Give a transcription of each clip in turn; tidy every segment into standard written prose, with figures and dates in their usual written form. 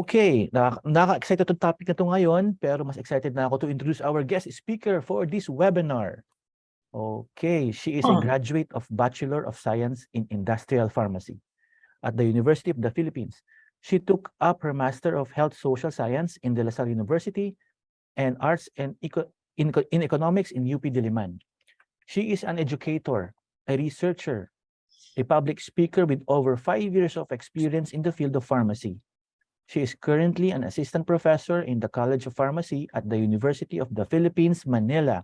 Okay, naka-excited itong topic na ito ngayon, pero mas excited na ako to introduce our guest speaker for this webinar. Okay, she is a graduate of Bachelor of Science in Industrial Pharmacy at the University of the Philippines. She took up her Master of Health Social Science in De La Salle University and Arts and in Economics in UP Diliman. She is an educator, a researcher, a public speaker with over 5 years of experience in the field of pharmacy. She is currently an assistant professor in the College of Pharmacy at the University of the Philippines, Manila.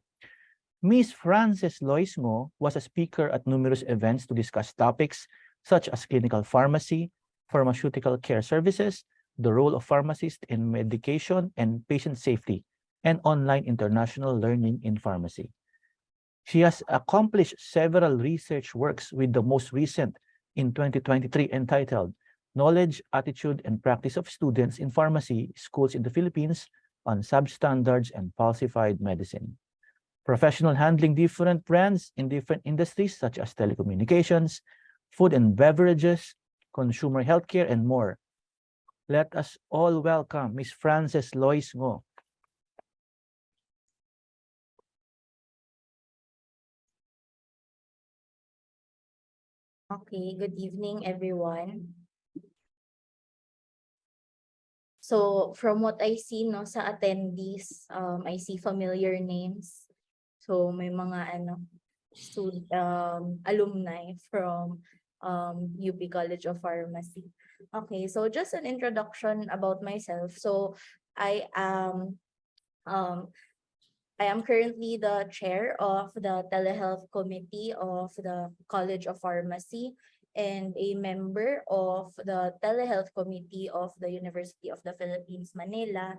Ms. Frances Loismo was a speaker at numerous events to discuss topics such as clinical pharmacy, pharmaceutical care services, the role of pharmacists in medication and patient safety, and online international learning in pharmacy. She has accomplished several research works, with the most recent in 2023 entitled Knowledge, Attitude, and Practice of Students in Pharmacy Schools in the Philippines on Substandards and Falsified Medicine. Professional handling different brands in different industries such as telecommunications, food and beverages, consumer healthcare, and more. Let us all welcome Ms. Frances Loismo. Okay, good evening, everyone. So from what I see no sa attendees, I see familiar names. So may mga alumni from UP College of Pharmacy. Okay, so just an introduction about myself. So I am currently the chair of the telehealth committee of the College of Pharmacy and a member of the telehealth committee of the University of the Philippines, Manila.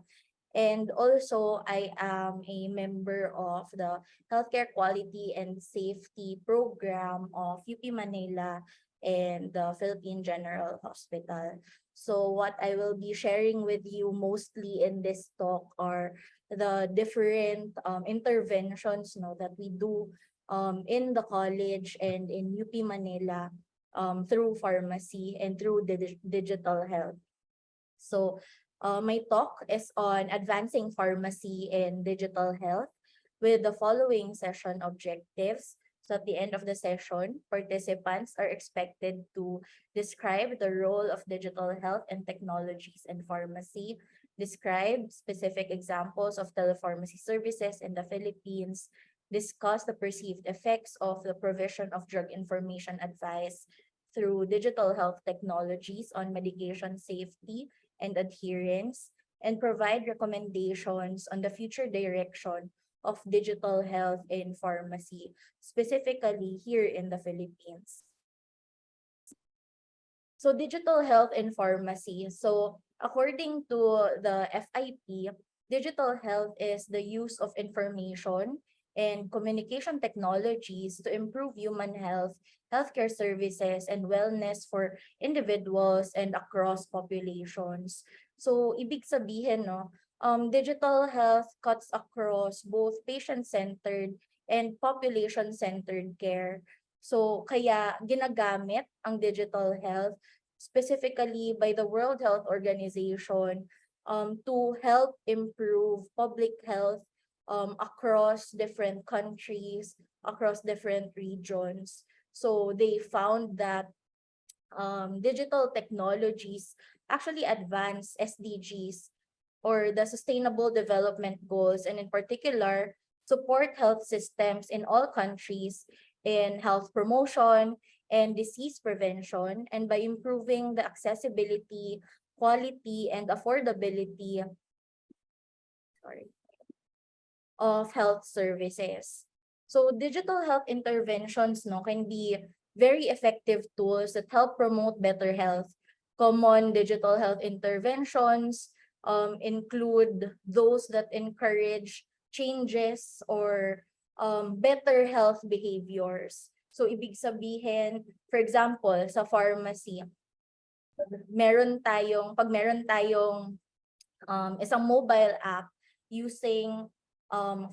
And also, I am a member of the Healthcare Quality and Safety Program of UP Manila and the Philippine General Hospital. So what I will be sharing with you mostly in this talk are the different interventions that we do in the college and in UP Manila through pharmacy and through digital health. So my talk is on advancing pharmacy and digital health with the following session objectives. So at the end of the session, participants are expected to describe the role of digital health and technologies in pharmacy, describe specific examples of telepharmacy services in the Philippines, discuss the perceived effects of the provision of drug information advice through digital health technologies on medication safety and adherence, and provide recommendations on the future direction of digital health in pharmacy, specifically here in the Philippines. So digital health in pharmacy. So according to the FIP, digital health is the use of information and communication technologies to improve human health, healthcare services, and wellness for individuals and across populations. So ibig sabihin, digital health cuts across both patient-centered and population-centered care. So kaya ginagamit ang digital health specifically by the World Health Organization to help improve public health across different countries, across different regions. So they found that digital technologies actually advance SDGs or the Sustainable Development Goals, and in particular, support health systems in all countries in health promotion and disease prevention, and by improving the accessibility, quality, and affordability of health services. So digital health interventions can be very effective tools that help promote better health. Common digital health interventions include those that encourage changes or better health behaviors. So ibig sabihin, for example, sa pharmacy, pag meron tayong isang mobile app using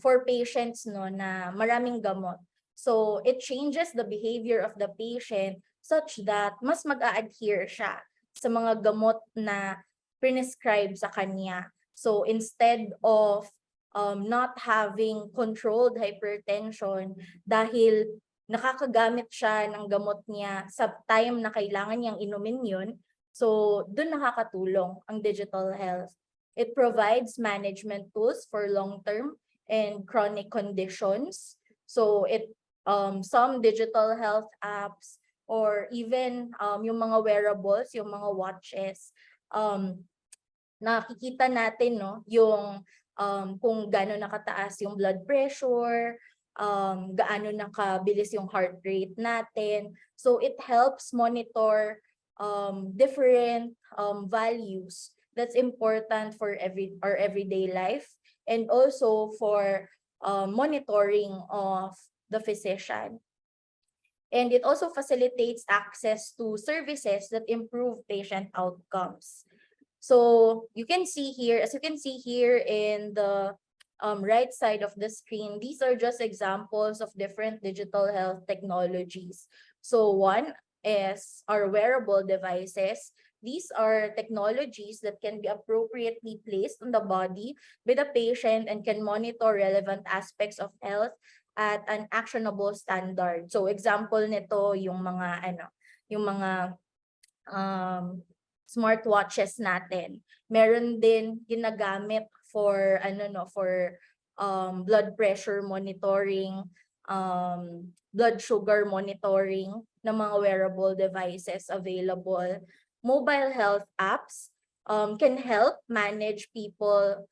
for patients na maraming gamot. So it changes the behavior of the patient such that mas mag-a-adhere siya sa mga gamot na prescribe sa kanya. So instead of not having controlled hypertension dahil nakakagamit siya ng gamot niya sa time na kailangan niyang inumin yun, so dun nakakatulong ang digital health. It provides management tools for long-term and chronic conditions. So some digital health apps or even yung mga wearables, yung mga watches, nakikita natin no yung kung gaano nakataas yung blood pressure, gaano nakabilis yung heart rate natin. So it helps monitor different values that's important for our everyday life, and also for monitoring of the physician. And it also facilitates access to services that improve patient outcomes. So you can see here, as you can see here in the right side of the screen, these are just examples of different digital health technologies. So one is our wearable devices. These are technologies that can be appropriately placed on the body with a patient and can monitor relevant aspects of health at an actionable standard. So example nito yung mga yung mga smartwatches natin. Meron din ginagamit for blood pressure monitoring, blood sugar monitoring ng mga wearable devices available. Mobile health apps can help manage people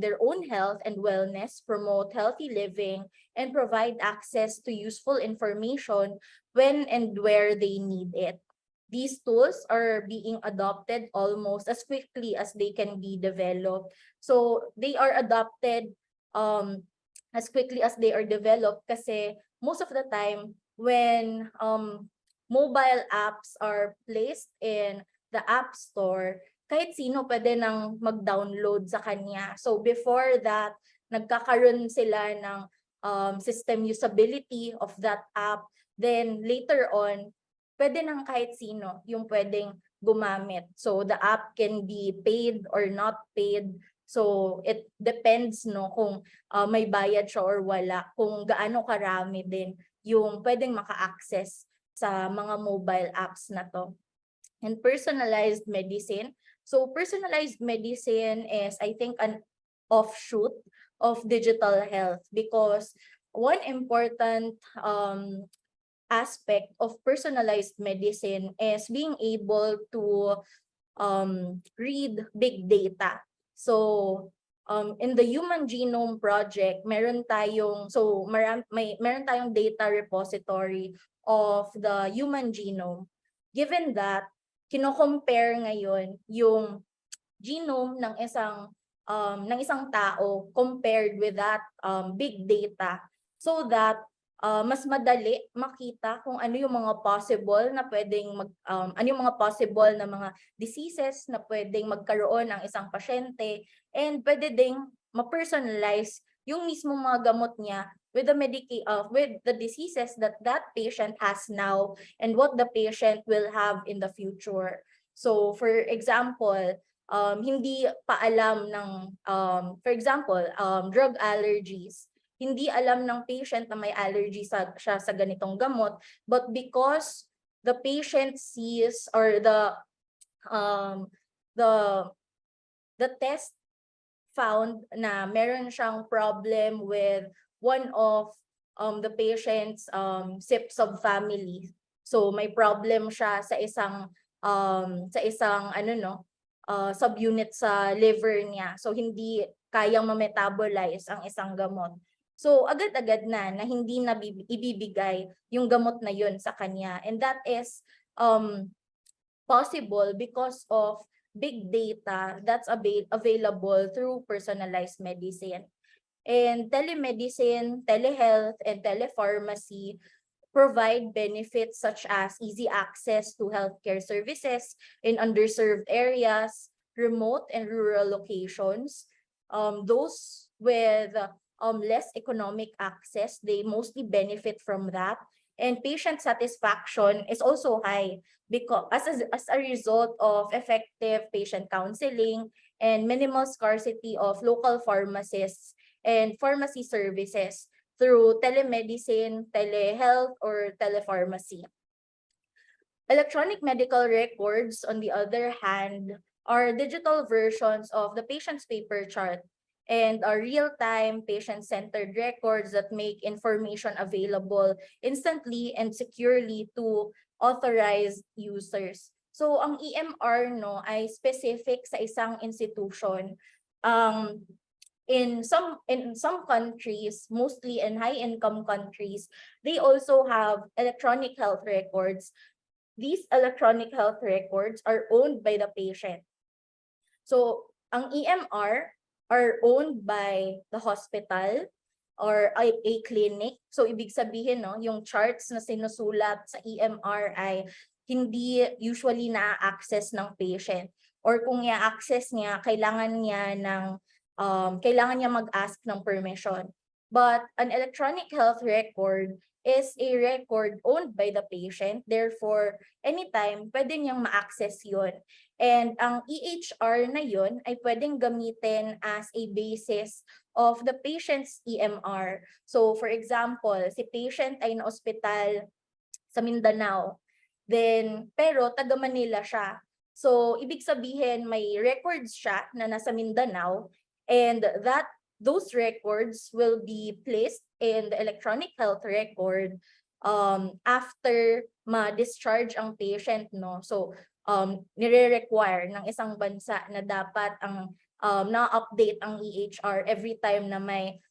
their own health and wellness, promote healthy living, and provide access to useful information when and where they need it. These tools are being adopted almost as quickly as they can be developed. So they are adopted as quickly as they are developed kasi most of the time when mobile apps are placed in the App Store, kahit sino pwede nang mag-download sa kanya. So before that, nagkakaroon sila ng system usability of that app. Then later on, pwede nang kahit sino yung pwedeng gumamit. So the app can be paid or not paid. So it depends no kung may bayad siya or wala, kung gaano karami din yung pwedeng maka-access sa mga mobile apps na to. And personalized medicine. So personalized medicine is, I think, an offshoot of digital health, because one important aspect of personalized medicine is being able to read big data. So in the Human Genome Project, meron tayong data repository of the human genome. Given that, kino-compare ngayon yung genome ng isang tao compared with that big data, so that mas madali makita kung ano yung mga possible na mga diseases na pwedeng magkaroon ng isang pasyente, and pwede ding ma-personalize yung mismo mga gamot niya with the diseases that patient has now and what the patient will have in the future. So for example, hindi pa alam ng drug allergies. Hindi alam ng patient na may allergy siya sa ganitong gamot, but because the patient sees, or the test found na meron siyang problem with one of the patient's subfamily. So may problem siya sa isang subunit sa liver niya. So hindi kayang ma-metabolize ang isang gamot. So agad-agad na hindi na ibibigay yung gamot na yun sa kanya. And that is possible because of big data that's available through personalized medicine. And telemedicine, telehealth, and telepharmacy provide benefits such as easy access to healthcare services in underserved areas, remote and rural locations. Those with less economic access, they mostly benefit from that. And patient satisfaction is also high because as a result of effective patient counseling and minimal scarcity of local pharmacists and pharmacy services through telemedicine, telehealth, or telepharmacy. Electronic medical records, on the other hand, are digital versions of the patient's paper chart and are real-time patient-centered records that make information available instantly and securely to authorized users. So ang EMR no ay specific sa isang institution. In some countries, mostly in high-income countries, they also have electronic health records. These electronic health records are owned by the patient. So, ang EMR are owned by the hospital or a clinic. So, ibig sabihin, no, yung charts na sinusulat sa EMR ay hindi usually na-access ng patient. Or kung i-access niya, kailangan niya mag-ask ng permission. But an electronic health record is a record owned by the patient. Therefore, anytime, pwede niyang ma-access yun. And ang EHR na yun ay pwedeng gamitin as a basis of the patient's EMR. So, for example, si patient ay na-ospital sa Mindanao, pero taga Manila siya. So, ibig sabihin may records siya na nasa Mindanao, and those records will be placed in the electronic health record after ma-discharge ang patient, no? So, nire-require ng isang bansa na dapat ang na-update ang EHR every time na may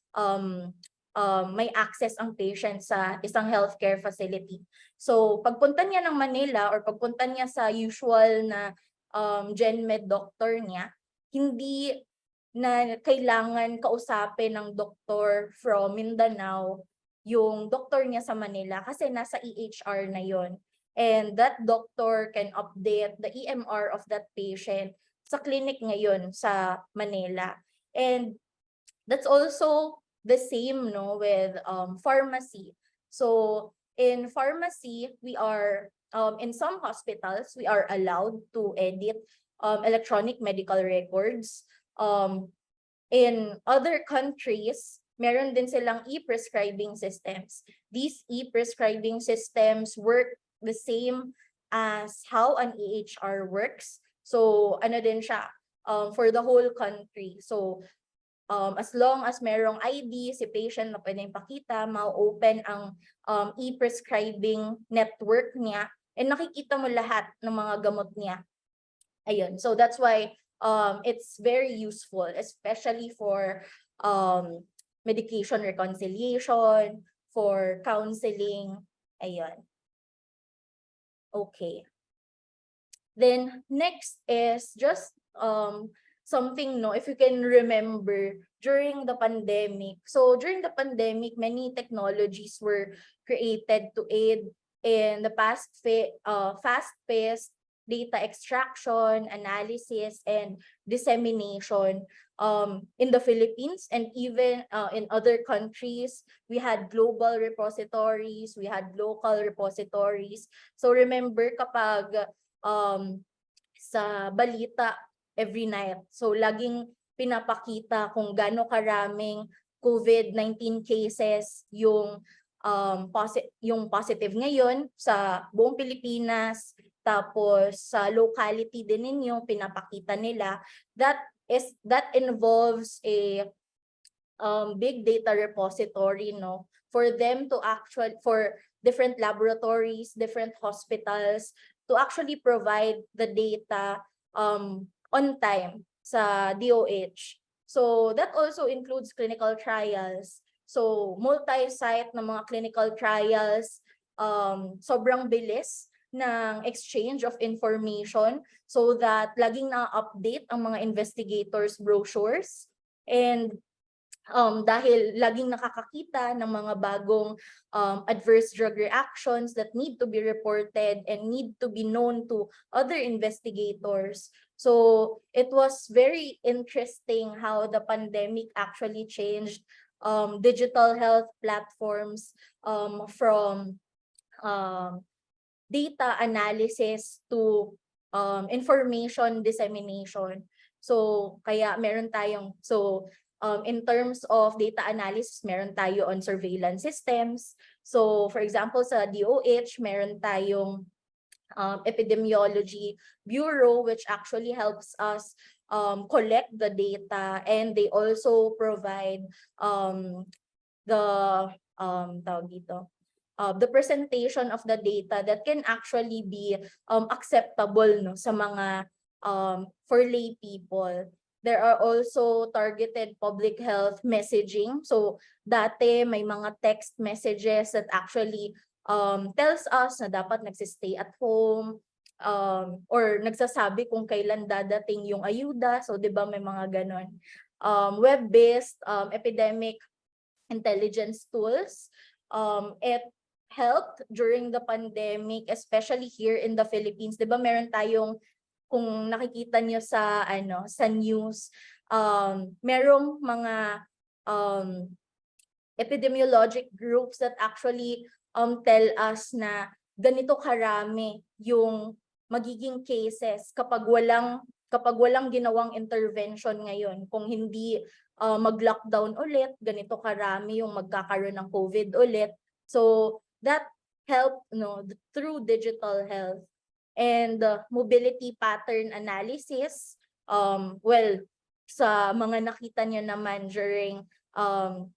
access ang patient sa isang healthcare facility. So, pagpunta niya ng Manila or pagpunta niya sa usual na GenMed doctor niya, hindi na kailangan kausapin ng doktor from Mindanao yung doktor niya sa Manila kasi nasa EHR na yon. And that doctor can update the EMR of that patient sa clinic ngayon sa Manila. And that's also the same, no, with pharmacy. So in pharmacy, we are in some hospitals, we are allowed to edit electronic medical records. In other countries, meron din silang e-prescribing systems. These e-prescribing systems work the same as how an EHR works. So ano din siya, for the whole country. So as long as merong ID si patient na pwedeng pakita, ma-open ang e-prescribing network niya, and nakikita mo lahat ng mga gamot niya. Ayun. So that's why it's very useful, especially for medication reconciliation, for counseling. Ayun. Okay. Then next is just something, no, if you can remember during the pandemic. So during the pandemic, many technologies were created to aid in the fast-paced data extraction, analysis, and dissemination in the Philippines and even in other countries. We had global repositories, we had local repositories. So remember kapag sa balita every night, so laging pinapakita kung gaano karaming COVID-19 cases yung positive ngayon sa buong Pilipinas. Tapos sa locality din ninyo pinapakita nila, that involves a big data repository, no, for them to for different laboratories, different hospitals to actually provide the data on time sa DOH. So that also includes clinical trials. So multi-site na mga clinical trials, sobrang bilis ng exchange of information so that laging na-update ang mga investigators' brochures. And dahil laging nakakakita ng mga bagong adverse drug reactions that need to be reported and need to be known to other investigators. So it was very interesting how the pandemic actually changed digital health platforms from um, data analysis to information dissemination. So kaya meron tayong in terms of data analysis, meron tayo on surveillance systems. So for example sa DOH, meron tayong epidemiology bureau, which actually helps us collect the data, and they also provide the tawag dito, the presentation of the data that can actually be acceptable, no, sa mga for lay people. There are also targeted public health messaging. So dati may mga text messages that actually tells us na dapat nagsistay at home, or nagsasabi kung kailan dadating yung ayuda. So 'di ba may mga ganon. Web-based epidemic intelligence tools. It helped during the pandemic, especially here in the Philippines. 'Di ba meron tayong, kung nakikita niyo sa sa news, merong mga epidemiologic groups that actually tell us na ganito karami yung magiging cases kapag walang ginawang intervention ngayon. Kung hindi mag-lockdown ulit, ganito karami yung magkakaroon ng COVID ulit. So that help, no, through digital health. And mobility pattern analysis, well, sa mga nakita niyo naman during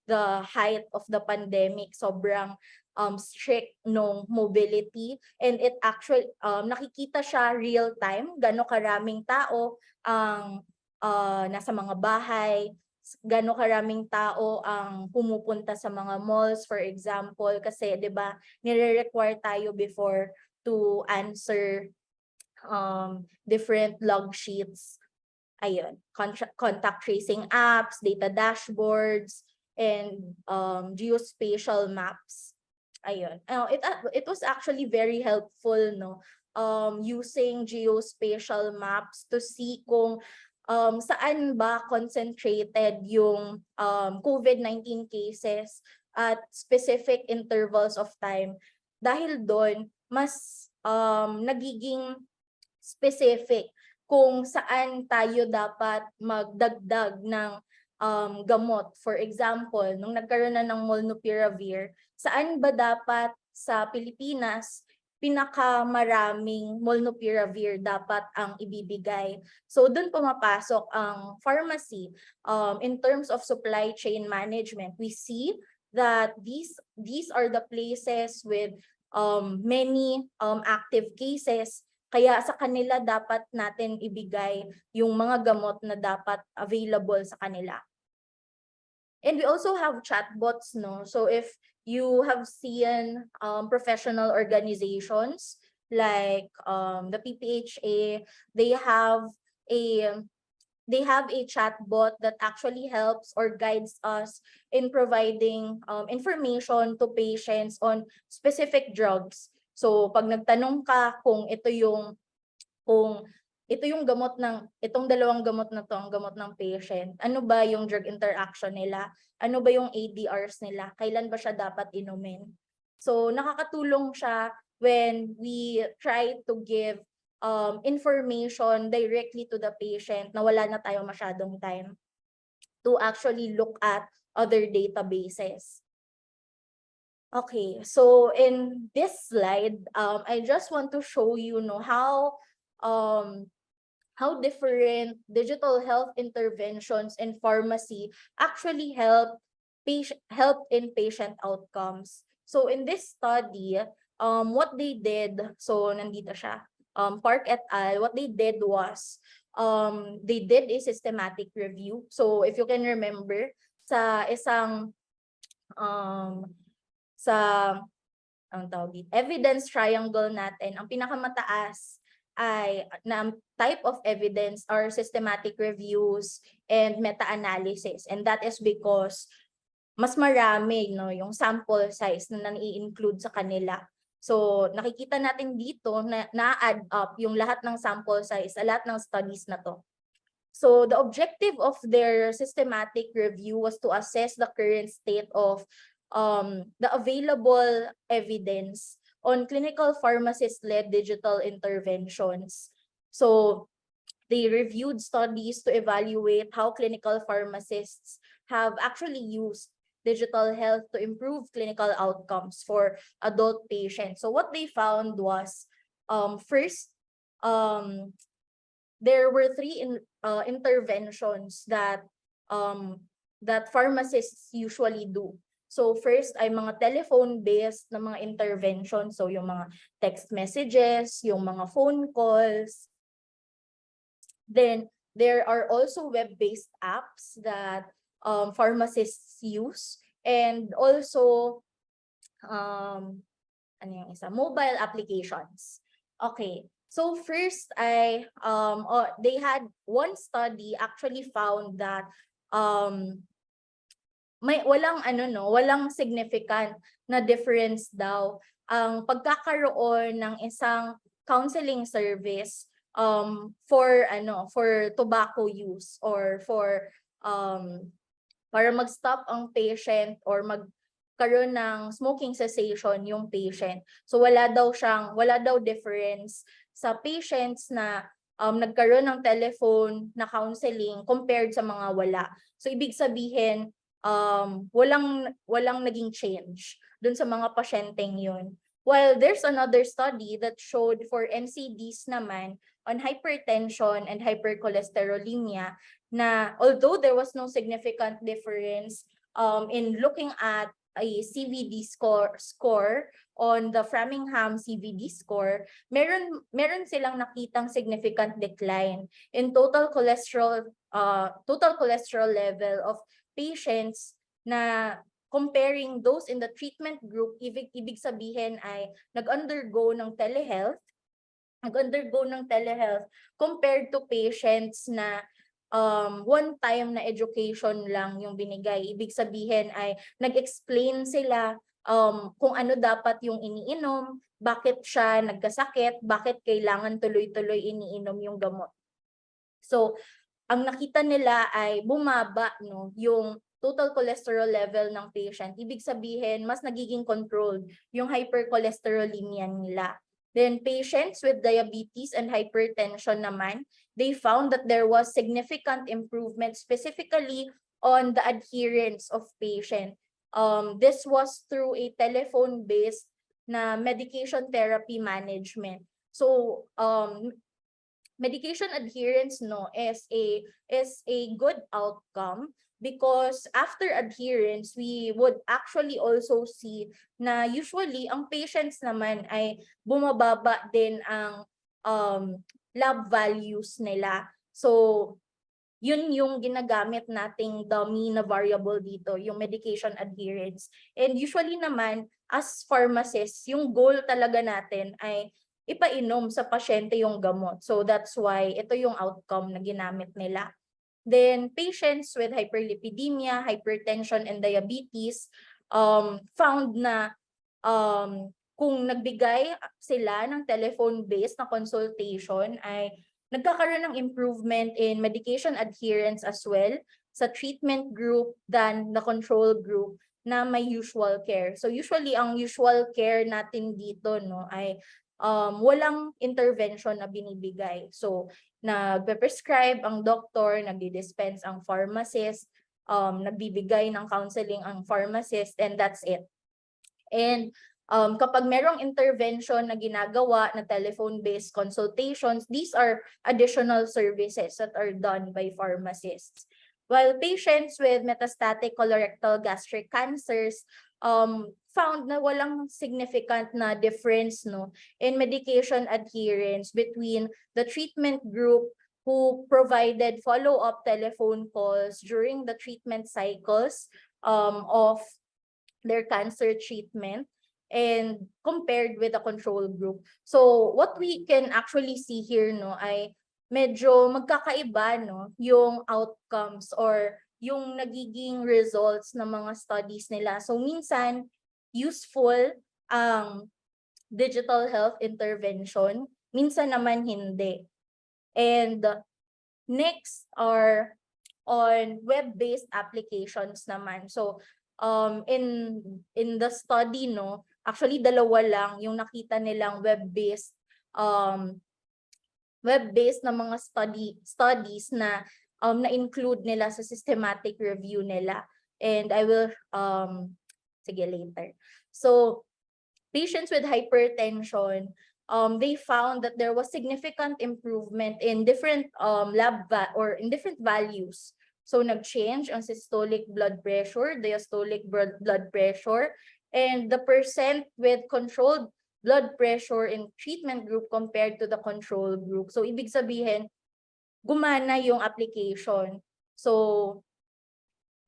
the height of the pandemic, sobrang strict nung mobility, and it actually nakikita siya real time, gaano karaming tao ang nasa mga bahay, gaano karaming tao ang pumupunta sa mga malls, for example, kasi 'di ba nire-require tayo before to answer different log sheets. Ayun, contact tracing apps, data dashboards, and geospatial maps. Ayun. It was actually very helpful, no, using geospatial maps to see kung saan ba concentrated yung COVID-19 cases at specific intervals of time. Dahil doon, mas nagiging specific kung saan tayo dapat magdagdag ng gamot. For example, nung nagkaroon na ng molnupiravir, saan ba dapat sa Pilipinas pinakamaraming molnupiravir dapat ang ibibigay? So doon pumapasok ang pharmacy. In terms of supply chain management, we see that these are the places with many active cases. Kaya sa kanila dapat natin ibigay yung mga gamot na dapat available sa kanila. And we also have chatbots, no? So if you have seen professional organizations like the PPHA, they have a chatbot that actually helps or guides us in providing information to patients on specific drugs. So pag nagtanong ka kung itong dalawang gamot na to ang gamot ng patient, ano ba yung drug interaction nila? Ano ba yung ADRs nila? Kailan ba siya dapat inumin? So nakakatulong siya when we try to give information directly to the patient na wala na tayo masyadong time to actually look at other databases. Okay, so in this slide, I just want to show you, how different digital health interventions in pharmacy actually help in patient outcomes. So in this study, what they did, so nandito siya, Park et al., what they did was, they did a systematic review. So if you can remember, sa isang evidence triangle natin, ang pinakamataas ay na type of evidence are systematic reviews and meta-analysis. And that is because mas marami, no, yung sample size na nai-include sa kanila. So nakikita natin dito na na-add up yung lahat ng sample size sa lahat ng studies na to. So the objective of their systematic review was to assess the current state of the available evidence on clinical pharmacist-led digital interventions. So they reviewed studies to evaluate how clinical pharmacists have actually used digital health to improve clinical outcomes for adult patients. So what they found was, first, there were three interventions that pharmacists usually do. So first ay mga telephone-based na mga interventions. So yung mga text messages, yung mga phone calls. Then there are also web-based apps that pharmacists use, and also ano yung isa, mobile applications. Okay. So first they had one study actually found that walang significant na difference daw ang pagkakaroon ng isang counseling service for tobacco use or para mag-stop ang patient or magkaroon ng smoking cessation yung patient. So wala daw difference sa patients na nagkaroon ng telephone na counseling compared sa mga wala. So ibig sabihin walang naging change dun sa mga pasyenteng yun. While there's another study that showed for NCDs naman on hypertension and hypercholesterolemia na although there was no significant difference in looking at a CVD score on the Framingham CVD score, meron silang nakitang significant decline in total cholesterol level of patients na comparing those in the treatment group. Ibig sabihin ay nag-undergo ng telehealth compared to patients na one time na education lang yung binigay. Ibig sabihin ay nag-explain sila kung ano dapat yung iniinom, bakit siya nagkasakit, bakit kailangan tuloy-tuloy iniinom yung gamot. So ang nakita nila ay bumaba yung total cholesterol level ng patient. Ibig sabihin mas nagiging controlled yung hypercholesterolemia nila. Then patients with diabetes and hypertension naman, they found that there was significant improvement specifically on the adherence of patient. This was through a telephone-based na medication therapy management. So medication adherence is a good outcome because after adherence we would actually also see na usually ang patients naman ay bumababa din ang lab values nila. So yun yung ginagamit nating dummy na variable dito, yung medication adherence. And usually naman as pharmacists, yung goal talaga natin ay ipainom sa pasyente yung gamot. So that's why ito yung outcome na ginamit nila. Then patients with hyperlipidemia, hypertension, and diabetes found na kung nagbigay sila ng telephone-based na consultation ay nagkakaroon ng improvement in medication adherence as well sa treatment group than the control group na may usual care. So usually ang usual care natin dito ay walang intervention na binibigay. So nagpe-prescribe ang doktor, nagdi-dispense ang pharmacist, nagbibigay ng counseling ang pharmacist, and that's it. And kapag merong intervention na ginagawa na telephone-based consultations, these are additional services that are done by pharmacists. While patients with metastatic colorectal gastric cancers found na walang significant na difference in medication adherence between the treatment group who provided follow-up telephone calls during the treatment cycles of their cancer treatment and compared with the control group. So what we can actually see here ay medyo magkakaiba yung outcomes or yung nagiging results ng mga studies nila. So minsan useful ang digital health intervention, minsan naman hindi. And next are on web-based applications naman. So in the study Actually, dalawa lang yung nakita nilang web-based na mga studies na na-include nila sa systematic review nila. And I will sige later. So patients with hypertension, they found that there was significant improvement in different in different values. So nag-change ang systolic blood pressure, diastolic blood pressure, and the percent with controlled blood pressure in treatment group compared to the control group. So ibig sabihin, gumana yung application. So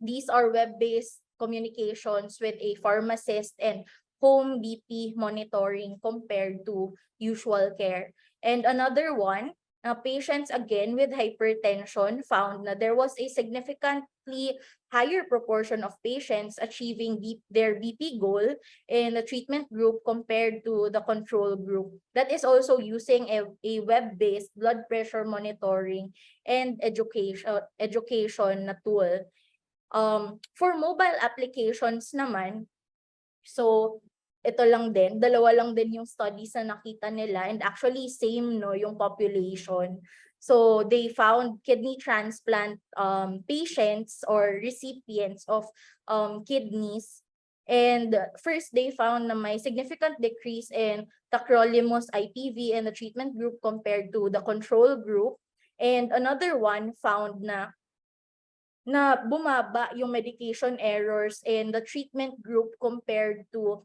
these are web-based communications with a pharmacist and home BP monitoring compared to usual care. And another one, patients again with hypertension found that there was a significantly higher proportion of patients achieving their BP goal in the treatment group compared to the control group. That is also using a web-based blood pressure monitoring and education na tool. For mobile applications naman, so ito lang din, dalawa lang din yung studies na nakita nila, and actually same yung population. So they found kidney transplant patients or recipients of kidneys, and first they found na may significant decrease in tacrolimus IPV in the treatment group compared to the control group, and another one found na bumaba yung medication errors in the treatment group compared to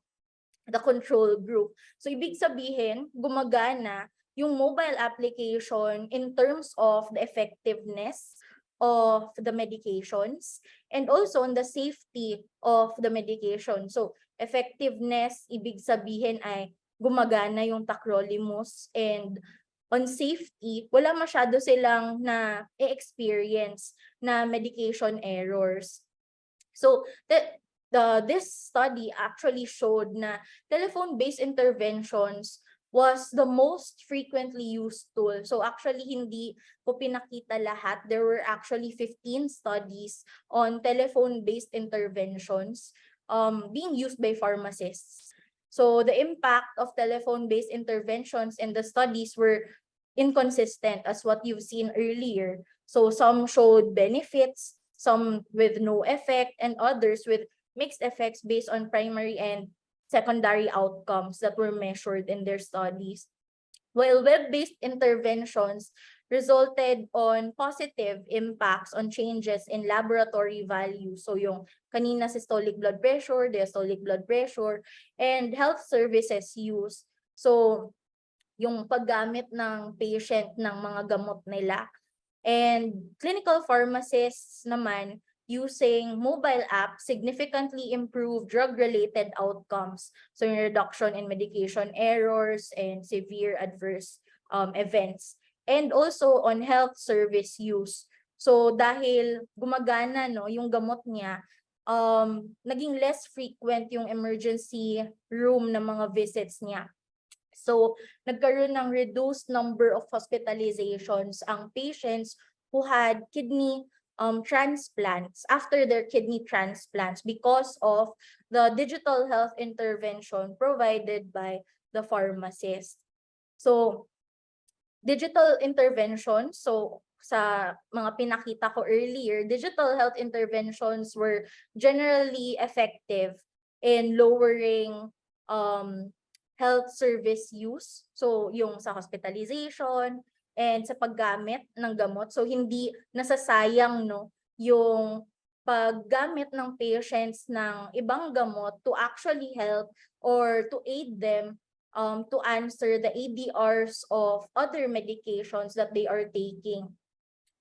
the control group. So ibig sabihin, gumagana yung mobile application in terms of the effectiveness of the medications and also on the safety of the medication. So effectiveness, ibig sabihin ay gumagana yung tacrolimus, and on safety, wala masyado silang na-experience na medication errors. So this study actually showed na telephone-based interventions was the most frequently used tool. So actually, hindi ko pinakita lahat. There were actually 15 studies on telephone-based interventions being used by pharmacists. So the impact of telephone-based interventions in the studies were inconsistent as what you've seen earlier. So some showed benefits, some with no effect, and others with mixed effects based on primary and secondary outcomes that were measured in their studies. While web-based interventions resulted on positive impacts on changes in laboratory values. So yung kanina systolic blood pressure, diastolic blood pressure, and health services use. So yung paggamit ng patient ng mga gamot nila. And clinical pharmacists naman using mobile apps significantly improve drug-related outcomes. So yung reduction in medication errors and severe adverse events. And also on health service use. So dahil gumagana yung gamot niya, naging less frequent yung emergency room na mga visits niya. So nagkaroon ng reduced number of hospitalizations ang patients who had kidney transplants after their kidney transplants because of the digital health intervention provided by the pharmacist. So digital intervention, so sa mga pinakita ko earlier, digital health interventions were generally effective in lowering health service use. So yung sa hospitalization and sa paggamit ng gamot. So hindi nasasayang yung paggamit ng patients ng ibang gamot to actually help or to aid them to answer the ADRs of other medications that they are taking,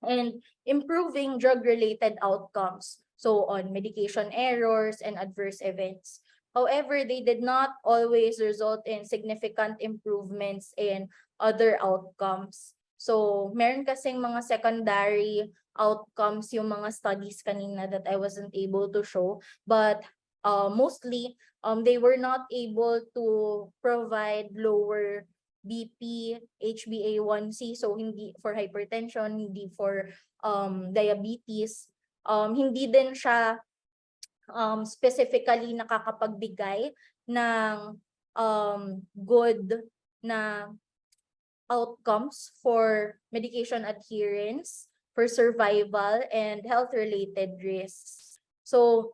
and improving drug-related outcomes, so on medication errors and adverse events. However, they did not always result in significant improvements in other outcomes. So meron kasing mga secondary outcomes yung mga studies kanina that I wasn't able to show, but mostly they were not able to provide lower BP, HbA1c, so hindi for hypertension, hindi for diabetes. Hindi din siya specifically nakakapagbigay ng good na outcomes for medication adherence, for survival, and health-related risks. So,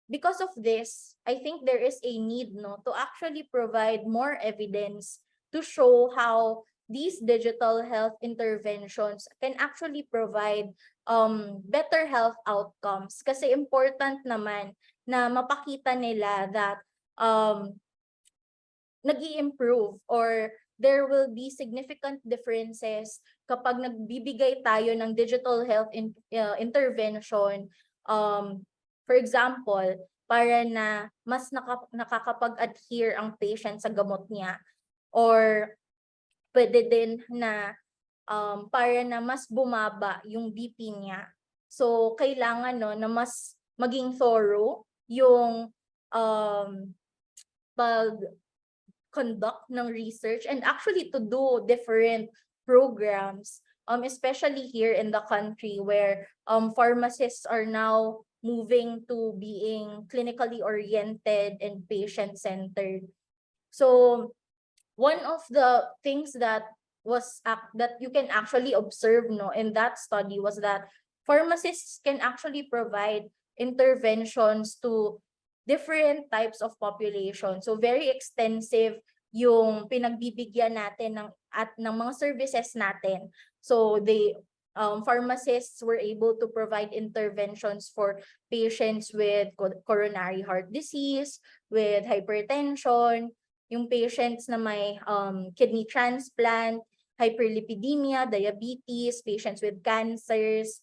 because of this, I think there is a need to actually provide more evidence to show how these digital health interventions can actually provide better health outcomes. Kasi important naman na mapakita nila that nag-i-improve or there will be significant differences kapag nagbibigay tayo ng digital health intervention. For example, para na mas nakakapag-adhere ang patient sa gamot niya, or pwede din na para na mas bumaba yung BP niya. So kailangan na mas maging thorough yung pag-conduct ng research and actually to do different programs, especially here in the country where pharmacists are now moving to being clinically oriented and patient-centered. So one of the things that you can actually observe in that study was that pharmacists can actually provide interventions to different types of population. So very extensive yung pinagbibigyan natin ng mga services natin. So pharmacists were able to provide interventions for patients with coronary heart disease, with hypertension, yung patients na may kidney transplant, hyperlipidemia, diabetes, patients with cancers,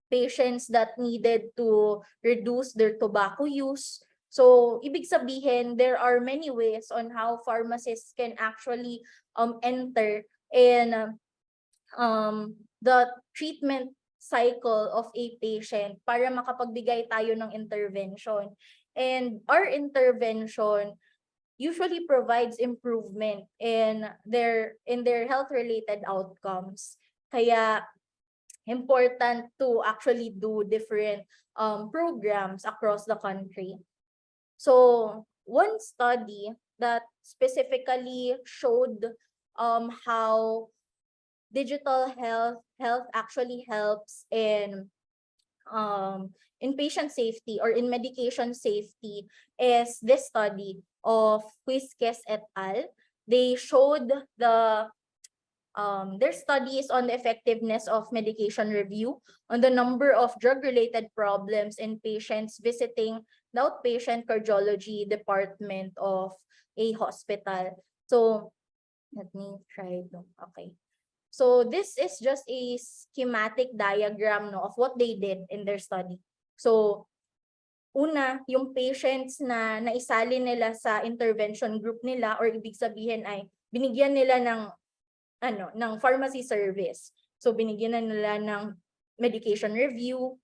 patients that needed to reduce their tobacco use. So, ibig sabihin, there are many ways on how pharmacists can actually enter in the treatment cycle of a patient para makapagbigay tayo ng intervention. And our intervention usually provides improvement in their health-related outcomes. Kaya important to actually do different programs across the country. So one study that specifically showed how digital health actually helps in patient safety or in medication safety is this study of Quisques et al. They showed their studies on the effectiveness of medication review, on the number of drug-related problems in patients visiting the outpatient cardiology department of a hospital. So let me try to, okay. So this is just a schematic diagram of what they did in their study. So una, yung patients na naisali nila sa intervention group nila, or ibig sabihin ay binigyan nila ng pharmacy service. So binigyan na nila ng medication review,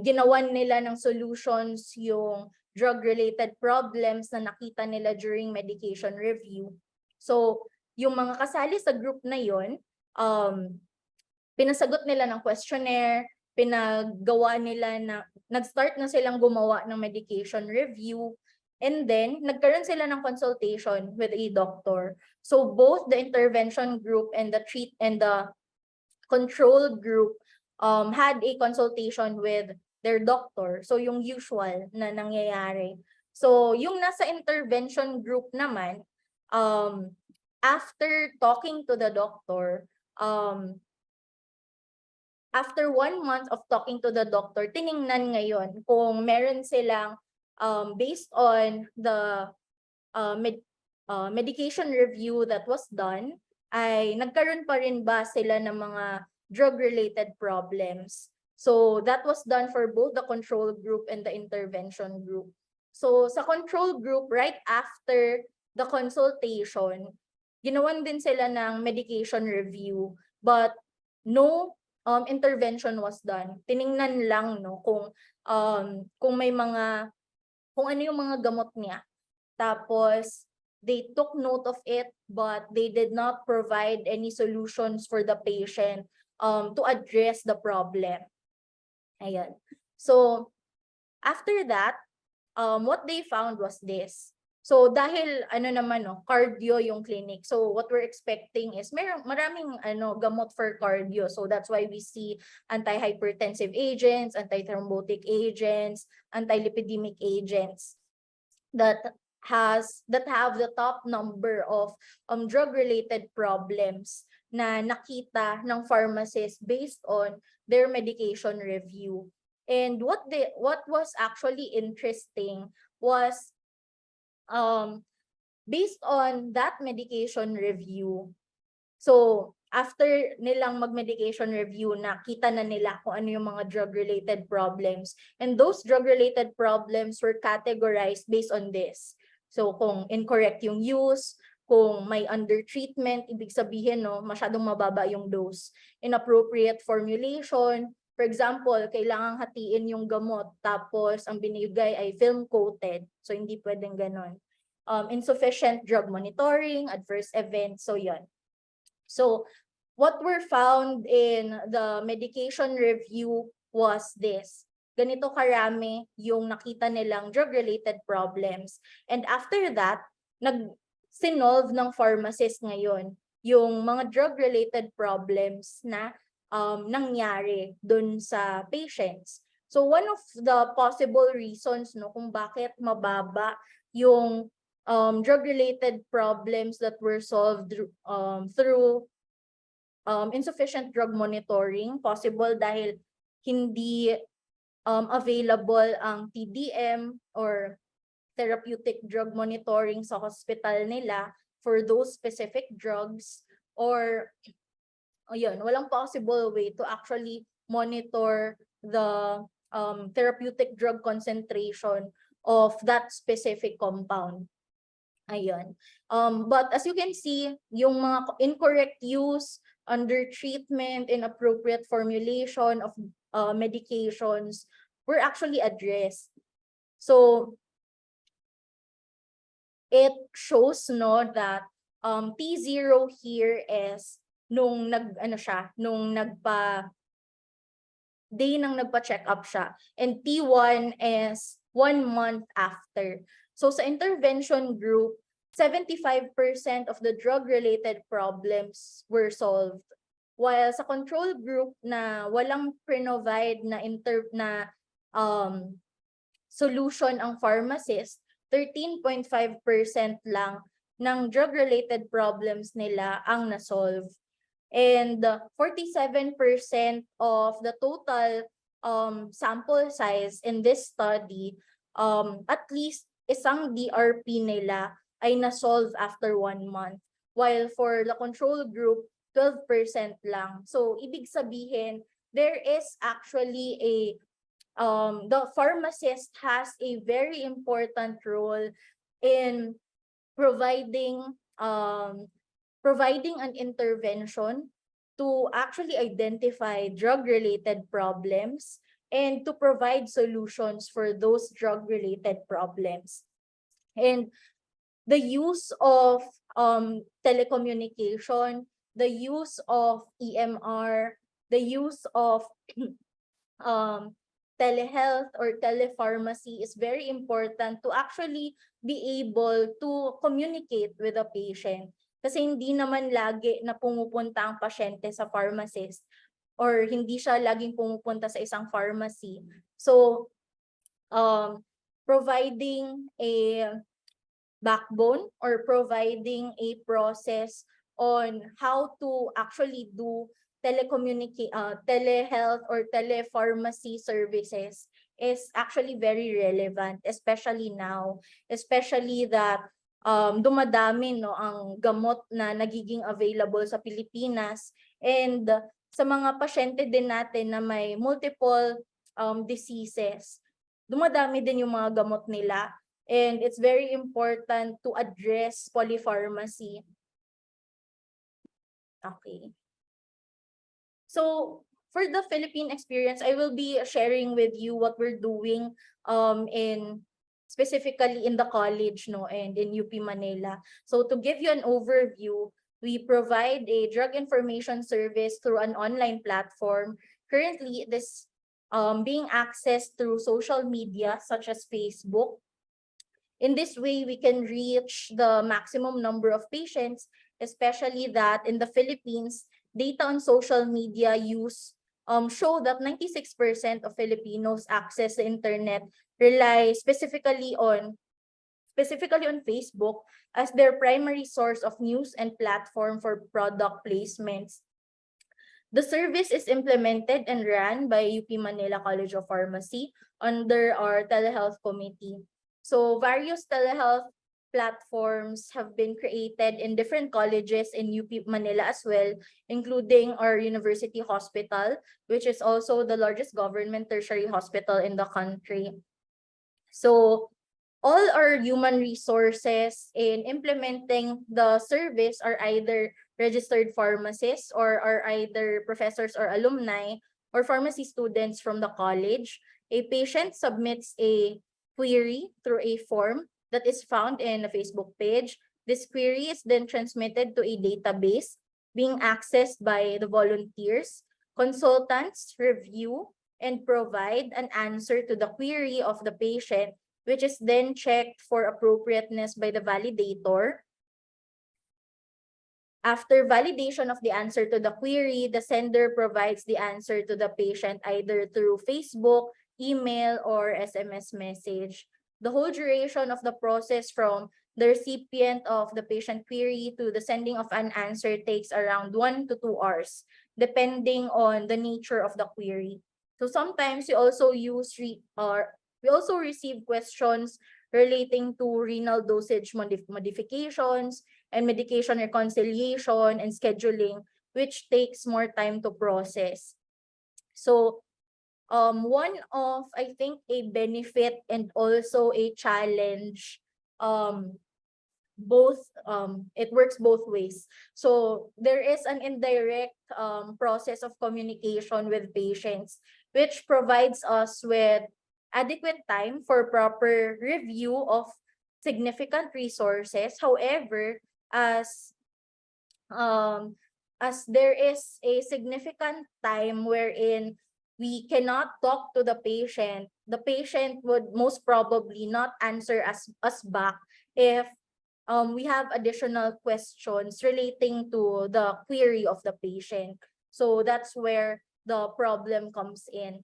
ginawan nila ng solutions yung drug-related problems na nakita nila during medication review. So yung mga kasali sa group na yon, pinasagot nila ng questionnaire, nag-start na silang gumawa ng medication review, and then nagkaroon sila ng consultation with a doctor. So both the intervention group and the control group had a consultation with their doctor. So yung usual na nangyayari. So yung nasa intervention group naman, after talking to the doctor, after 1 month of talking to the doctor, tiningnan ngayon kung meron silang, based on the medication review that was done, ay nagkaroon pa rin ba sila ng mga drug-related problems. So that was done for both the control group and the intervention group. So sa control group, right after the consultation, ginawan din sila ng medication review, but no intervention was done. Tiningnan lang kung ano yung mga gamot niya. Tapos they took note of it, but they did not provide any solutions for the patient to address the problem. Ayan. So, after that, what they found was this. So dahil ano naman no, cardio yung clinic. So what we're expecting is maraming gamot for cardio. So that's why we see antihypertensive agents, antithrombotic agents, antilipidemic agents that have the top number of drug related problems na nakita ng pharmacist based on their medication review. And what was actually interesting was based on that medication review. So, after nilang mag-medication review, nakita na nila kung ano yung mga drug-related problems. And those drug-related problems were categorized based on this. So, kung incorrect yung use, kung may under-treatment, ibig sabihin, no, masyadong mababa yung dose. Inappropriate formulation, for example, kailangang hatiin yung gamot, tapos ang binigay ay film-coated. So, hindi pwedeng ganon. Insufficient drug monitoring, adverse events, so yun. So, what were found in the medication review was this. Ganito karami yung nakita nilang drug-related problems. And after that, sinolve ng pharmacist ngayon yung mga drug-related problems na nangyari dun sa patients. So, one of the possible reasons kung bakit mababa yung drug-related problems that were solved through insufficient drug monitoring, possible dahil hindi available ang TDM or therapeutic drug monitoring sa hospital nila for those specific drugs, or walang possible way to actually monitor the therapeutic drug concentration of that specific compound. Ayun. But as you can see, yung mga incorrect use, under treatment, inappropriate formulation of medications were actually addressed. So it shows that T0 here is nung day nang nagpa-check up siya, and T1 is 1 month after. So sa intervention group, 75% of the drug-related problems were solved. While sa control group na walang provide na solution ang pharmacist, 13.5% lang ng drug-related problems nila ang na-solve. And 47% of the total sample size in this study, at least isang DRP nila ay na-solve after 1 month. While for the control group, 12% lang. So, ibig sabihin, there is actually the pharmacist has a very important role in providing an intervention to actually identify drug-related problems and to provide solutions for those drug-related problems. And the use of telecommunication, the use of EMR, the use of telehealth or telepharmacy is very important to actually be able to communicate with the patient. Kasi hindi naman lagi na pumupunta ang pasyente sa pharmacist, or hindi siya laging pumupunta sa isang pharmacy. So, providing a backbone or providing a process on how to actually do telehealth or telepharmacy services is actually very relevant, especially now, especially that dumadami ang gamot na nagiging available sa Pilipinas, and sa mga pasyente din natin na may multiple diseases, dumadami din yung mga gamot nila, and it's very important to address polypharmacy. Okay. So, for the Philippine experience, I will be sharing with you what we're doing specifically in the college and in UP Manila. So, to give you an overview, we provide a drug information service through an online platform. Currently, this being accessed through social media such as Facebook. In this way, we can reach the maximum number of patients, especially that in the Philippines, data on social media use show that 96% of Filipinos access the internet rely specifically on Facebook as their primary source of news and platform for product placements. The service is implemented and run by UP Manila College of Pharmacy under our telehealth committee. So various telehealth platforms have been created in different colleges in UP Manila as well, including our university hospital, which is also the largest government tertiary hospital in the country. So all our human resources in implementing the service are either registered pharmacists or are either professors or alumni or pharmacy students from the college. A patient submits a query through a form that is found in a Facebook page. This query is then transmitted to a database being accessed by the volunteers. Consultants review and provide an answer to the query of the patient, which is then checked for appropriateness by the validator. After validation of the answer to the query, the sender provides the answer to the patient either through Facebook, email, or SMS message. The whole duration of the process from the recipient of the patient query to the sending of an answer takes around 1 to 2 hours, depending on the nature of the query. So sometimes we also receive questions relating to renal dosage modifications and medication reconciliation and scheduling, which takes more time to process. So one of, I think, a benefit and also a challenge, it works both ways. So there is an indirect process of communication with patients, which provides us with adequate time for proper review of significant resources. However, as there is a significant time wherein we cannot talk to the patient would most probably not answer us back if we have additional questions relating to the query of the patient. So that's where the problem comes in.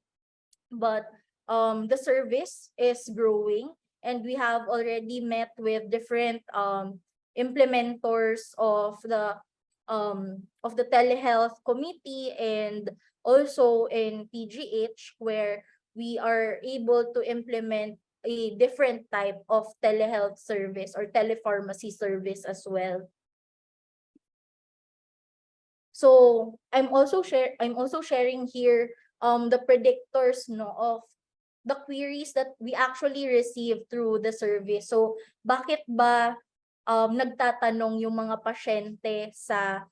But the service is growing, and we have already met with different implementors of the telehealth committee and also in PGH, where we are able to implement a different type of telehealth service or telepharmacy service as well. So I'm also sharing here the predictors of the queries that we actually receive through the service. So bakit ba nagtatanong yung mga pasyente sa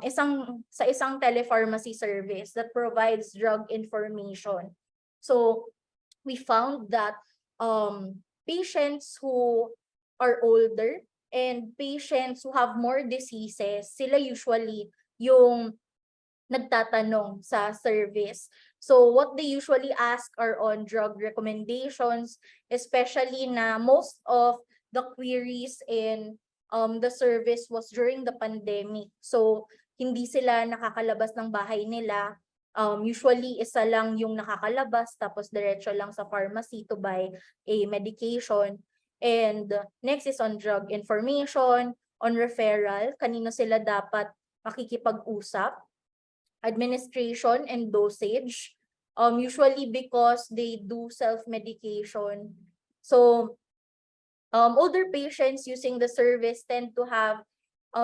isang telepharmacy service that provides drug information? So we found that patients who are older and patients who have more diseases, sila usually yung nagtatanong sa service. So what they usually ask are on drug recommendations, especially na most of the queries in the service was during the pandemic. So hindi sila nakakalabas ng bahay nila. Usually isa lang yung nakakalabas, tapos diretso lang sa pharmacy to buy a medication. And next is on drug information, on referral, kanino sila dapat makikipag-usap, administration and dosage, usually because they do self-medication. So older patients using the service tend to have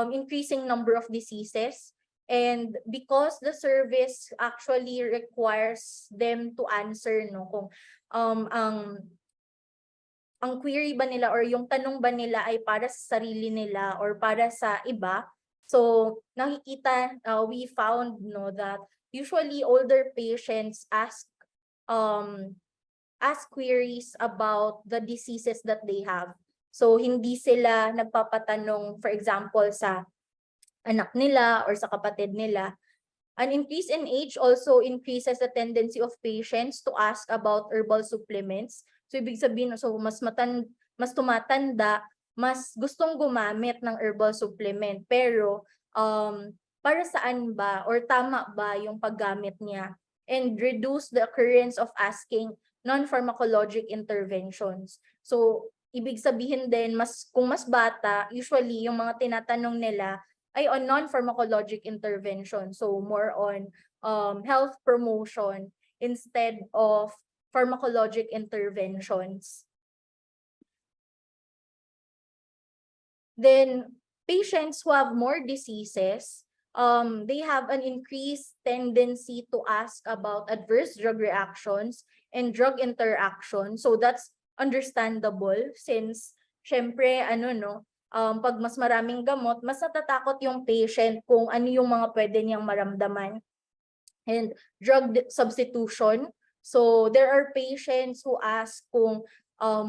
increasing number of diseases, and because the service actually requires them to answer kung ang query ba nila or yung tanong ba nila ay para sa sarili nila or para sa iba. So we found that usually older patients ask queries about the diseases that they have. So hindi sila nagpapatanong, for example, sa anak nila or sa kapatid nila. An increase in age also increases the tendency of patients to ask about herbal supplements. So ibig sabihin, so mas tumatanda, mas gustong gumamit ng herbal supplement. Pero para saan ba or tama ba yung paggamit niya? And reduce the occurrence of asking non-pharmacologic interventions. So ibig sabihin din, kung mas bata, usually yung mga tinatanong nila ay on non-pharmacologic intervention. So more on health promotion instead of pharmacologic interventions. Then patients who have more diseases, they have an increased tendency to ask about adverse drug reactions and drug interaction. So that's understandable since syempre pag mas maraming gamot, mas natatakot yung patient kung ano yung mga pwede niyang maramdaman. And drug substitution. So there are patients who ask kung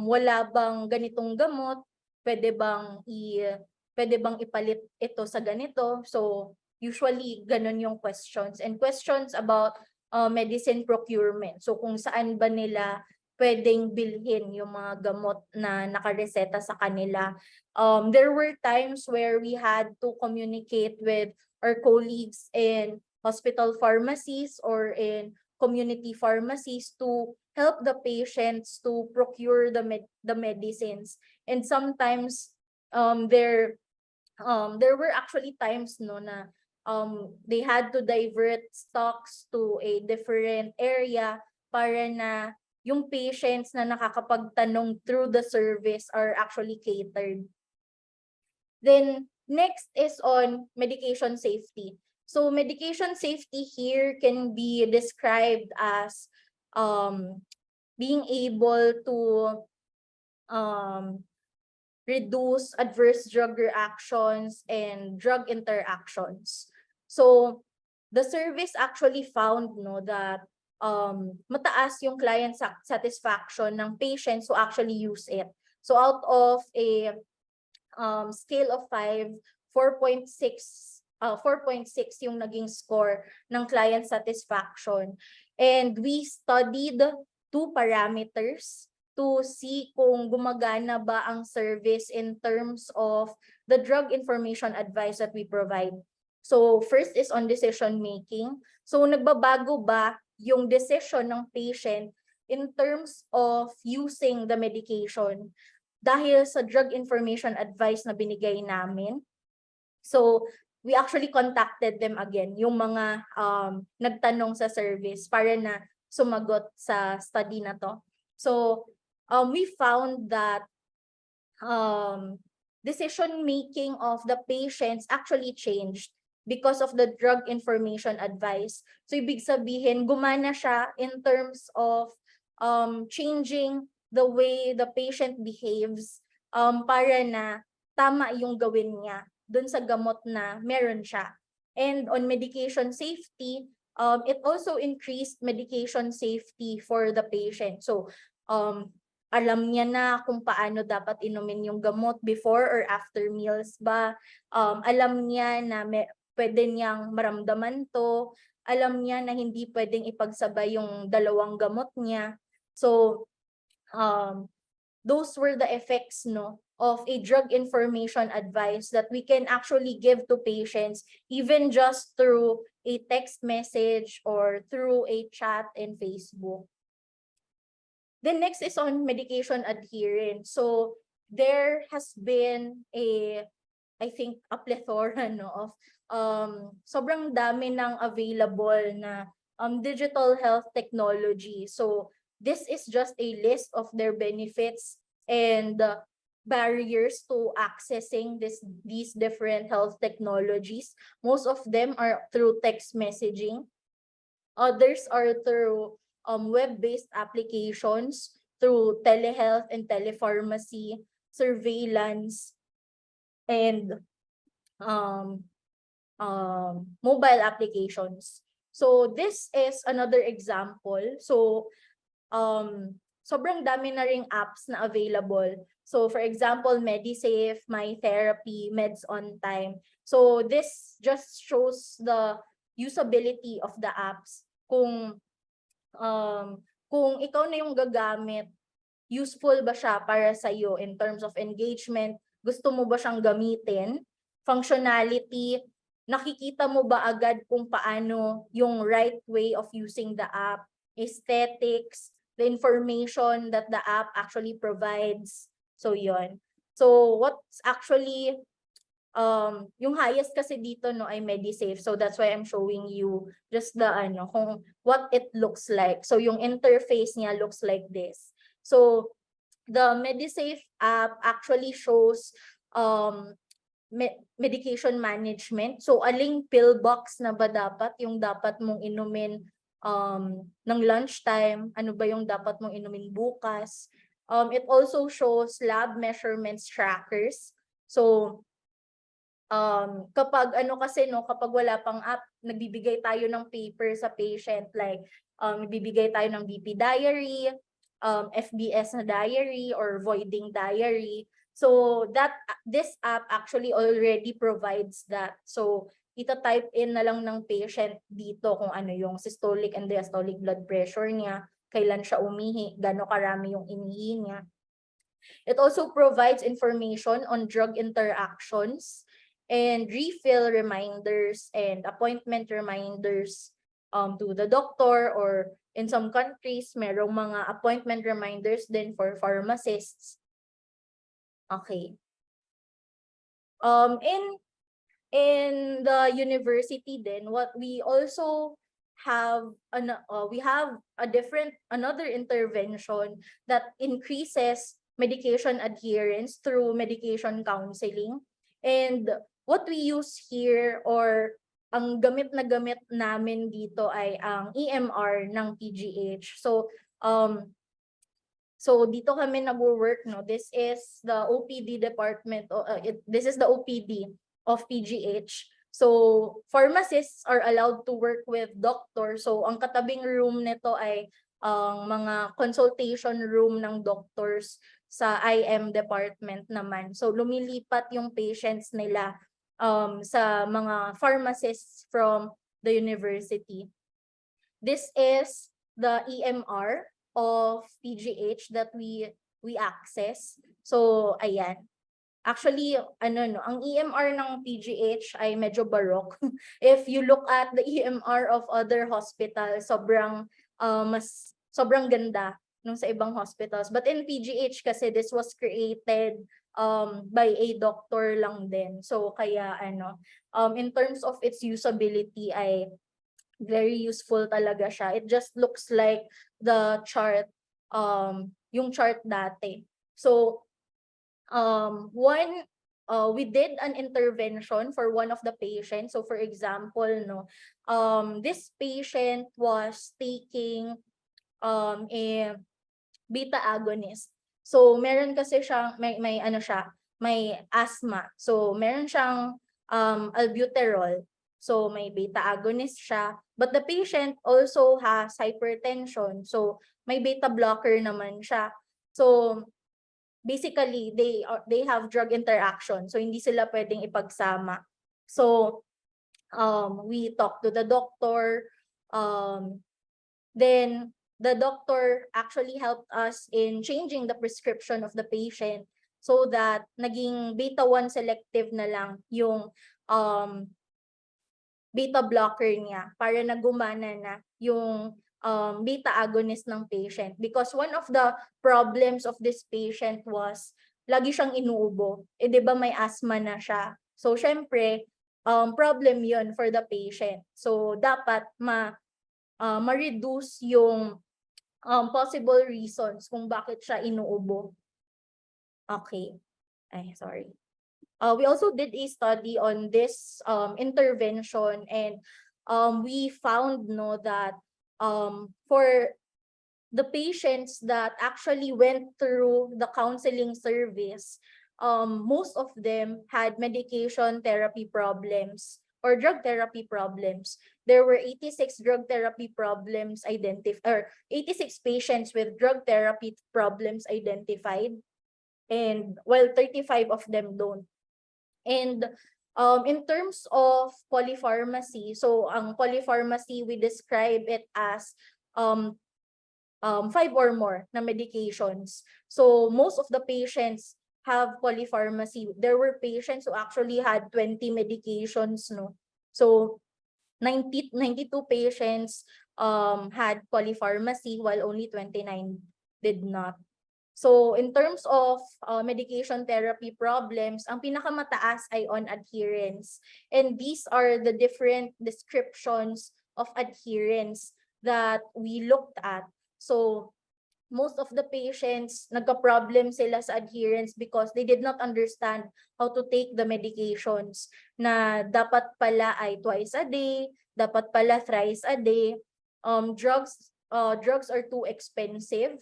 wala bang ganitong gamot, pwede bang ipalit ito sa ganito. So usually ganun yung questions, and questions about medicine procurement. So kung saan ba nila pwedeng bilhin yung mga gamot na nakareseta sa kanila. There were times where we had to communicate with our colleagues in hospital pharmacies or in community pharmacies to help the patients to procure the medicines. And sometimes there were actually times na they had to divert stocks to a different area para na yung patients na nakakapagtanong through the service are actually catered. Then next is on medication safety. So medication safety here can be described as being able to reduce adverse drug reactions and drug interactions. So the service actually found that mataas yung client satisfaction ng patients who actually use it. So out of a scale of 5, 4.6 yung naging score ng client satisfaction. And we studied 2 parameters to see kung gumagana ba ang service in terms of the drug information advice that we provide. So first is on decision making. So nagbabago ba yung decision ng patient in terms of using the medication dahil sa drug information advice na binigay namin? So we actually contacted them again, yung mga nagtanong sa service para na sumagot sa study na to. So we found that decision making of the patients actually changed because of the drug information advice. So ibig sabihin, gumana siya in terms of changing the way the patient behaves para na tama yung gawin niya dun sa gamot na meron siya. And on medication safety, it also increased medication safety for the patient. So alam niya na kung paano dapat inumin yung gamot before or after meals ba. Alam niya na pwede niyang maramdaman to. Alam niya na hindi pwedeng ipagsabay yung dalawang gamot niya. So those were the effects of a drug information advice that we can actually give to patients even just through a text message or through a chat in Facebook. Then next is on medication adherence. So there has been I think a plethora of sobrang dami ng available na digital health technology. So this is just a list of their benefits and barriers to accessing these different health technologies. Most of them are through text messaging. Others are through web-based applications, through telehealth and telepharmacy, surveillance, and mobile applications. So this is another example. So sobrang dami na ring apps na available. So for example, MediSafe, My Therapy, Meds on Time. So this just shows the usability of the apps. Kung ikaw na yung gagamit, useful ba siya para sa iyo in terms of engagement? Gusto mo ba siyang gamitin? Functionality, nakikita mo ba agad kung paano yung right way of using the app? Aesthetics, the information that the app actually provides. So yun. So what's actually yung highest kasi dito no ay MediSafe. So that's why I'm showing you just the kung what it looks like. So yung interface niya looks like this. So the MediSafe app actually shows medication management. So aling pill box na ba dapat yung dapat mong inumin ng lunchtime, ano ba yung dapat mong inumin bukas. It also shows lab measurements trackers. So kapag kapag wala pang app, nagbibigay tayo ng paper sa patient, like nagbibigay tayo ng BP diary, FBS na diary, or voiding diary. So this app actually already provides that. So ita-type in na lang ng patient dito kung ano yung systolic and diastolic blood pressure niya, kailan siya umihi, gaano karami yung inihi niya. It also provides information on drug interactions and refill reminders and appointment reminders to the doctor, or in some countries, merong mga appointment reminders din for pharmacists. Okay. In the university then, what we also have we have another intervention that increases medication adherence through medication counseling. And what we use here, or ang gamit namin dito, ay ang EMR ng PGH. So dito kami nagwo-work, no. This is the OPD department, this is the OPD of PGH. So pharmacists are allowed to work with doctors. So ang katabing room nito ay ang mga consultation room ng doctors sa IM department naman. So lumilipat yung patients nila sa mga pharmacists from the university. This is the EMR of PGH that we access. So ayan. Actually, ang EMR ng PGH ay medyo baroque. If you look at the EMR of other hospitals, sobrang ganda nung sa ibang hospitals. But in PGH kasi, this was created by a doctor lang din. So kaya in terms of its usability ay very useful talaga siya. It just looks like the chart, yung chart dati. So we did an intervention for one of the patients. So for example, this patient was taking a beta agonist. So meron kasi siyang may asthma. So meron siyang albuterol. So may beta agonist siya, but the patient also has hypertension. So may beta blocker naman siya. So basically they have drug interaction, so hindi sila pwedeng ipagsama. So we talked to the doctor, then the doctor actually helped us in changing the prescription of the patient so that naging beta-1 selective na lang yung beta blocker niya, para nagumana na yung beta agonist ng patient. Because one of the problems of this patient was lagi siyang inuubo. Di ba may asthma na siya? So syempre, problem yun for the patient. So dapat ma-reduce yung possible reasons kung bakit siya inuubo. Okay. Ay, sorry. We also did a study on this intervention, and we found that for the patients that actually went through the counseling service, most of them had medication therapy problems or drug therapy problems. There were 86 drug therapy problems identified, or 86 patients with drug therapy problems identified, and while 35 of them don't. And In terms of polypharmacy, so ang polypharmacy, we describe it as 5 or more na medications. So most of the patients have polypharmacy. There were patients who actually had 20 medications, no? So 92 patients had polypharmacy while only 29 did not. So in terms of medication therapy problems, ang pinakamataas ay on adherence. And these are the different descriptions of adherence that we looked at. So most of the patients, nagka-problem sila sa adherence because they did not understand how to take the medications, na dapat pala ay twice a day, dapat pala thrice a day. Drugs are too expensive,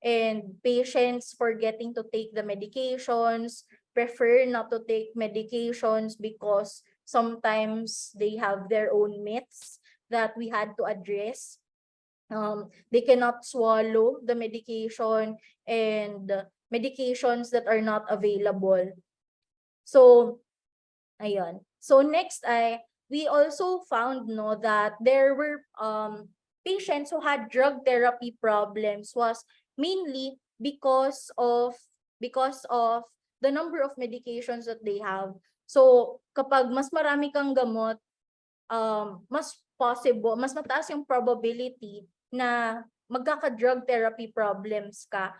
and patients forgetting to take the medications, prefer not to take medications because sometimes they have their own myths that we had to address. They cannot swallow the medication, and medications that are not available. So, ayun. So next we also found that there were patients who had drug therapy problems was mainly because of the number of medications that they have. So kapag mas marami kang gamot, mas mataas yung probability na magkaka-drug therapy problems ka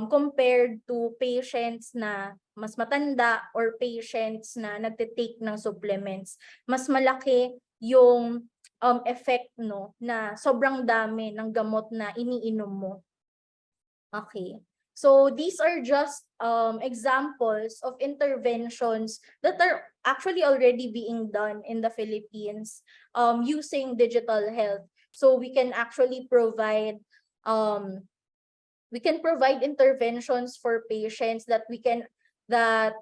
compared to patients na mas matanda or patients na nagte-take ng supplements. Mas malaki yung effect, no, na sobrang dami ng gamot na iniinom mo. Okay. So these are just examples of interventions that are actually already being done in the Philippines using digital health. So we can actually provide interventions for patients that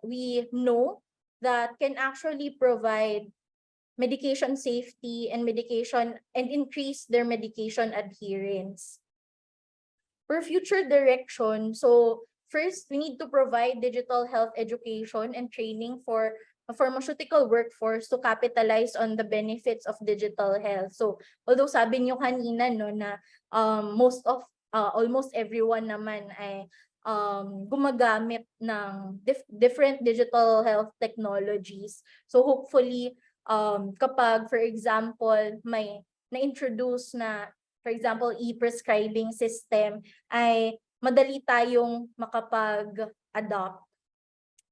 we know that can actually provide medication safety and increase their medication adherence. For future direction, so first, we need to provide digital health education and training for a pharmaceutical workforce to capitalize on the benefits of digital health. So, although sabi niyo kanina, no, na almost everyone naman ay gumagamit ng different digital health technologies. So, hopefully, kapag, for example, may na-introduce na, for example, e-prescribing system, ay madali tayong makapag-adopt.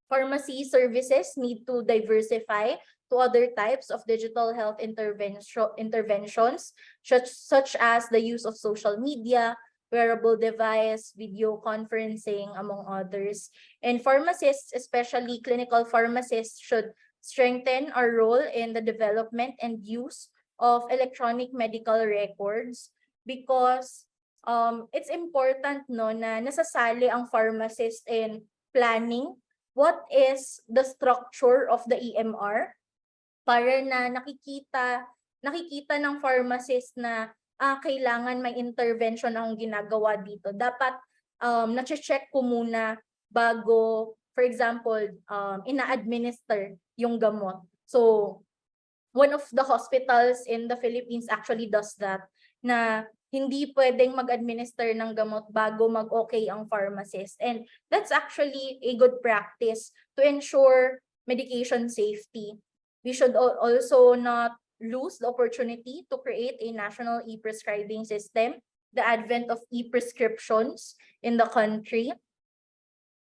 Pharmacy services need to diversify to other types of digital health interventions, such as the use of social media, wearable device, video conferencing, among others. And pharmacists, especially clinical pharmacists, should strengthen our role in the development and use of electronic medical records, because it's important, no, na nasasali ang pharmacist in planning what is the structure of the EMR, para na nakikita ng pharmacist na kailangan may intervention akong ginagawa dito. Dapat na-check ko muna bago, for example, ina-administer yung gamot. So one of the hospitals in the Philippines actually does that, na hindi pwedeng mag-administer ng gamot bago mag-okay ang pharmacist. And that's actually a good practice to ensure medication safety. We should also not lose the opportunity to create a national e-prescribing system, the advent of e-prescriptions in the country,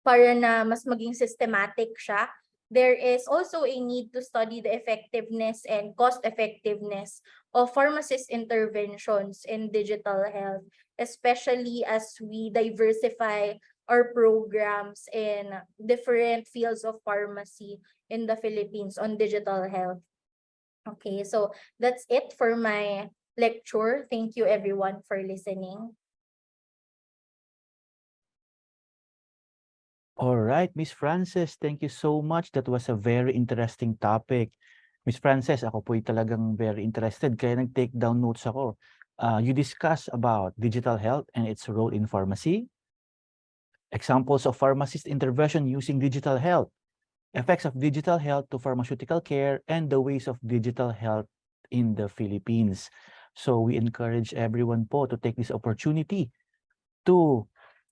para na mas maging systematic siya. There is also a need to study the effectiveness and cost effectiveness of pharmacist interventions in digital health, especially as we diversify our programs in different fields of pharmacy in the Philippines on digital health. Okay, so that's it for my lecture. Thank you everyone for listening. All right, Miss Frances, thank you so much. That was a very interesting topic. Miss Frances, ako po'y talagang very interested, kaya nag-take down notes ako. You discuss about digital health and its role in pharmacy, examples of pharmacist intervention using digital health, effects of digital health to pharmaceutical care, and the ways of digital health in the Philippines. So we encourage everyone po to take this opportunity to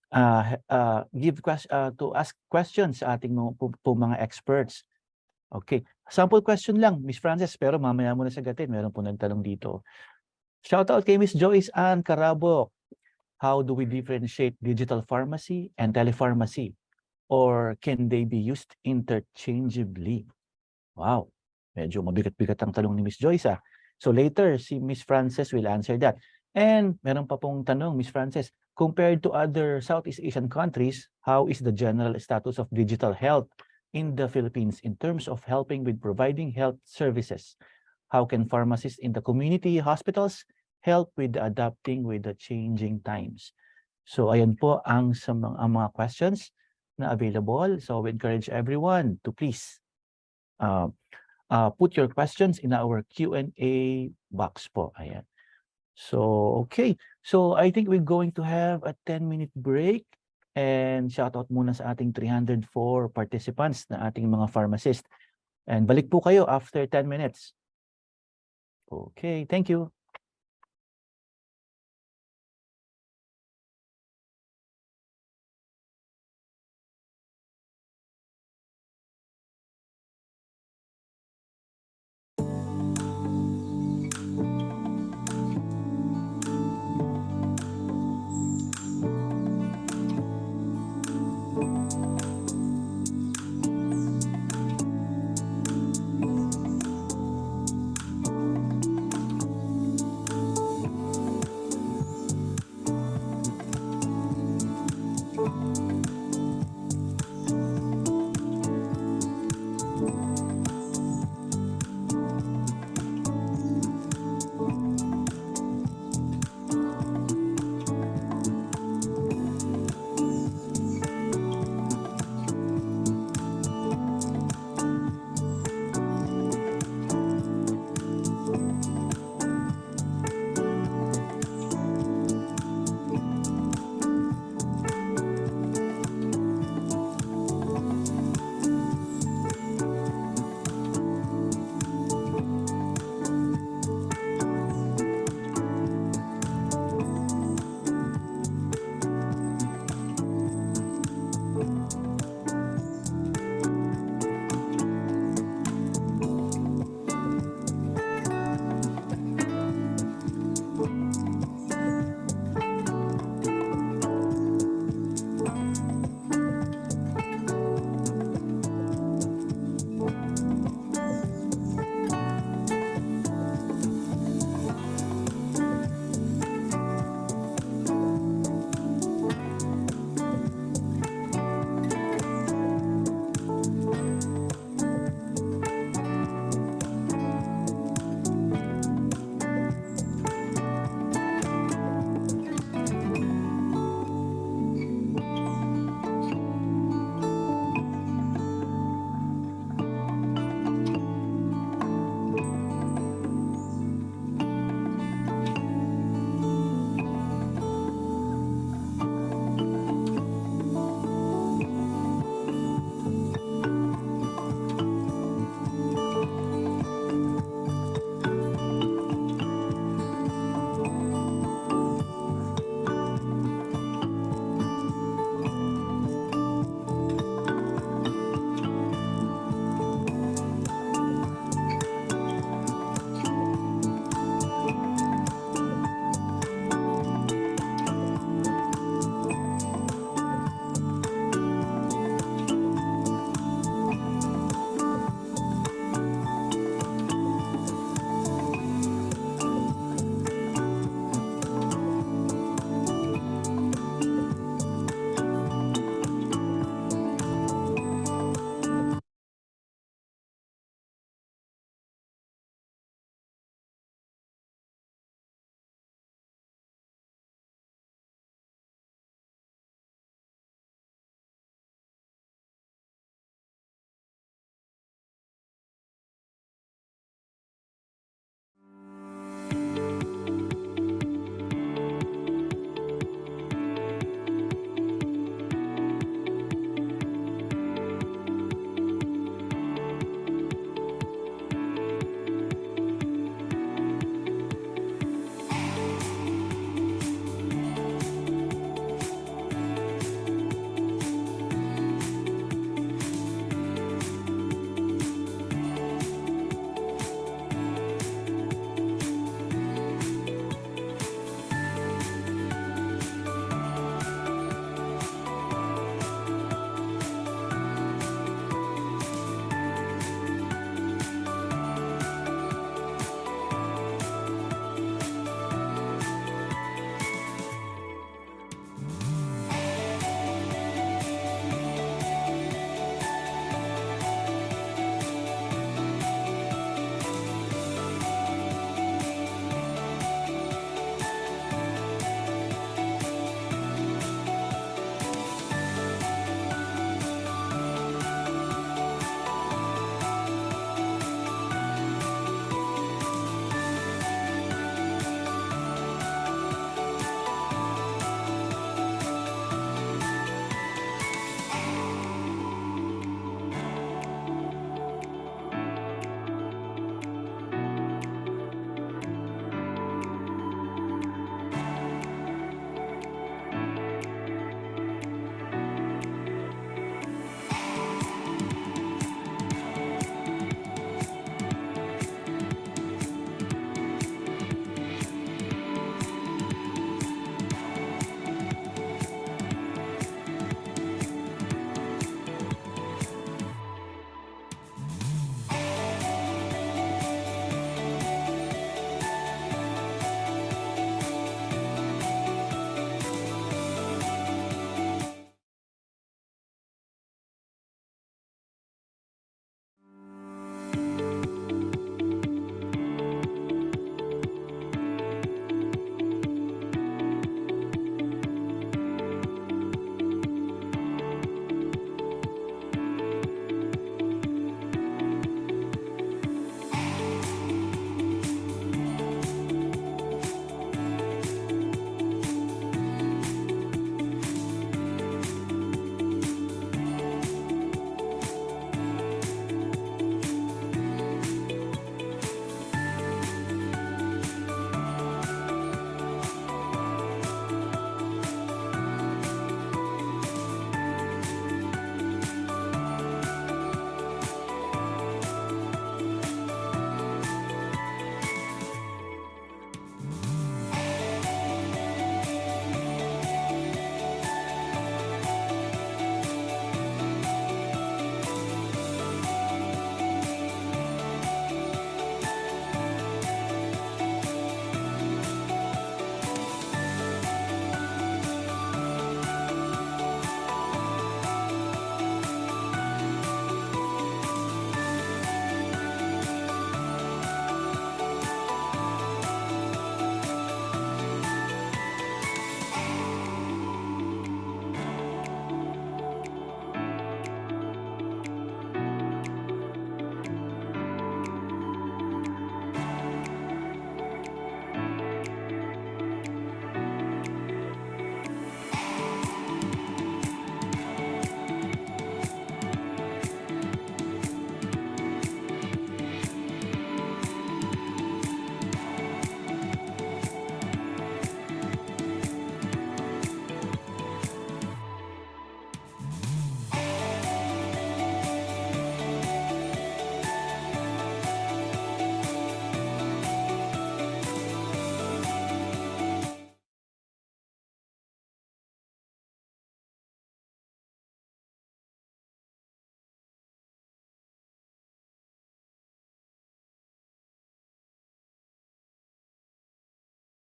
to ask questions sa ating mga experts. Okay. Sample question lang, Miss Frances, pero mamaya mo na sagatin. Meron po nagtanong dito. Shout out kay Miss Joyce Ann Carabo. How do we differentiate digital pharmacy and telepharmacy? Or can they be used interchangeably? Wow, medyo mabigat-bigat ang tanong ni Miss Joyce ah. So later, si Miss Frances will answer that. And meron pa pong tanong, Miss Frances, compared to other Southeast Asian countries, how is the general status of digital health in the Philippines in terms of helping with providing health services? How can pharmacists in the community hospitals help with adapting with the changing times? So ayan po ang mga questions na available. So we encourage everyone to please put your questions in our Q&A box po. Ayan. So, okay. So, I think we're going to have a 10-minute break and shout out muna sa ating 304 participants na ating mga pharmacist. And balik po kayo after 10 minutes. Okay, thank you.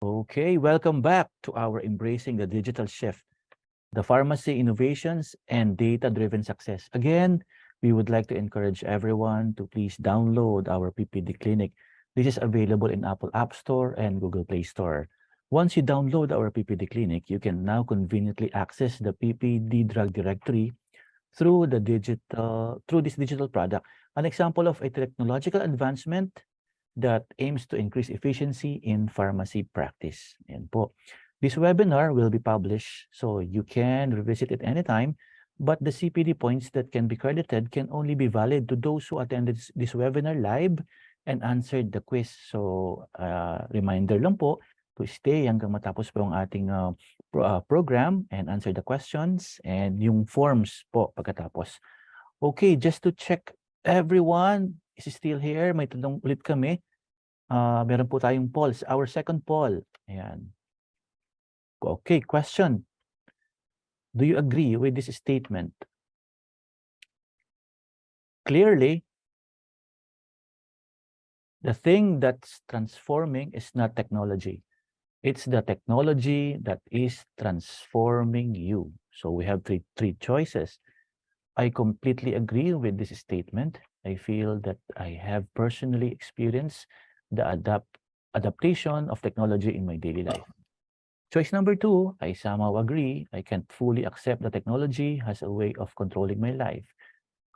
Okay, welcome back to our Embracing the Digital Shift, the Pharmacy Innovations and Data-Driven Success. Again, we would like to encourage everyone to please download our PPD Clinic. This is available in Apple App Store and Google Play Store. Once you download our PPD Clinic, you can now conveniently access the PPD drug directory through this digital product. An example of a technological advancement that aims to increase efficiency in pharmacy practice. Yan po. This webinar will be published so you can revisit it anytime, but the CPD points that can be credited can only be valid to those who attended this webinar live and answered the quiz. So, reminder lang po to stay hanggang matapos po ang ating program and answer the questions and yung forms po pagkatapos. Okay, just to check everyone is still here. May tanong ulit kami. Meron po tayong polls. Our second poll. Ayan. Okay, question. Do you agree with this statement? Clearly, the thing that's transforming is not technology. It's the technology that is transforming you. So we have three choices. I completely agree with this statement. I feel that I have personally experienced the adaptation of technology in my daily life. Choice number 2, I somehow agree. I can't fully accept that technology has a way of controlling my life.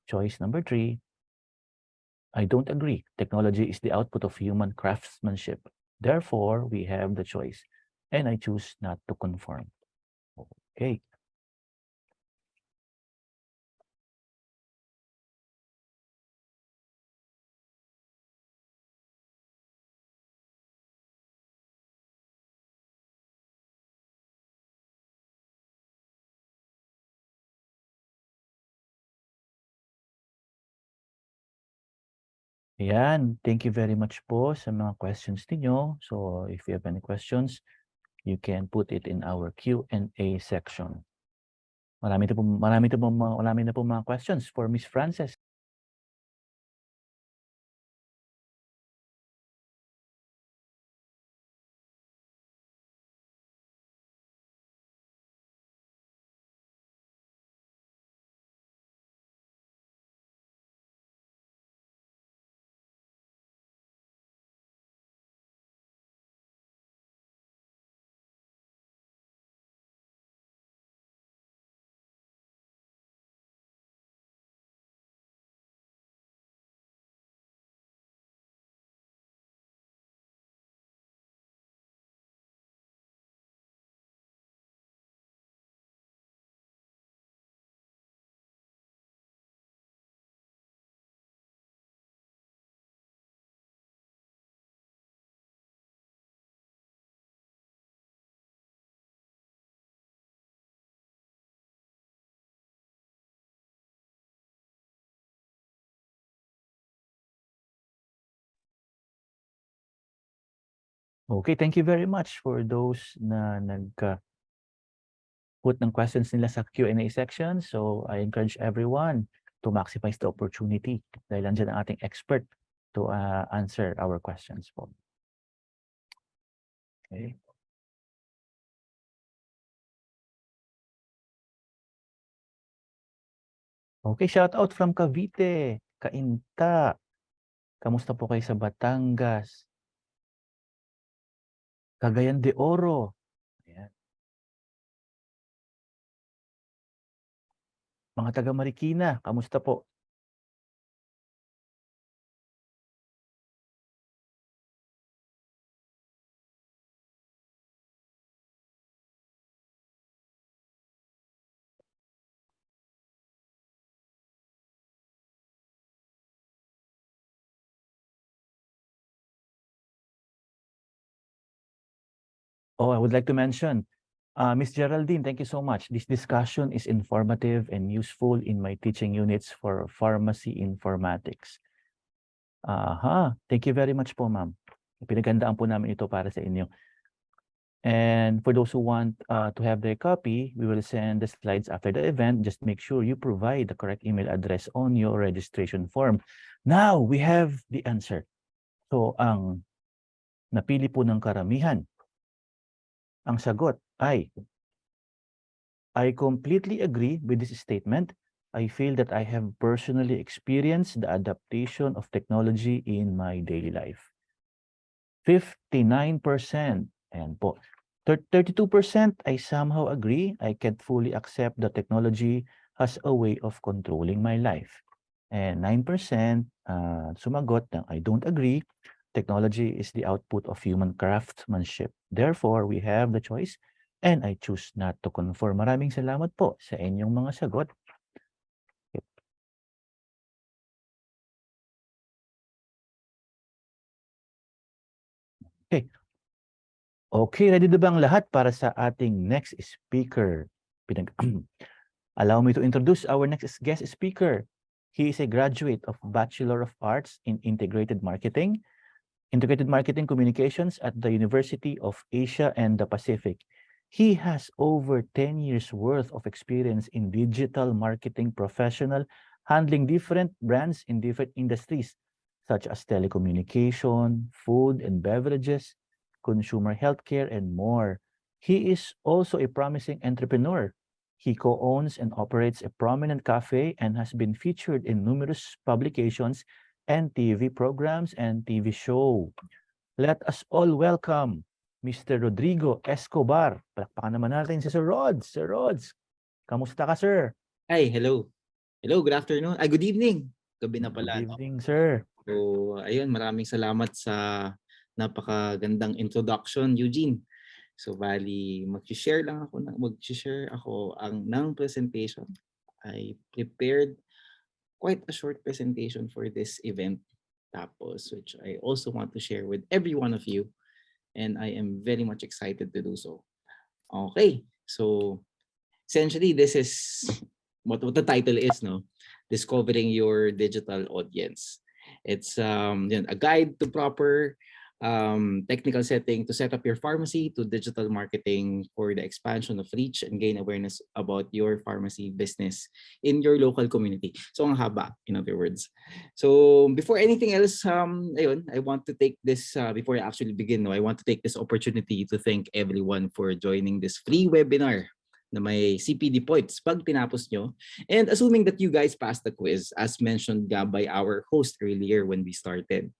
Choice number 3, I don't agree. Technology is the output of human craftsmanship. Therefore, we have the choice. And I choose not to conform. Okay. Ayan, thank you very much po sa mga questions ninyo. So, if you have any questions, you can put it in our Q&A section. Marami na po mga questions for Miss Frances. Okay, thank you very much for those na put ng questions nila sa Q&A section. So, I encourage everyone to maximize the opportunity dahil nandiyan ang ating expert to answer our questions po. Okay. Okay, shout out from Cavite, Kainta. Kamusta po kayo sa Batangas? Cagayan de Oro. Ayan. Mga taga Marikina, kamusta po? Oh, I would like to mention, Miss Geraldine, thank you so much. This discussion is informative and useful in my teaching units for pharmacy informatics. Thank you very much po, ma'am. Pinaghandaan po namin ito para sa inyo. And for those who want to have their copy, we will send the slides after the event. Just make sure you provide the correct email address on your registration form. Now, we have the answer. So, ang napili po ng karamihan Ang sagot ay, I completely agree with this statement. I feel that I have personally experienced the adaptation of technology in my daily life. 59%. Ayan po. 32% I somehow agree. I can't fully accept that technology has a way of controlling my life. And 9% sumagot na I don't agree. Technology is the output of human craftsmanship. Therefore, we have the choice and I choose not to conform. Maraming salamat po sa inyong mga sagot. Okay. Okay, ready na bang lahat para sa ating next speaker? Allow me to introduce our next guest speaker. He is a graduate of Bachelor of Arts in Integrated Marketing Communications at the University of Asia and the Pacific. He has over 10 years worth of experience in digital marketing professional, handling different brands in different industries, such as telecommunication, food and beverages, consumer healthcare, and more. He is also a promising entrepreneur. He co-owns and operates a prominent cafe and has been featured in numerous publications and TV programs and TV show. Let us all welcome Mr. Rodrigo Escobar. Palakpakan naman natin si Sir Rods. Sir Rods, kamusta ka, sir? Hi, hello. Hello, good afternoon. Good evening. Gabi na pala. Good evening, sir. So, ayun, maraming salamat sa napakagandang introduction, Eugene. So, bali, mag-share ako ng presentation. I prepared quite a short presentation for this event, tapos which I also want to share with every one of you, and I am very much excited to do so. Okay, so essentially this is what the title is, no? Discovering your digital audience. It's a guide to proper technical setting to set up your pharmacy, to digital marketing for the expansion of reach and gain awareness about your pharmacy business in your local community. So ang haba, in other words. So before anything else, ayun, I want to take this, before I actually begin, no, I want to take this opportunity to thank everyone for joining this free webinar na may CPD points pag tinapos nyo. And assuming that you guys passed the quiz, as mentioned by our host earlier when we started.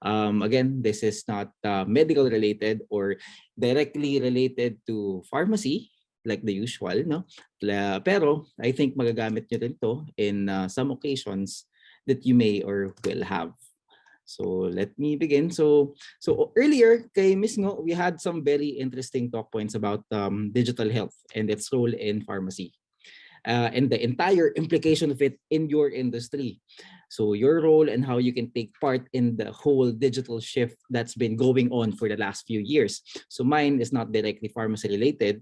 Again, this is not medical related or directly related to pharmacy like the usual, no? Pero I think magagamit nyo rin to in some occasions that you may or will have. So let me begin. So earlier kay Ms. Ngo, we had some very interesting talk points about digital health and its role in pharmacy. And the entire implication of it in your industry. So your role and how you can take part in the whole digital shift that's been going on for the last few years. So mine is not directly pharmacy related,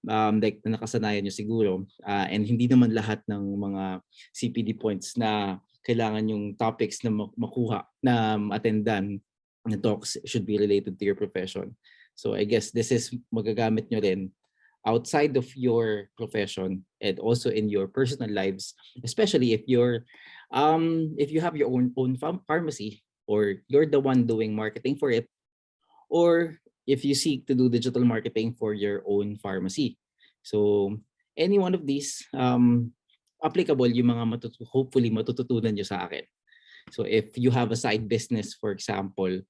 like na nakasanayan nyo siguro, and hindi naman lahat ng mga CPD points na kailangan yung topics na makuha, na attendan, na talks should be related to your profession. So I guess this is magagamit nyo rin outside of your profession and also in your personal lives, especially if you have your own pharmacy, or you're the one doing marketing for it, or if you seek to do digital marketing for your own pharmacy. So any one of these applicable yung mga hopefully matututunan nyo sa akin. So if you have a side business, for example,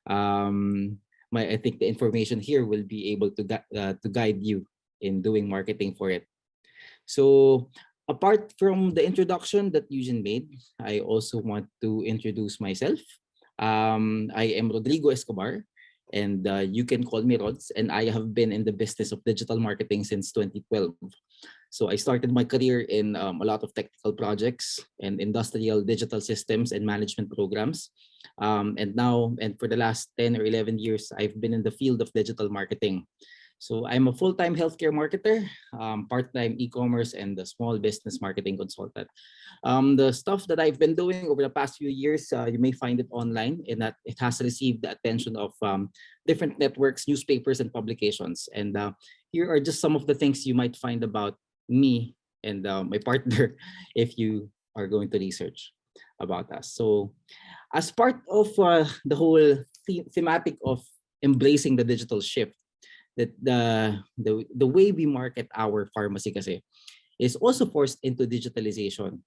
I think the information here will be able to guide you in doing marketing for it. So apart from the introduction that Eugene made, I also want to introduce myself. I am Rodrigo Escobar, and you can call me Rods, and I have been in the business of digital marketing since 2012. So I started my career in a lot of technical projects and industrial digital systems and management programs. And for the last 10 or 11 years, I've been in the field of digital marketing. So I'm a full-time healthcare marketer, part-time e-commerce, and a small business marketing consultant. The stuff that I've been doing over the past few years, you may find it online, in that it has received the attention of different networks, newspapers, and publications. And here are just some of the things you might find about me and my partner if you are going to research about us. So as part of the whole thematic of embracing the digital shift, that the way we market our pharmacy kasi is also forced into digitalization.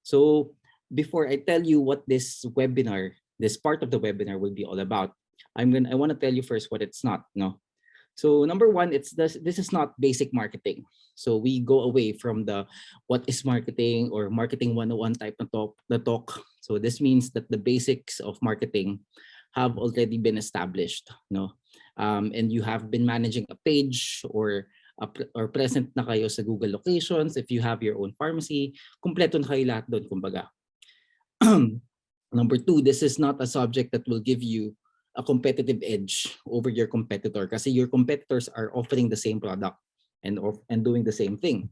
So before I tell you what this webinar, this part of the webinar will be all about, I want to tell you first what it's not. No. So number one, this is not basic marketing. So we go away from the what is marketing or marketing 101 type of talk. So this means that the basics of marketing have already been established, no? And you have been managing a page or present na kayo sa Google locations. If you have your own pharmacy, kumpleto na kayo lahat doon, kumbaga. Number two, this is not a subject that will give you a competitive edge over your competitor kasi your competitors are offering the same product and doing the same thing.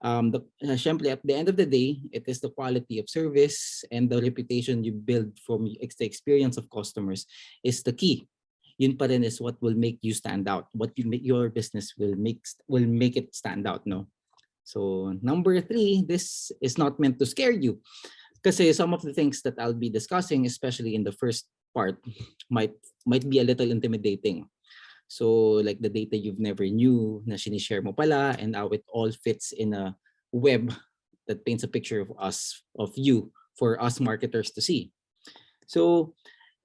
Syempre, at the end of the day, it is the quality of service and the reputation you build from the experience of customers is the key. Yun pa rin is what will make you stand out. What you make your business will make it stand out, no? So number three, this is not meant to scare you. Kasi some of the things that I'll be discussing, especially in the first part, might be a little intimidating. So like the data you've never knew na sinishare mo pala and how it all fits in a web that paints a picture of you for us marketers to see. So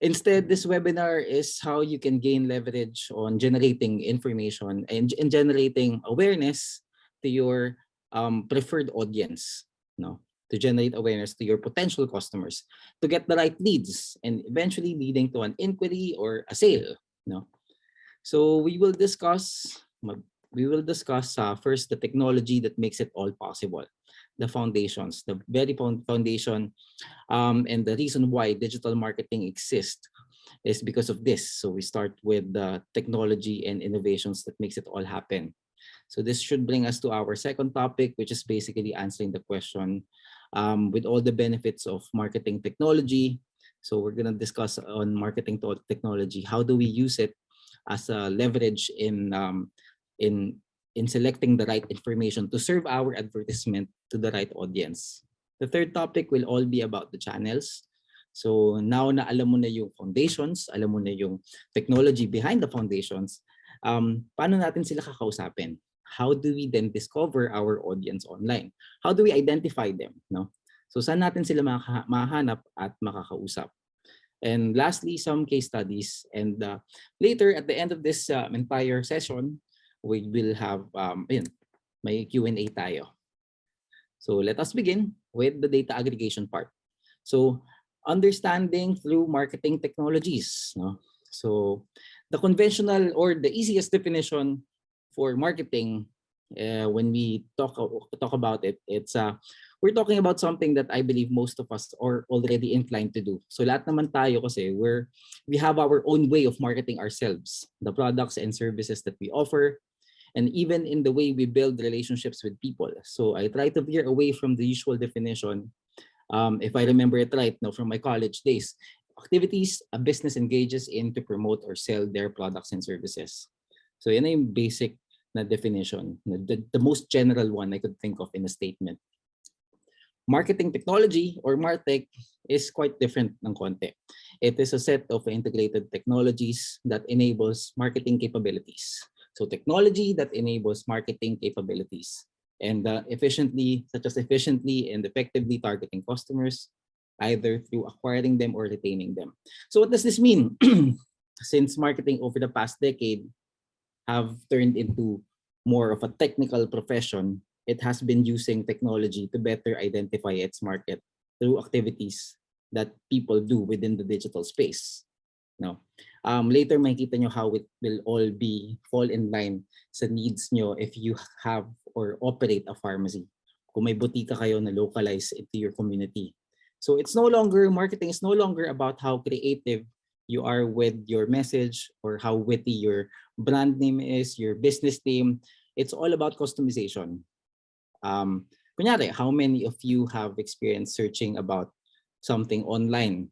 instead, this webinar is how you can gain leverage on generating information and generating awareness to your preferred audience, no? To generate awareness to your potential customers, to get the right leads, and eventually leading to an inquiry or a sale. No, so we will discuss first the technology that makes it all possible, the foundations, the very foundation, and the reason why digital marketing exists is because of this. So we start with the technology and innovations that makes it all happen. So this should bring us to our second topic, which is basically answering the question with all the benefits of marketing technology. So we're going to discuss on marketing technology. How do we use it as a leverage in selecting the right information to serve our advertisement to the right audience? The third topic will all be about the channels. So now na alam mo na yung foundations, alam mo na yung technology behind the foundations, paano natin sila kakausapin? How do we then discover our audience online? How do we identify them? No? So saan natin sila mahanap at makakausap? And lastly, some case studies. And later, at the end of this entire session, we will have may Q&A tayo. So let us begin with the data aggregation part. So understanding through marketing technologies. No? So the conventional or the easiest definition for marketing, when we talk about it, it's we're talking about something that I believe most of us are already inclined to do. So lahat naman tayo kasi we have our own way of marketing ourselves, the products and services that we offer, and even in the way we build relationships with people. So I try to veer away from the usual definition. If I remember it right now from my college days, activities a business engages in to promote or sell their products and services. So yan na yung basic na definition, the most general one I could think of in a statement. Marketing technology or MarTech is quite different ng konti. It is a set of integrated technologies that enables marketing capabilities. So technology that enables marketing capabilities and efficiently and effectively targeting customers, either through acquiring them or retaining them. So what does this mean? Since marketing over the past decade have turned into more of a technical profession, it has been using technology to better identify its market through activities that people do within the digital space. No. Later makikita nyo how it will all fall in line sa needs nyo if you have or operate a pharmacy. Kung may butika kayo na localize into your community. So marketing is no longer about how creative you are with your message or how witty your brand name is, your business name. It's all about customization. Kunyari, how many of you have experienced searching about something online?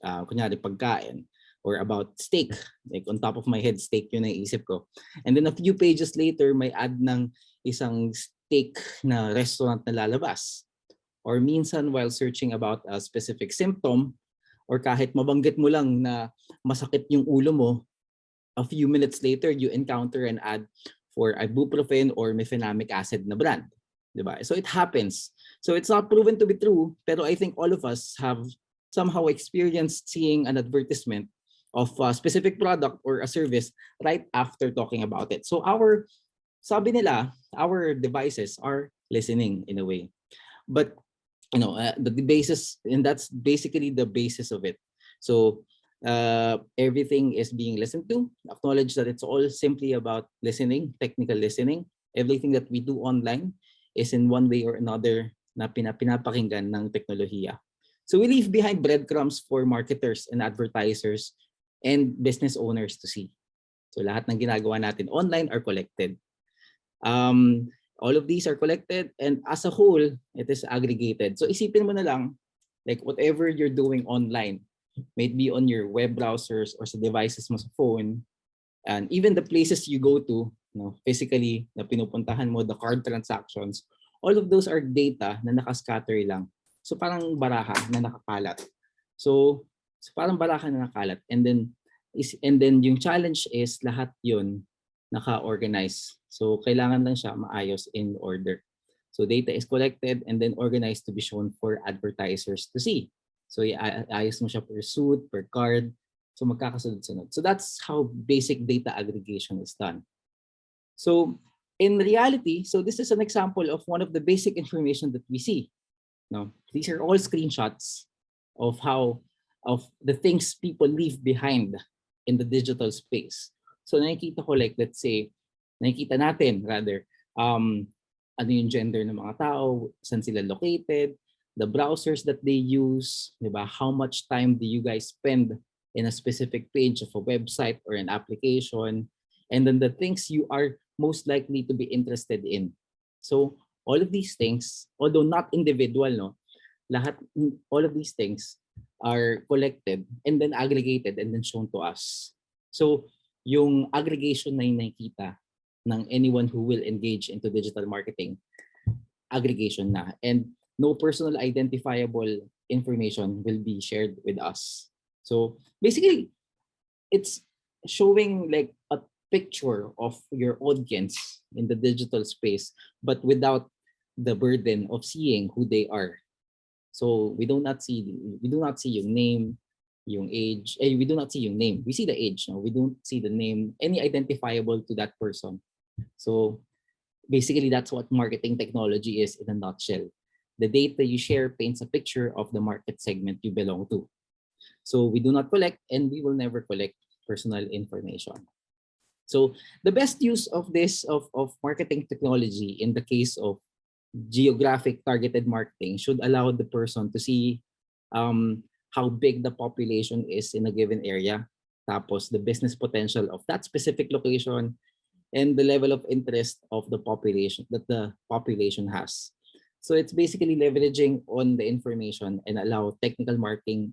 Kunyari, pagkain or about steak. Like on top of my head, steak yun ang isip ko. And then a few pages later, may ad ng isang steak na restaurant na lalabas. Or minsan while searching about a specific symptom, or kahit mabanggit mo lang na masakit yung ulo mo, a few minutes later, you encounter an ad for ibuprofen or mefenamic acid na brand. Diba? So it happens. So it's not proven to be true, pero I think all of us have somehow experienced seeing an advertisement of a specific product or a service right after talking about it. So sabi nila, our devices are listening in a way. But the basis, and that's basically the basis of it. So everything is being listened to. Acknowledge that it's all simply about listening, technical listening. Everything that we do online is in one way or another na pinapakinggan ng teknolohiya. So we leave behind breadcrumbs for marketers and advertisers and business owners to see. So lahat ng ginagawa natin online are collected. All of these are collected, and as a whole, it is aggregated. So isipin mo na lang, like whatever you're doing online, may it be on your web browsers or sa devices mo sa phone, and even the places you go to, physically, na pinupuntahan mo, the card transactions, all of those are data na nakascatter lang. So parang baraha na nakakalat. So parang baraha na nakakalat. And then yung challenge is lahat yun naka-organize. So kailangan lang siya maayos in order. So data is collected and then organized to be shown for advertisers to see. So iayos mo siya per suit, per card. So magkakasunod-sunod. So that's how basic data aggregation is done. So in reality, so this is an example of one of the basic information that we see. Now, these are all screenshots of the things people leave behind in the digital space. So nakikita ko, like, let's say, nakikita natin rather, ano yung gender ng mga tao, saan sila located, the browsers that they use, diba? How much time do you guys spend in a specific page of a website or an application, and then the things you are most likely to be interested in. So all of these things, although not individual, all of these things are collected and then aggregated and then shown to us. So yung aggregation na yung nakikita ng anyone who will engage into digital marketing, aggregation na. And no personal identifiable information will be shared with us. So basically, it's showing like a picture of your audience in the digital space, but without the burden of seeing who they are. So we do not see yung name, yung age. We do not see yung name. We see the age. No? We don't see the name, any identifiable to that person. So basically, that's what marketing technology is in a nutshell. The data you share paints a picture of the market segment you belong to. So we do not collect, and we will never collect personal information. So the best use of this of marketing technology in the case of geographic targeted marketing should allow the person to see how big the population is in a given area, tapos the business potential of that specific location, and the level of interest of the population that the population has. So it's basically leveraging on the information and allow technical marketing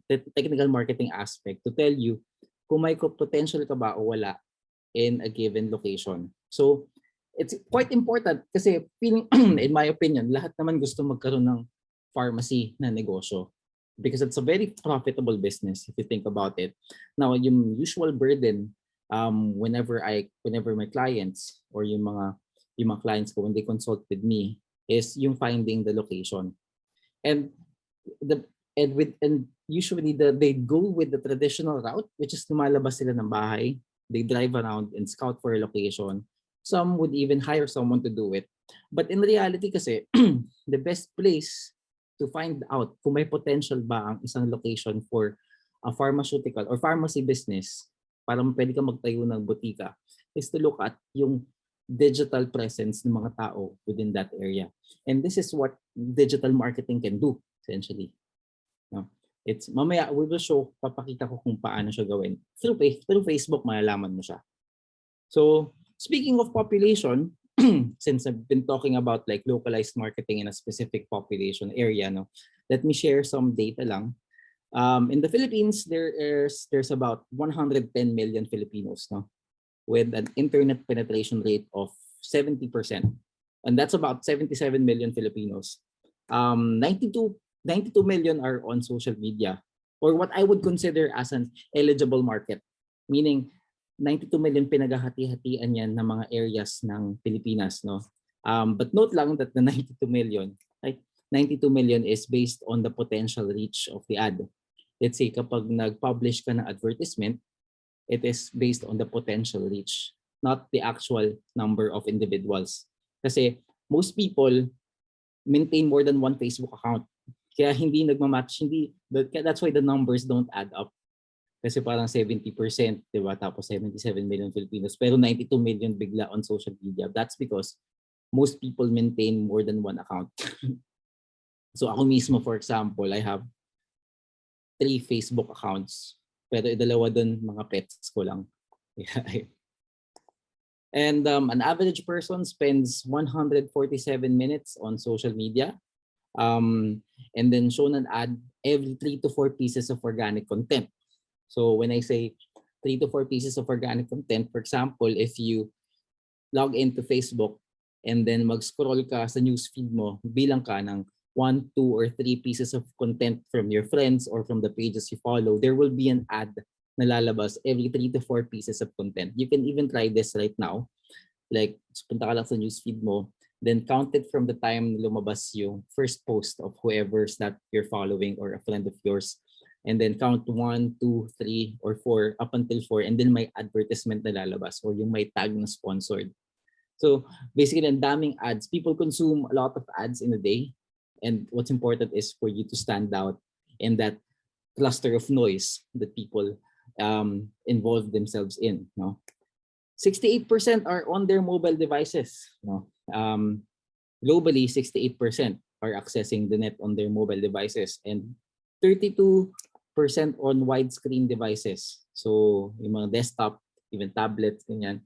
aspect to tell you kung may potential ka ba o wala in a given location. So it's quite important kasi in my opinion, lahat naman gusto magkaroon ng pharmacy na negosyo because it's a very profitable business if you think about it. Now, yung usual burden whenever my clients or yung mga clients ko when they consult with me is yung finding the location. And usually they go with the traditional route, which is lumalabas sila ng bahay, they drive around and scout for a location. Some would even hire someone to do it. But in reality kasi, the best place to find out kung may potential ba ang isang location for a pharmaceutical or pharmacy business, para pwede ka magtayo ng butika, is to look at yung digital presence ng mga tao within that area. And this is what digital marketing can do, essentially. No? It's mamaya we will show, papakita ko kung paano siya gawin. Through Facebook, malalaman mo siya. So, speaking of population, since I've been talking about like localized marketing in a specific population area, let me share some data lang. In the Philippines, there's about 110 million Filipinos, with an internet penetration rate of 70%. And that's about 77 million Filipinos. 92 million are on social media, or what I would consider as an eligible market, meaning 92 million pinaghahati-hatian yan ng mga areas ng Pilipinas, no? But note lang that the 92 million, right? 92 million is based on the potential reach of the ad. Let's say kapag nag-publish ka ng advertisement, it is based on the potential reach, not the actual number of individuals. Kasi most people maintain more than one Facebook account. Kaya hindi nagmamatch, that's why the numbers don't add up. Kasi parang 70%, di ba? Tapos 77 million Filipinos, pero 92 million bigla on social media. That's because most people maintain more than one account. So ako mismo, for example, I have 3 Facebook accounts, pero dalawa doon mga pets ko lang. And an average person spends 147 minutes on social media, and then shown an ad every 3 to 4 pieces of organic content. So when I say 3 to 4 pieces of organic content, for example, if you log into Facebook and then mag-scroll ka sa newsfeed mo, bilang ka ng 1, 2, or 3 pieces of content from your friends or from the pages you follow, there will be an ad na lalabas every 3 to 4 pieces of content. You can even try this right now. Like, punta ka lang sa newsfeed mo, then count it from the time lumabas yung first post of whoever's that you're following or a friend of yours. And then count 1, 2, 3, or 4 up until 4, and then may advertisement na lalabas or yung may tag na sponsored. So basically, ang daming ads. People consume a lot of ads in a day. And what's important is for you to stand out in that cluster of noise that people involve themselves in. No? 68% are on their mobile devices. No? Globally, 68% are accessing the net on their mobile devices, and 32% on widescreen devices. So yung mga desktop, even tablets, ganyan.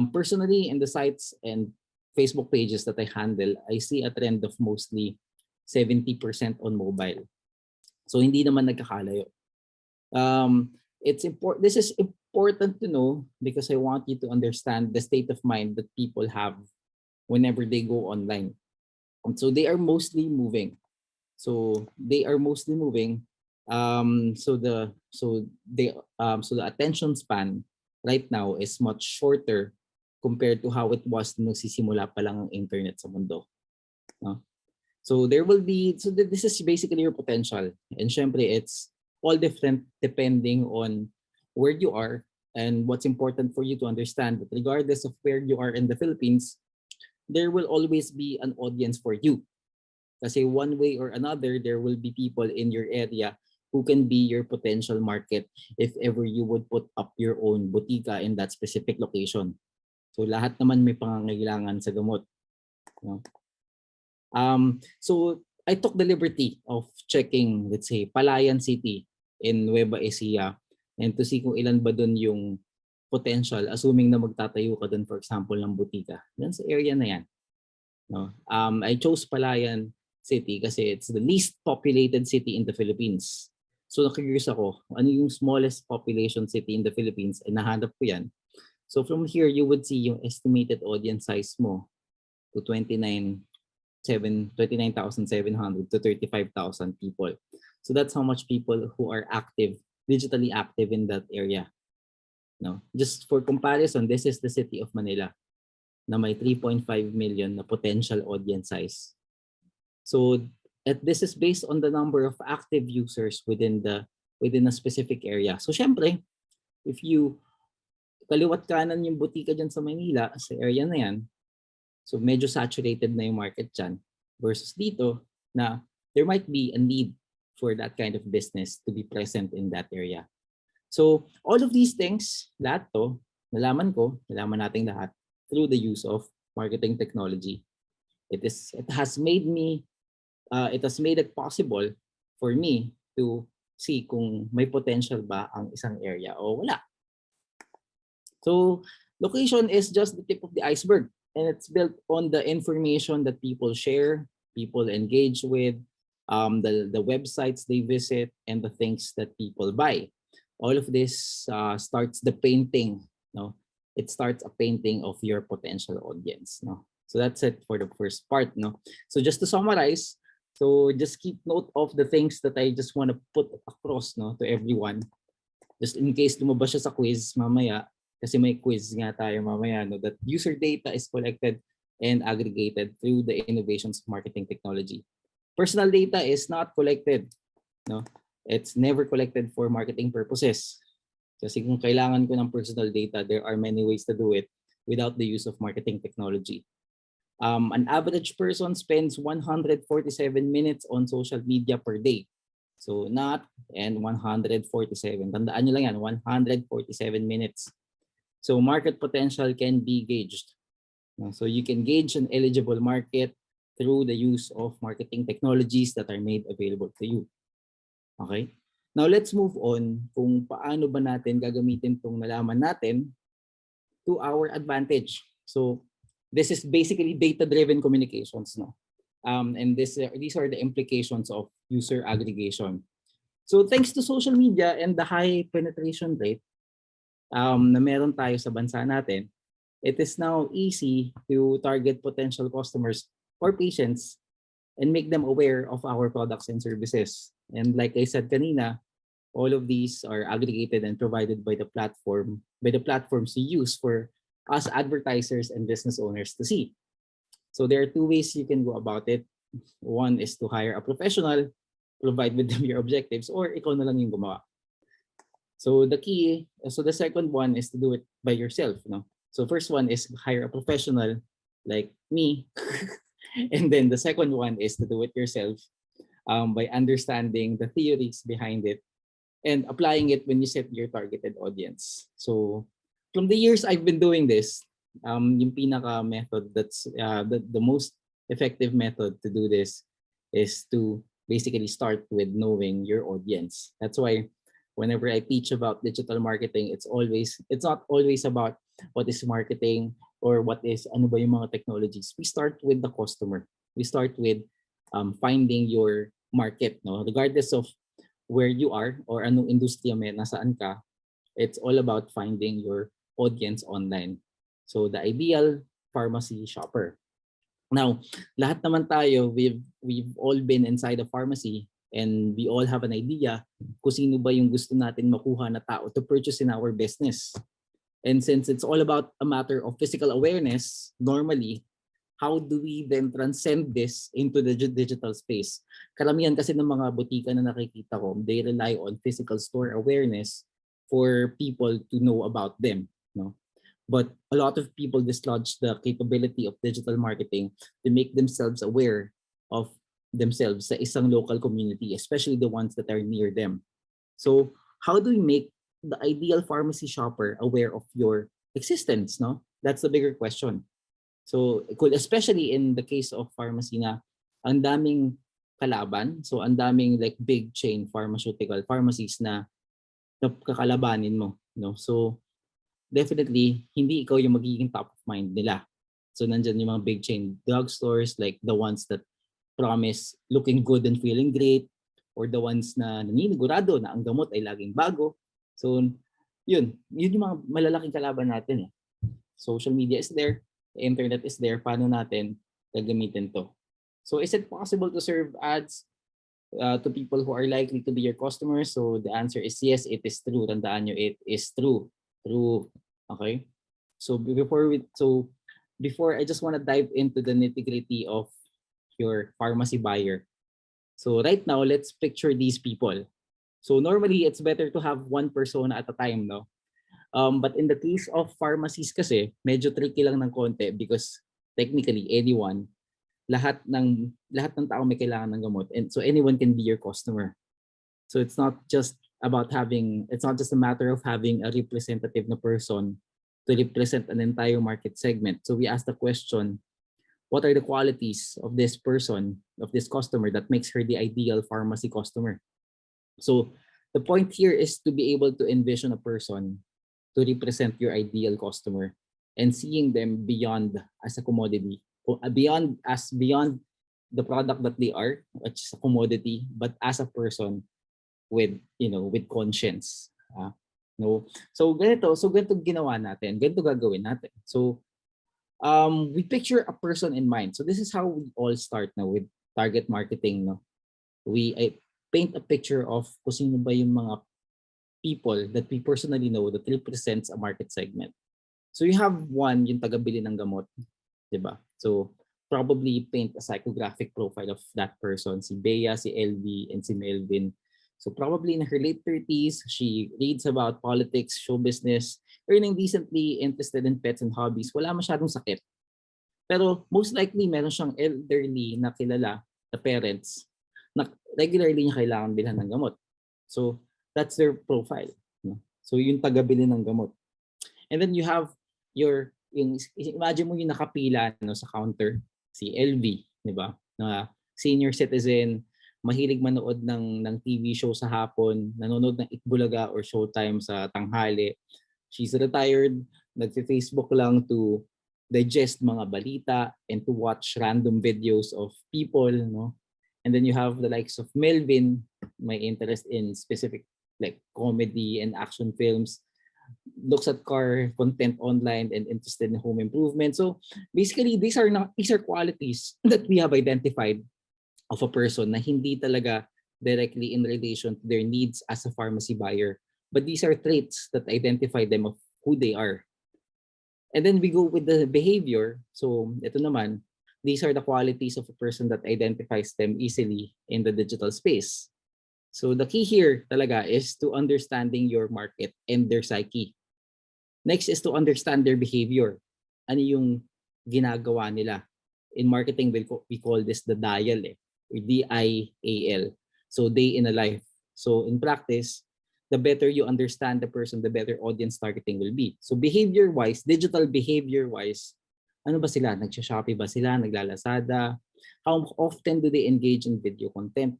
Personally, in the sites and Facebook pages that I handle, I see a trend of mostly 70% on mobile. So hindi naman nagkakalayo. This is important to know because I want you to understand the state of mind that people have whenever they go online. And so they are mostly moving. So the attention span right now is much shorter compared to how it was nung sisimula pa lang ang internet sa mundo. No? So this is basically your potential. And syempre, it's all different depending on where you are. And what's important for you to understand that regardless of where you are in the Philippines, there will always be an audience for you. Kasi one way or another, there will be people in your area who can be your potential market if ever you would put up your own butika in that specific location. So lahat naman may pangangailangan sa gamot. No? So I took the liberty of checking, let's say, Palayan City in Nueva Ecija, and to see kung ilan ba dun yung potential, assuming na magtatayo ka dun, for example, ng butika. Yan sa area na yan. No? I chose Palayan City kasi it's the least populated city in the Philippines. So nakikurious ako, ano yung smallest population city in the Philippines, and nahanap ko yan. So from here, you would see yung estimated audience size mo to 29,700 to 35,000 people. So that's how much people who are active, digitally active in that area. No? Just for comparison, this is the city of Manila na may 3.5 million na potential audience size. So this is based on the number of active users within a specific area. So syempre, if you kaliwat kanan yung butika dyan sa Manila, sa area na yan, so medyo saturated na yung market dyan, versus dito na there might be a need for that kind of business to be present in that area. So all of these things, lahat to, nalaman natin lahat through the use of marketing technology. It has made it possible for me to see kung may potential ba ang isang area o wala. So location is just the tip of the iceberg, and it's built on the information that people share, people engage with, the websites they visit, and the things that people buy. All of this starts the painting. No, it starts a painting of your potential audience. No, so that's it for the first part. No, so just to summarize, so just keep note of the things that I just want to put across, no, to everyone. Just in case lumabas siya sa quiz mamaya, kasi may quiz nga tayo mamaya, no, that user data is collected and aggregated through the innovations of marketing technology. Personal data is not collected, no? It's never collected for marketing purposes. Kasi kung kailangan ko ng personal data, there are many ways to do it without the use of marketing technology. An average person spends 147 minutes on social media per day. So not and 147. Tandaan nyo lang yan, 147 minutes. So market potential can be gauged. So you can gauge an eligible market through the use of marketing technologies that are made available to you. Okay? Now let's move on kung paano ba natin gagamitin itong nalaman natin to our advantage. So this is basically data-driven communications, no? And these are the implications of user aggregation. So thanks to social media and the high penetration rate na meron tayo sa bansa natin, it is now easy to target potential customers or patients and make them aware of our products and services. And like I said kanina, all of these are aggregated and provided by the platforms you use for us advertisers and business owners to see. So there are two ways you can go about it. One is to hire a professional, provide with them your objectives, or ikaw na lang yung gumawa. So the second one is to do it by yourself, no? So first one is hire a professional like me. And then the second one is to do it yourself by understanding the theories behind it and applying it when you set your targeted audience. So from the years I've been doing this, yung pinaka method that's the most effective method to do this is to basically start with knowing your audience. That's why whenever I teach about digital marketing, it's not always about what is marketing or what is ano ba yung mga technologies. We start with the customer. We start with finding your market, no? Regardless of where you are or anong industriya nasaan ka, it's all about finding your audience online. So the ideal pharmacy shopper. Now, lahat naman tayo, we've all been inside a pharmacy and we all have an idea kung sino ba yung gusto natin makuha na tao to purchase in our business. And since it's all about a matter of physical awareness, normally, how do we then transcend this into the digital space? Karamihan kasi ng mga butika na nakikita ko, they rely on physical store awareness for people to know about them, no? But a lot of people dislodge the capability of digital marketing to make themselves aware of themselves sa isang local community, especially the ones that are near them. So how do we make the ideal pharmacy shopper aware of your existence, no? That's the bigger question. So especially in the case of pharmacy na ang daming kalaban, so ang daming like big chain pharmaceutical pharmacies na kakalabanin mo, no? So definitely hindi ikaw yung magiging top of mind nila. So nandyan yung mga big chain drugstores like the ones that promise looking good and feeling great, or the ones na naninigurado na ang gamot ay laging bago. So yun yung mga malalaking kalaban natin. Social media is there, the internet is there, paano natin gagamitin to? So is it possible to serve ads to people who are likely to be your customers? So the answer is yes, it is true. Tandaan nyo, it is true. True. Okay. So before I just want to dive into the nitty-gritty of your pharmacy buyer. So right now, let's picture these people. So normally, it's better to have one persona at a time, no? But in the case of pharmacies kasi, medyo tricky lang ng konti because technically lahat ng tao may kailangan ng gamot, and so anyone can be your customer. So it's not just a matter of having a representative na person to represent an entire market segment. So we ask the question, what are the qualities of this person, of this customer that makes her the ideal pharmacy customer? So the point here is to be able to envision a person to represent your ideal customer and seeing them beyond as a commodity, beyond the product that they are, which is a commodity, but as a person with conscience. No. So ganito ginawa natin, ganito gagawin natin. So we picture a person in mind. So this is how we all start now with target marketing, no. I paint a picture of kung sino ba yung mga people that we personally know that represents a market segment. So you have one, yung taga-bili ng gamot, di ba? So probably paint a psychographic profile of that person, si Bea, si LV, and si Melvin. So probably in her late 30s, she reads about politics, show business, earning decently, interested in pets and hobbies. Wala masyadong sakit. Pero most likely, meron siyang elderly na kilala, na parents, na regularly niya kailangan bilhan ng gamot. So that's their profile. No? So yung taga-bili ng gamot. And then you have imagine mo yung nakapila no, sa counter, si LV, di ba? Na senior citizen, mahilig manood ng TV show sa hapon, nanonood ng Itbulaga or Showtime sa tanghali. She's retired, nagfe-Facebook lang to digest mga balita and to watch random videos of people, no? And then you have the likes of Melvin, may interest in specific like comedy and action films, looks at car content online and interested in home improvement. So basically, these are qualities that we have identified of a person na hindi talaga directly in relation to their needs as a pharmacy buyer. But these are traits that identify them of who they are. And then we go with the behavior. So ito naman, these are the qualities of a person that identifies them easily in the digital space. So the key here talaga is to understanding your market and their psyche. Next is to understand their behavior. Ano yung ginagawa nila? In marketing, we call this the dial, or DIAL. So day in a life. So in practice, the better you understand the person, the better audience targeting will be. So behavior-wise, digital behavior-wise, ano ba sila? Nagsha-Shopee ba sila? Naglalazada? How often do they engage in video content?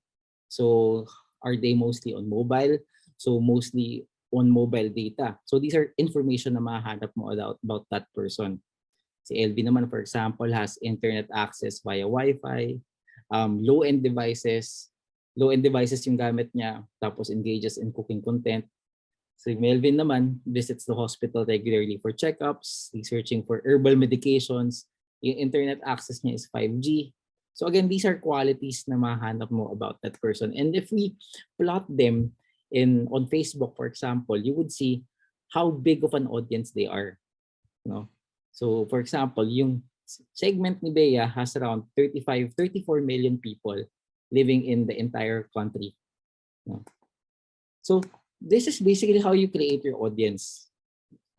So are they mostly on mobile? So mostly on mobile data. So these are information na mahanap mo about that person. Si LB naman, for example, has internet access via Wi-Fi, low-end devices yung gamit niya, tapos engages in cooking content. Si Melvin naman visits the hospital regularly for checkups, researching for herbal medications. Yung internet access niya is 5G. So again, these are qualities na mahanap mo about that person. And if we plot them on Facebook, for example, you would see how big of an audience they are. No? So for example, yung segment ni Bea has around 34 million people living in the entire country. No? So this is basically how you create your audience.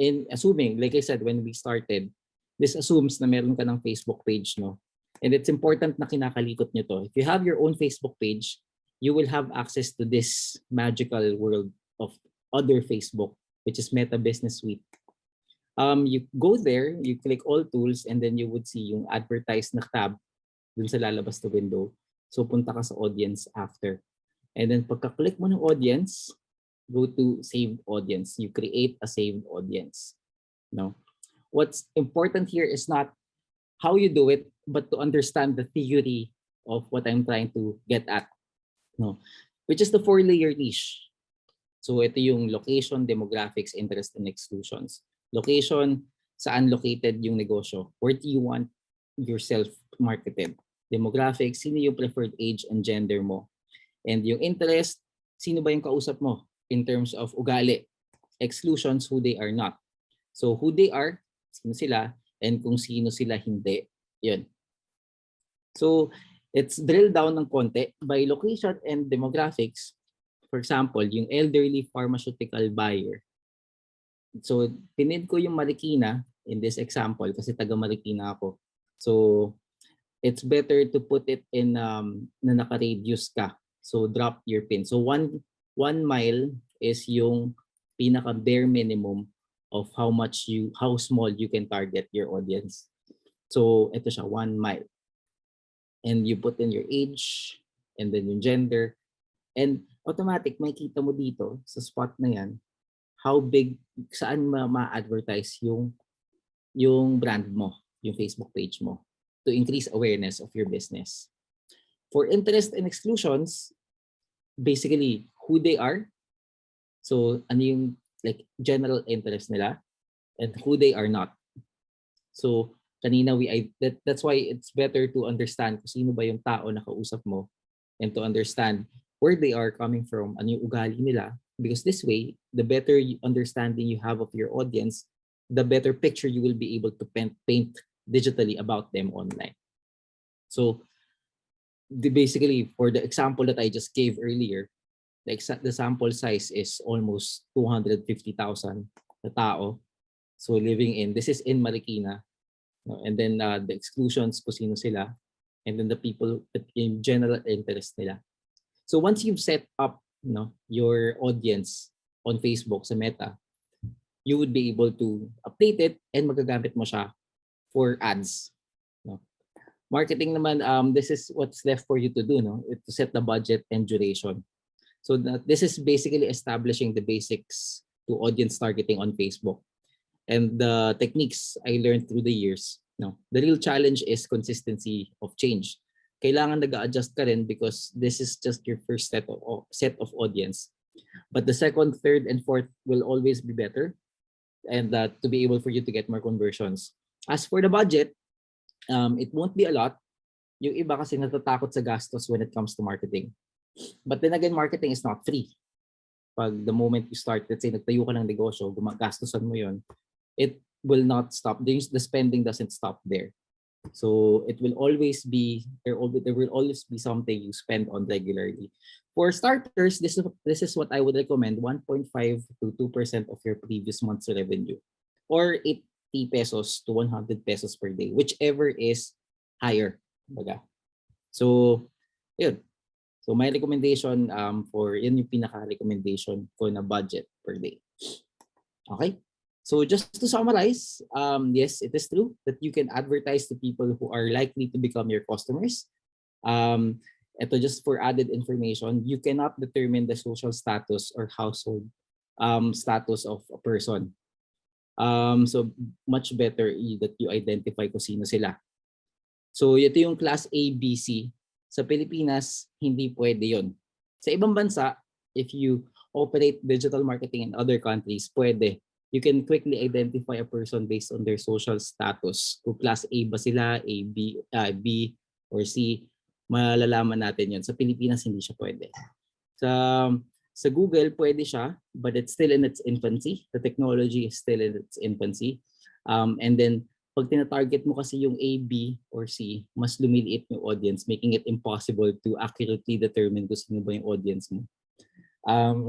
And assuming, like I said, when we started, this assumes na meron ka ng Facebook page, no? And it's important na kinakalikot nyo to. If you have your own Facebook page, you will have access to this magical world of other Facebook, which is Meta Business Suite. You go there, you click all tools, and then you would see yung advertise na tab dun sa lalabas na window. So punta ka sa audience after. And then pagka-click mo ng audience, go to saved audience. You create a saved audience. No? What's important here is not how you do it, but to understand the theory of what I'm trying to get at. No? Which is the 4-layer niche. So ito yung location, demographics, interest, and exclusions. Location, saan located yung negosyo? Where do you want yourself marketed? Demographics, sino yung preferred age and gender mo? And yung interest, sino ba yung kausap mo in terms of ugali? Exclusions, who they are not. So who they are, sino sila, and kung sino sila hindi. Yun. So it's drilled down ng konti by location and demographics. For example, yung elderly pharmaceutical buyer. So pinid ko yung Marikina in this example kasi taga Marikina ako. So it's better to put it in na naka-radius ka. So drop your pin. So one mile is yung pinaka bare minimum of how small you can target your audience. So ito siya, 1 mile. And you put in your age and then yung gender. And automatic, makikita mo dito sa spot na yan, how big, saan ma-advertise yung brand mo, yung Facebook page mo to increase awareness of your business. For interest and exclusions, basically who they are. So ano yung like general interest nila and who they are not. So kanina that's why it's better to understand kung sino ba yung tao na kausap mo and to understand where they are coming from, ano yung ugali nila, because this way, the better understanding you have of your audience, the better picture you will be able to paint digitally about them online. So basically, for the example that I just gave earlier, the sample size is almost 250,000 na tao. So living in, this is in Marikina. No? And then the exclusions, kung sino sila. And then the people in general interest nila. So once you've set up your audience on Facebook sa Meta, you would be able to update it and magagamit mo siya for ads. No? Marketing naman, this is what's left for you to do, to set the budget and duration. So this is basically establishing the basics to audience targeting on Facebook. And the techniques I learned through the years. The real challenge is consistency of change. Kailangan nag-adjust ka rin because this is just your first set of audience. But the second, third, and fourth will always be better, and to be able for you to get more conversions. As for the budget, it won't be a lot. Yung iba kasi natatakot sa gastos when it comes to marketing. But then again, marketing is not free. Pag the moment you start, let's say nagtayo ka ng negosyo, gumagastosan mo yun, it will not stop. The spending doesn't stop there. So it will always be, there will always be something you spend on regularly. For starters, this is what I would recommend, 1.5 to 2% of your previous month's revenue, or 80 pesos to 100 pesos per day, whichever is higher. So, yun. So my recommendation yun yung pinaka-recommendation ko na budget per day. Okay? So just to summarize, yes, it is true that you can advertise to people who are likely to become your customers. Ito just for added information, you cannot determine the social status or household status of a person. So much better that you identify kung sino sila. So ito yung class A, B, C. Sa Pilipinas, hindi pwede yun. Sa ibang bansa, if you operate digital marketing in other countries, pwede. You can quickly identify a person based on their social status. Kung class A ba sila, A, B or C, malalaman natin yun. Sa Pilipinas, hindi siya pwede. Sa Google, pwede siya, but it's still in its infancy. The technology is still in its infancy. And then, pag tina-target mo kasi yung A, B, or C, mas lumiliit yung audience, making it impossible to accurately determine kung sino ba yung audience mo.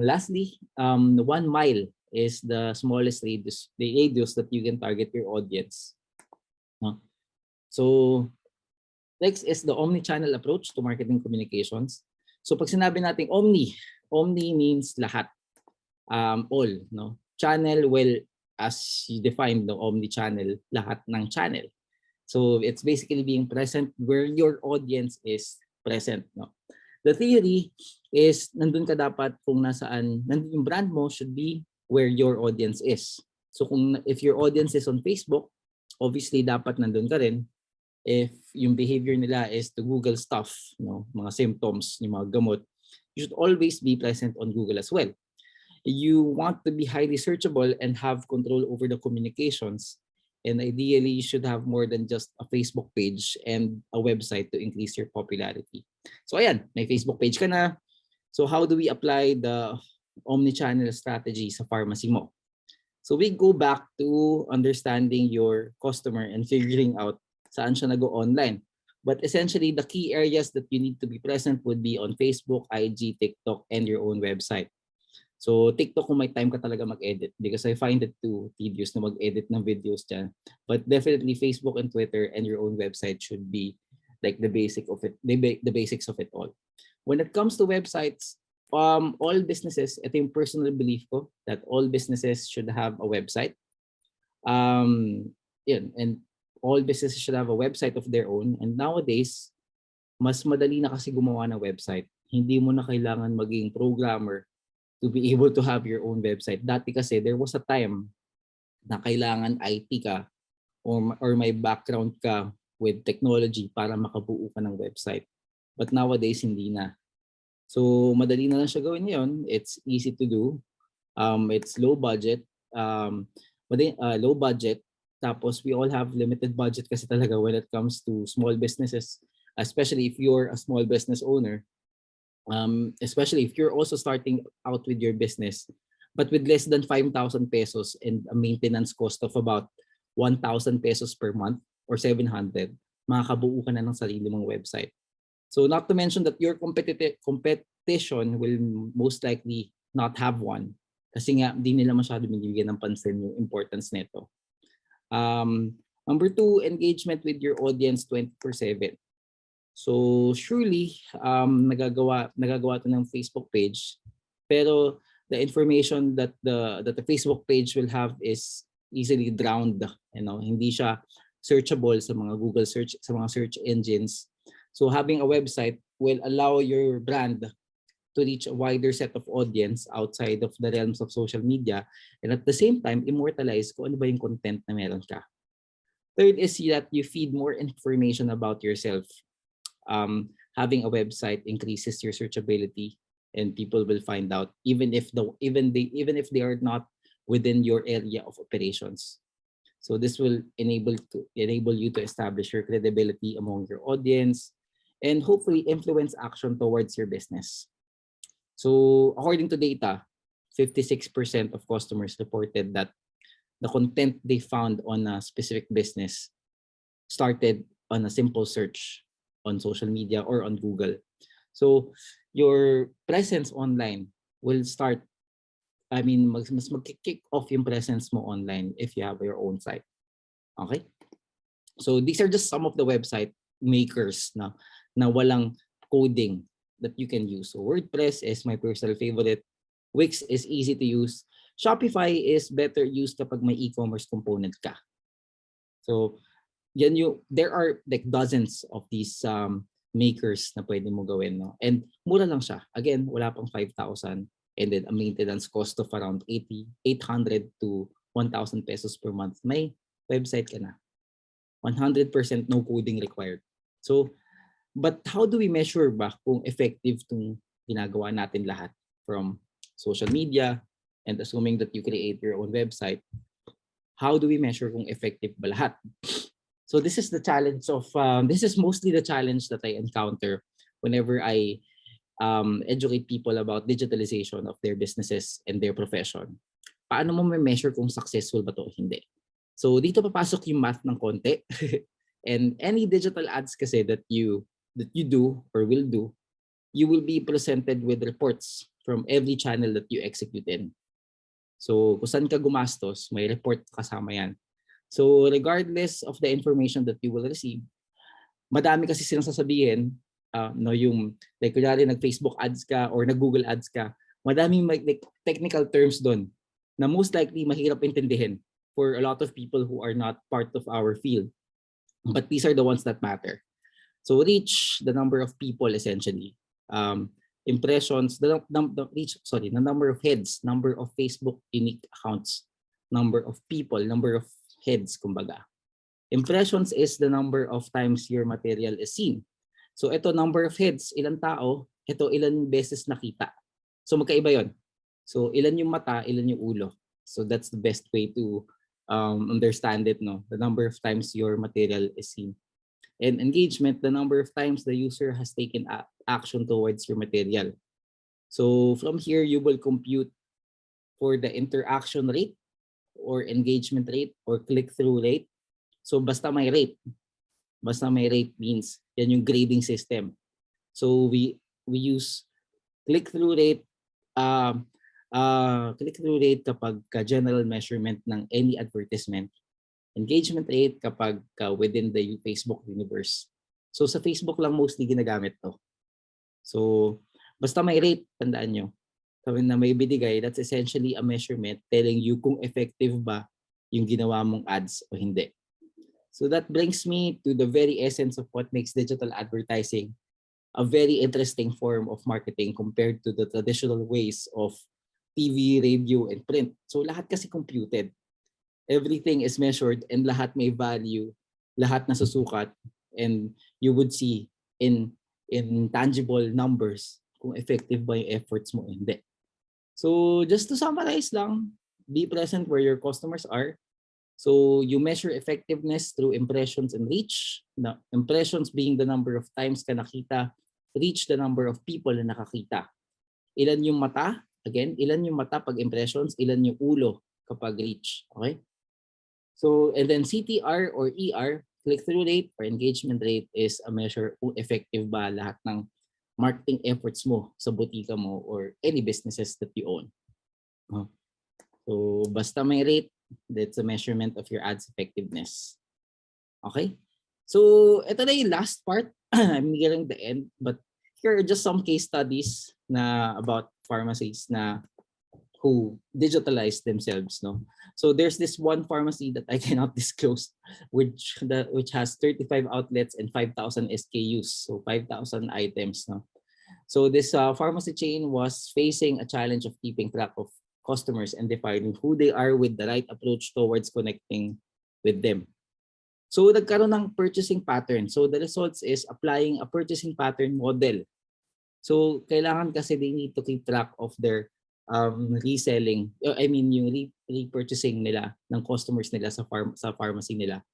Lastly, 1 mile is the smallest radius that you can target your audience. So next is the omni-channel approach to marketing communications. So pag sinabi natin omni means lahat, all. Channel, well, as you defined, omni-channel, lahat ng channel. So it's basically being present where your audience is present. The theory is nandun ka dapat kung nasaan, nandun yung brand mo should be where your audience is. So if your audience is on Facebook, obviously dapat nandun ka rin. If yung behavior nila is to Google stuff, mga symptoms, yung mga gamot, you should always be present on Google as well. You want to be highly searchable and have control over the communications. And ideally, you should have more than just a Facebook page and a website to increase your popularity. So ayan, may Facebook page ka na. So how do we apply the omni-channel strategy sa pharmacy mo? So we go back to understanding your customer and figuring out saan siya nag-go online. But essentially, the key areas that you need to be present would be on Facebook, IG, TikTok, and your own website. So TikTok kung may time ka talaga mag-edit, because I find it too tedious na mag-edit ng videos dyan. But definitely Facebook and Twitter and your own website should be like the basics of it all. When it comes to websites, all businesses, ito yung personal belief ko, that all businesses should have a website. And all businesses should have a website of their own. And nowadays, mas madali na kasi gumawa ng website. Hindi mo na kailangan maging programmer to be able to have your own website. Dati kasi there was a time na kailangan IT ka or may background ka with technology para makabuo ka ng website. But nowadays, hindi na. So madali na lang siya gawin ngayon. It's easy to do. It's low budget. Low budget. Tapos we all have limited budget kasi talaga when it comes to small businesses, especially if you're a small business owner. especially if you're also starting out with your business, but with less than 5,000 pesos and a maintenance cost of about 1,000 pesos per month or 700, makakabuo ka na ng sarili mong website. So not to mention that your competition will most likely not have one kasi nga di nila masyado binibigyan ng pansin yung importance nito. Number 2, engagement with your audience 24/7. So surely nagagawa to ng Facebook page, pero the information that the Facebook page will have is easily drowned, hindi siya searchable sa mga Google search, sa mga search engines. So having a website will allow your brand to reach a wider set of audience outside of the realms of social media, and at the same time immortalize kung ano ba yung content na meron ka. Third is that you feed more information about yourself. Having a website increases your searchability, and people will find out even if they are not within your area of operations. So this will enable you to establish your credibility among your audience and hopefully influence action towards your business. So according to data, 56% of customers reported that the content they found on a specific business started on a simple search on social media or on Google. So your presence online will start, mas mag-kick off yung presence mo online if you have your own site. Okay? So these are just some of the website makers na walang coding that you can use. So WordPress is my personal favorite. Wix is easy to use. Shopify is better used kapag may e-commerce component ka. So there are like dozens of these makers na pwede mo gawin, no? And mura lang siya. Again, wala pang 5,000, and then a maintenance cost of around 800 to 1,000 pesos per month. May website ka na. 100% no coding required. So, but how do we measure ba kung effective itong ginagawa natin lahat from social media, and assuming that you create your own website, how do we measure kung effective ba lahat? So this is the challenge of, this is mostly the challenge that I encounter whenever I educate people about digitalization of their businesses and their profession. Paano mo may measure kung successful ba to o hindi? So dito papasok yung math ng konti. And any digital ads kasi that you do or will do, you will be presented with reports from every channel that you execute in. So kung saan ka gumastos, may report kasama yan. So regardless of the information that you will receive, madami kasi silang sasabihin, yung like kunyari nag-Facebook ads ka or nag-Google ads ka, madaming like, technical terms doon na most likely mahirap intindihin for a lot of people who are not part of our field. But these are the ones that matter. So reach, the number of people essentially, impressions, the number of heads, number of Facebook unique accounts, number of people, number of heads, kumbaga. Impressions is the number of times your material is seen. So ito, number of heads, ilang tao, ito ilan beses nakita. So magkaiba yon. So ilan yung mata, ilan yung ulo. So that's the best way to understand it, no? The number of times your material is seen. And engagement, the number of times the user has taken action towards your material. So from here, you will compute for the interaction rate or engagement rate or click-through rate. So basta may rate. Basta may rate means yan yung grading system. So we use click-through rate kapag general measurement ng any advertisement. Engagement rate kapag within the Facebook universe. So sa Facebook lang mostly ginagamit to. So basta may rate, tandaan nyo. Sabi na may binigay, that's essentially a measurement telling you kung effective ba yung ginawa mong ads o hindi. So that brings me to the very essence of what makes digital advertising a very interesting form of marketing compared to the traditional ways of TV, radio, and print. So lahat kasi computed. Everything is measured and lahat may value, lahat nasusukat, and you would see in tangible numbers kung effective ba yung efforts mo o hindi. So just to summarize lang, be present where your customers are. So you measure effectiveness through impressions and reach. Now, impressions being the number of times ka nakita reach the number of people na nakakita. Ilan yung mata? Again, ilan yung mata pag impressions, ilan yung ulo kapag reach. Okay? So, and then CTR or ER, click-through rate or engagement rate, is a measure kung effective ba lahat ng marketing efforts mo sa butika mo or any businesses that you own. So, basta may rate, that's a measurement of your ads effectiveness. Okay? So, ito na yung last part. I'm nearing the end, but here are just some case studies na about pharmacies na who digitalized themselves, no? So there's this one pharmacy that I cannot disclose, which has 35 outlets and 5,000 SKUs, so 5,000 items, no? So this pharmacy chain was facing a challenge of keeping track of customers and defining who they are with the right approach towards connecting with them. So nagkaroon ng purchasing pattern. So the results is applying a purchasing pattern model. So kailangan kasi they need to keep track of their reselling, yung repurchasing nila ng customers nila sa pharmacy nila.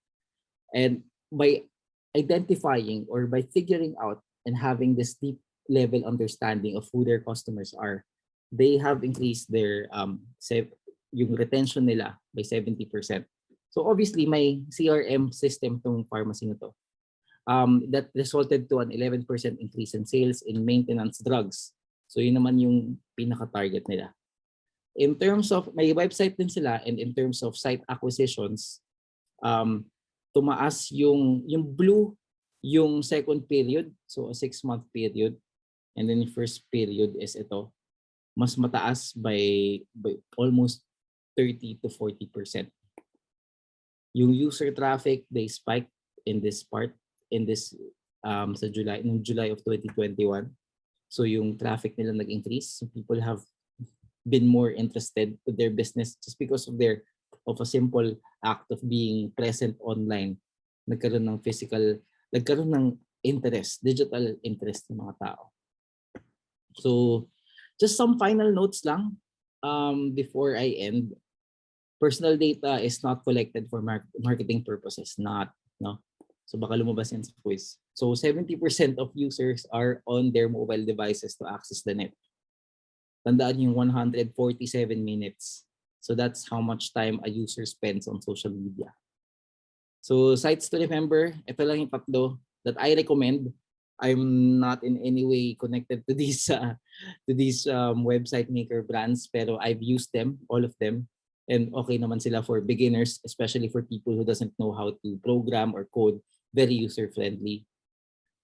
And by identifying or by figuring out and having this deep level understanding of who their customers are, they have increased their yung retention nila by 70%. So obviously may CRM system tong pharmacy na to. That resulted to an 11% increase in sales in maintenance drugs. So yun naman yung pinaka-target nila. In terms of, may website din sila, and in terms of site acquisitions, tumaas yung blue, yung second period, so a 6-month period, and then the first period is ito, mas mataas by almost 30 to 40%. Yung user traffic, they spiked in this part, sa July of 2021. So yung traffic nila nag-increase. So people have been more interested with their business just because of a simple act of being present online. Nagkaroon ng interest, digital interest ng mga tao. So just some final notes lang before I end. Personal data is not collected for marketing purposes, no. So baka lumabas yan sa quiz. So 70% of users are on their mobile devices to access the net. Tandaan yung 147 minutes. So that's how much time a user spends on social media. So sites to remember, ito lang yung tatlo that I recommend. I'm not in any way connected to these website maker brands, pero I've used them, all of them. And okay naman sila for beginners, especially for people who doesn't know how to program or code. Very user-friendly.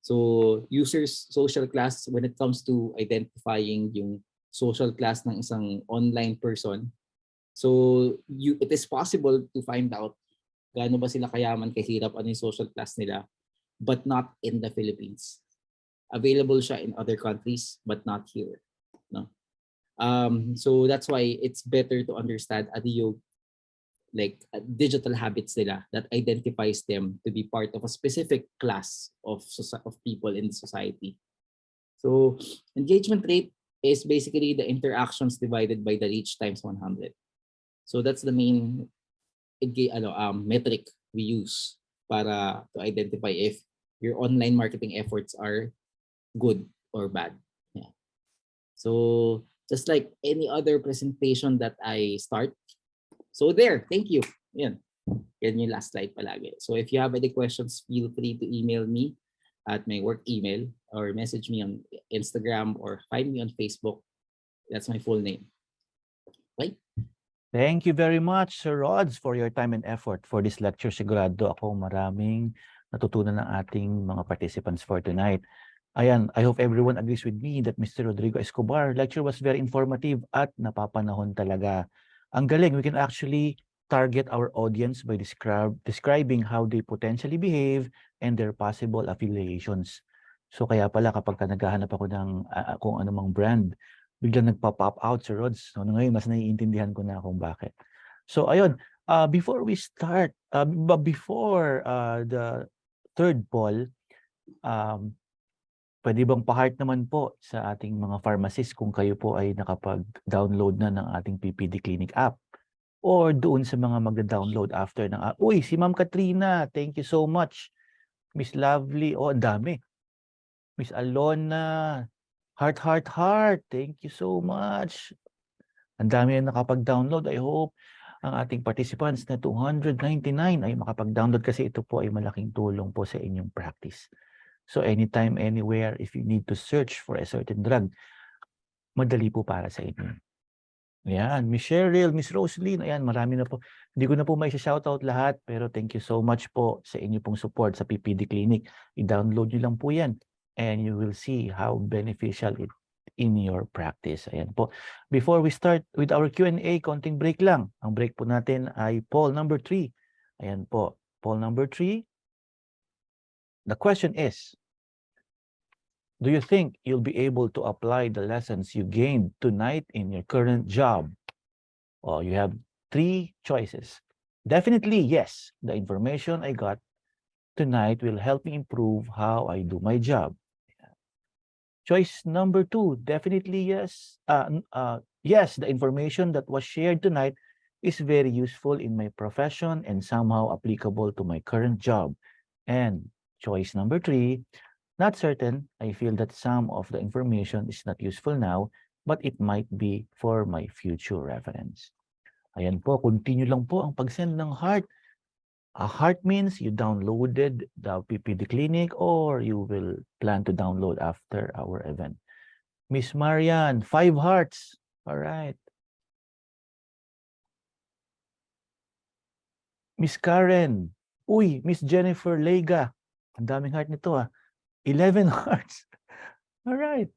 So users' social class, when it comes to identifying yung social class ng isang online person, so it is possible to find out gaano ba sila kayaman, kahirap, ano yung social class nila, but not in the Philippines. Available siya in other countries, but not here. No? So that's why it's better to understand digital habits nila that identifies them to be part of a specific class of people in the society. So engagement rate is basically the interactions divided by the reach times 100. So that's the main metric we use para to identify if your online marketing efforts are good or bad. Yeah. So just like any other presentation that I start, so there, thank you. Yan yung last slide palagi. So if you have any questions, feel free to email me at my work email or message me on Instagram or find me on Facebook. That's my full name. Right? Thank you very much, Sir Rods, for your time and effort for this lecture. Sigurado ako maraming natutunan ng ating mga participants for tonight. Ayan, I hope everyone agrees with me that Mr. Rodrigo Escobar lecture was very informative at napapanahon talaga. Ang galing, we can actually target our audience by describing how they potentially behave and their possible affiliations. So kaya pala kapag naghahanap ako ng kung anumang brand, biglang nagpa-pop out sa Rods. So ngayon, mas naiintindihan ko na kung bakit. So ayun, before we start, before the third poll, pwede bang pa-heart naman po sa ating mga pharmacists kung kayo po ay nakapag-download na ng ating PPD Clinic app? Or doon sa mga magda-download after ng app. Uy, si Ma'am Katrina, thank you so much. Miss Lovely, ang dami. Miss Alona, heart, heart, heart. Thank you so much. Ang dami na nakapag-download. I hope ang ating participants na 299 ay makapag-download kasi ito po ay malaking tulong po sa inyong practice. So anytime, anywhere, if you need to search for a certain drug, madali po para sa inyo. Ayan, Miss Cheryl, Miss Rosaline, ayan, marami na po. Hindi ko na po may shoutout lahat, pero thank you so much po sa inyo pong support sa PPD Clinic. I-download nyo lang po yan and you will see how beneficial it in your practice. Ayan po. Before we start with our Q&A, konting break lang. Ang break po natin ay poll number 3. Ayan po, poll number 3. The question is, do you think you'll be able to apply the lessons you gained tonight in your current job? Oh, you have 3 choices. Definitely, yes. The information I got tonight will help me improve how I do my job. Choice number 2, definitely yes. Yes, the information that was shared tonight is very useful in my profession and somehow applicable to my current job. And choice number 3, not certain. I feel that some of the information is not useful now, but it might be for my future reference. Ayan po, continue lang po ang pag-send ng heart. A heart means you downloaded the PPD Clinic or you will plan to download after our event. Miss Marian, 5 hearts. All right. Miss Karen. Uy, Miss Jennifer Lega. Ang daming heart nito 11 hearts. All right.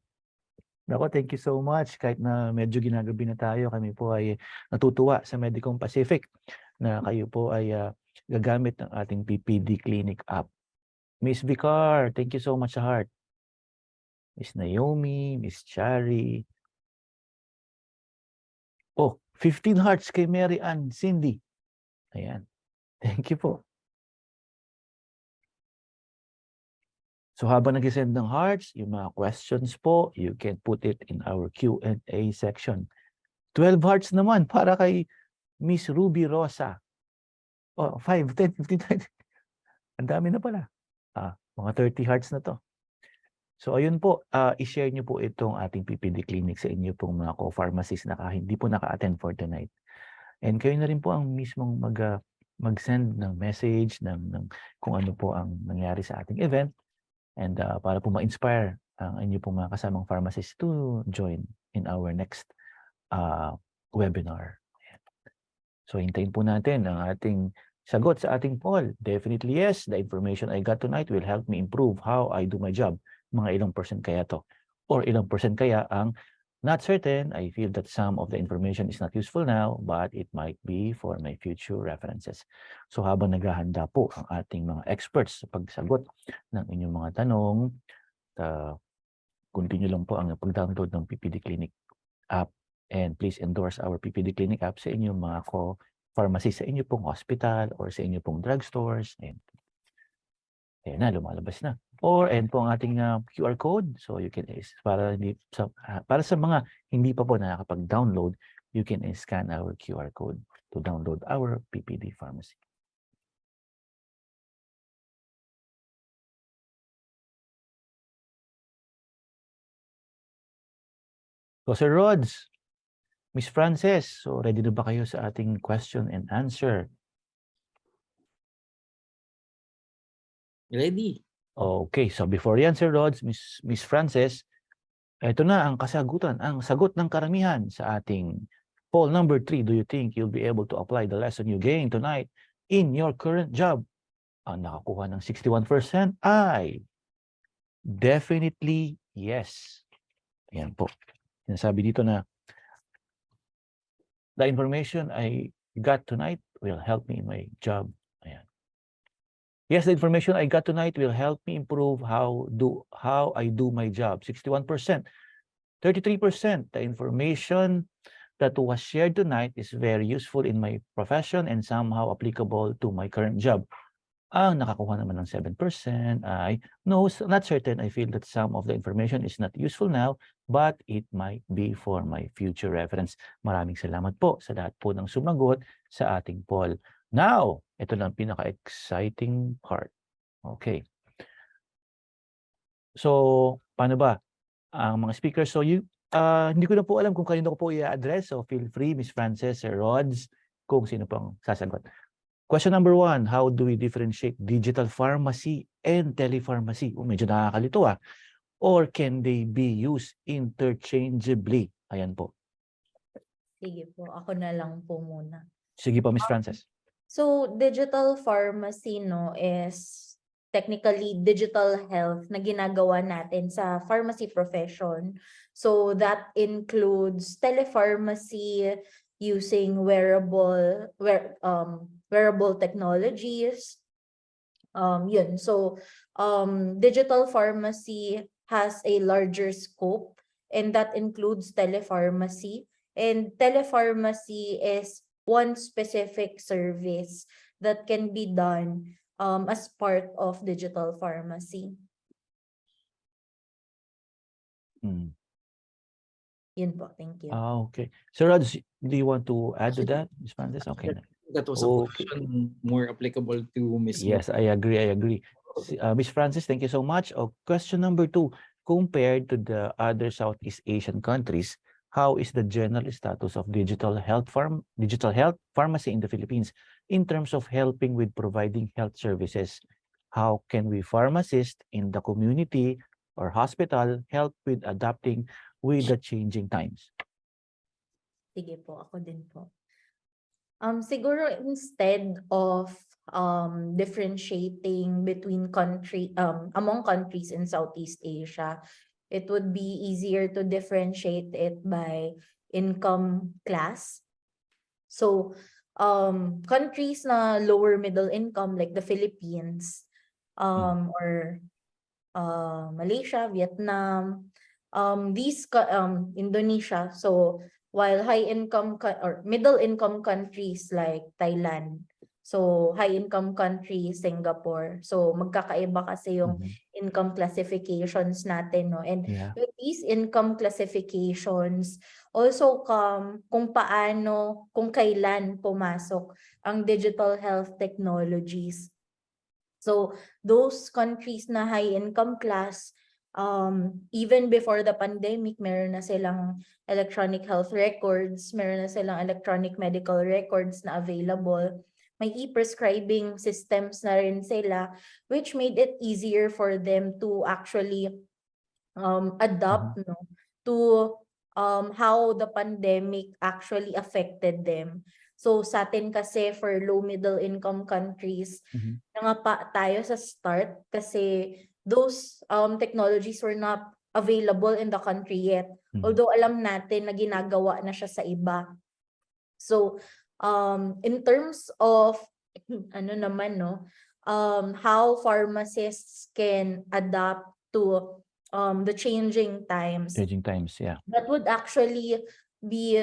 Nako, thank you so much. Kahit na medyo ginagabi na tayo, kami po ay natutuwa sa Medicom Pacific na kayo po ay gagamit ng ating PPD Clinic app. Miss Vicar, thank you so much sa heart. Miss Naomi, Miss Chari. Oh, 15 hearts kay Mary Ann Cindy. Ayan. Thank you po. So habang nag-send ng hearts, yung mga questions po, you can put it in our Q&A section. 12 hearts naman para kay Miss Ruby Rosa. Oh, 5, 10, 15, 20. Ang dami na pala. Mga 30 hearts na to. So ayun po, i-share nyo po itong ating PPD Clinic sa inyo pong mga co-pharmacists na hindi po naka-attend for tonight. And kayo na rin po ang mismong mag-send ng message ng kung ano po ang nangyari sa ating event. And para po ma-inspire ang inyo pong mga kasamang pharmacists to join in our next webinar. So hintayin po natin ang ating sagot sa ating poll. Definitely yes, the information I got tonight will help me improve how I do my job. Mga ilang percent kaya to? Or ilang percent kaya ang not certain? I feel that some of the information is not useful now, but it might be for my future references. So habang naghahanda po ang ating mga experts sa pagsagot ng inyong mga tanong, continue lang po ang pag-download ng PPD Clinic app. And please endorse our PPD Clinic app sa inyong mga pharmacy, sa inyo pong hospital or sa inyo pong drugstores. Ayan na, lumalabas na. Or and po ang ating QR code. So you can para sa mga hindi pa po nakakapag-download, you can scan our QR code to download our PPD pharmacy. So Sir Rods, Miss Frances, so ready na ba kayo sa ating question and answer? Ready? Okay, so before yan, Sir Rods, Miss Frances, ito na ang kasagutan, ang sagot ng karamihan sa ating poll number 3. Do you think you'll be able to apply the lesson you gained tonight in your current job? Ang nakakuha ng 61% ay definitely yes. Ayan po. Sinasabi dito na the information I got tonight will help me in my job. Ayan. Yes, the information I got tonight will help me improve how I do my job. 61%. 33%. The information that was shared tonight is very useful in my profession and somehow applicable to my current job. Ang nakakuha naman ng 7% ay no, not certain. I feel that some of the information is not useful now, but it might be for my future reference. Maraming salamat po sa lahat po ng sumagot sa ating poll. Now, ito lang pinaka-exciting part. Okay. So, paano ba ang mga speakers? So, hindi ko na po alam kung kanino ko po i-address. So, feel free, Miss Frances, Sir Rods, kung sino pang sasagot. Question number 1, how do we differentiate digital pharmacy and telepharmacy? Medyo nakakalito ah. Or can they be used interchangeably? Ayan po. Sige po, ako na lang po muna. Sige po, Miss Frances. So, digital pharmacy, no, is technically digital health na ginagawa natin sa pharmacy profession. So, that includes telepharmacy using wearable technologies. Yun. So, digital pharmacy has a larger scope, and that includes telepharmacy. And telepharmacy is one specific service that can be done as part of digital pharmacy. Hmm. Yun po, thank you. Okay. Sir Rods, do you want to add to that, Miss Frances? Okay. That was a Okay. question more applicable to Ms. Yes, I agree. Miss Frances, thank you so much. Question number 2, compared to the other Southeast Asian countries, how is the general status of digital health pharmacy in the Philippines in terms of helping with providing health services? How can we pharmacists in the community or hospital help with adapting with the changing times? Sige po, ako din po. Siguro instead of differentiating between among countries in Southeast Asia, it would be easier to differentiate it by income class. So, countries na lower middle income like the Philippines, or Malaysia, Vietnam, Indonesia. So, while high income or middle income countries like Thailand, so high income country Singapore. So magkakaiba kasi yung income classifications natin, no? And Yeah. with these income classifications also kung kailan pumasok ang digital health technologies. So those countries na high income class, even before the pandemic, meron na silang electronic health records, meron na silang electronic medical records na available. May e-prescribing systems na rin sila, which made it easier for them to actually adapt to how the pandemic actually affected them. So sa atin kasi for low middle income countries, nangapa tayo sa start kasi those technologies were not available in the country yet. Although alam natin na ginagawa na siya sa iba. So in terms of how pharmacists can adapt to the changing times. Changing times, yeah. That would actually be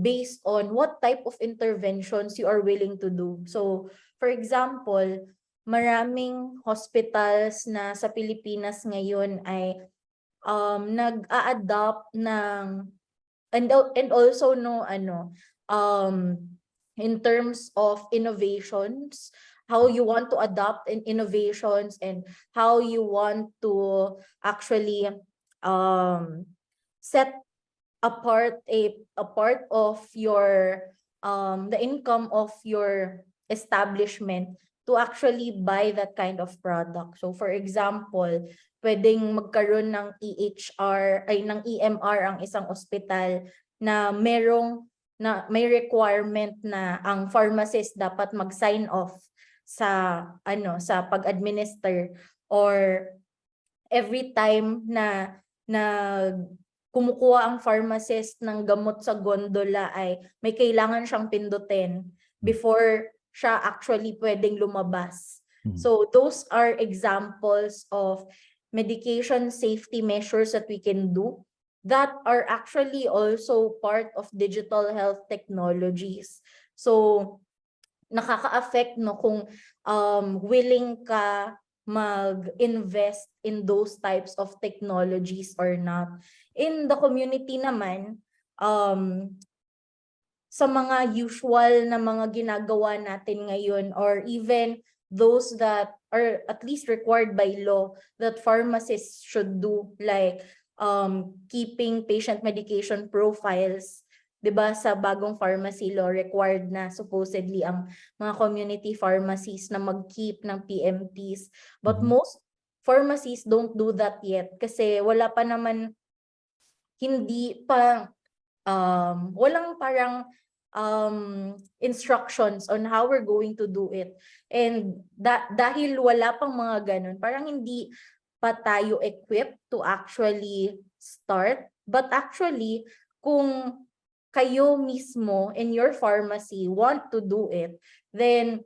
based on what type of interventions you are willing to do. So, for example, maraming hospitals na sa Pilipinas ngayon ay nag-a-adopt ng and also in terms of innovations, how you want to adopt in innovations and how you want to actually set apart a part of your the income of your establishment to actually buy that kind of product. So for example, pwedeng magkaroon ng ng EMR ang isang ospital na may requirement na ang pharmacist dapat mag-sign off sa pag-administer, or every time na kumukuha ang pharmacist ng gamot sa gondola ay may kailangan siyang pindutin before siya actually pwedeng lumabas. So those are examples of medication safety measures that we can do that are actually also part of digital health technologies. So nakaka-affect kung willing ka mag-invest in those types of technologies or not. In the community naman, sa mga usual na mga ginagawa natin ngayon, or even those that are at least required by law that pharmacists should do, like keeping patient medication profiles. 'Di ba sa bagong pharmacy law, required na supposedly ang mga community pharmacies na mag-keep ng PMPs. But most pharmacies don't do that yet kasi wala pa naman, hindi pa, walang parang instructions on how we're going to do it. And dahil wala pang mga ganun, parang hindi pa tayo equipped to actually start. But actually, kung kayo mismo in your pharmacy want to do it, then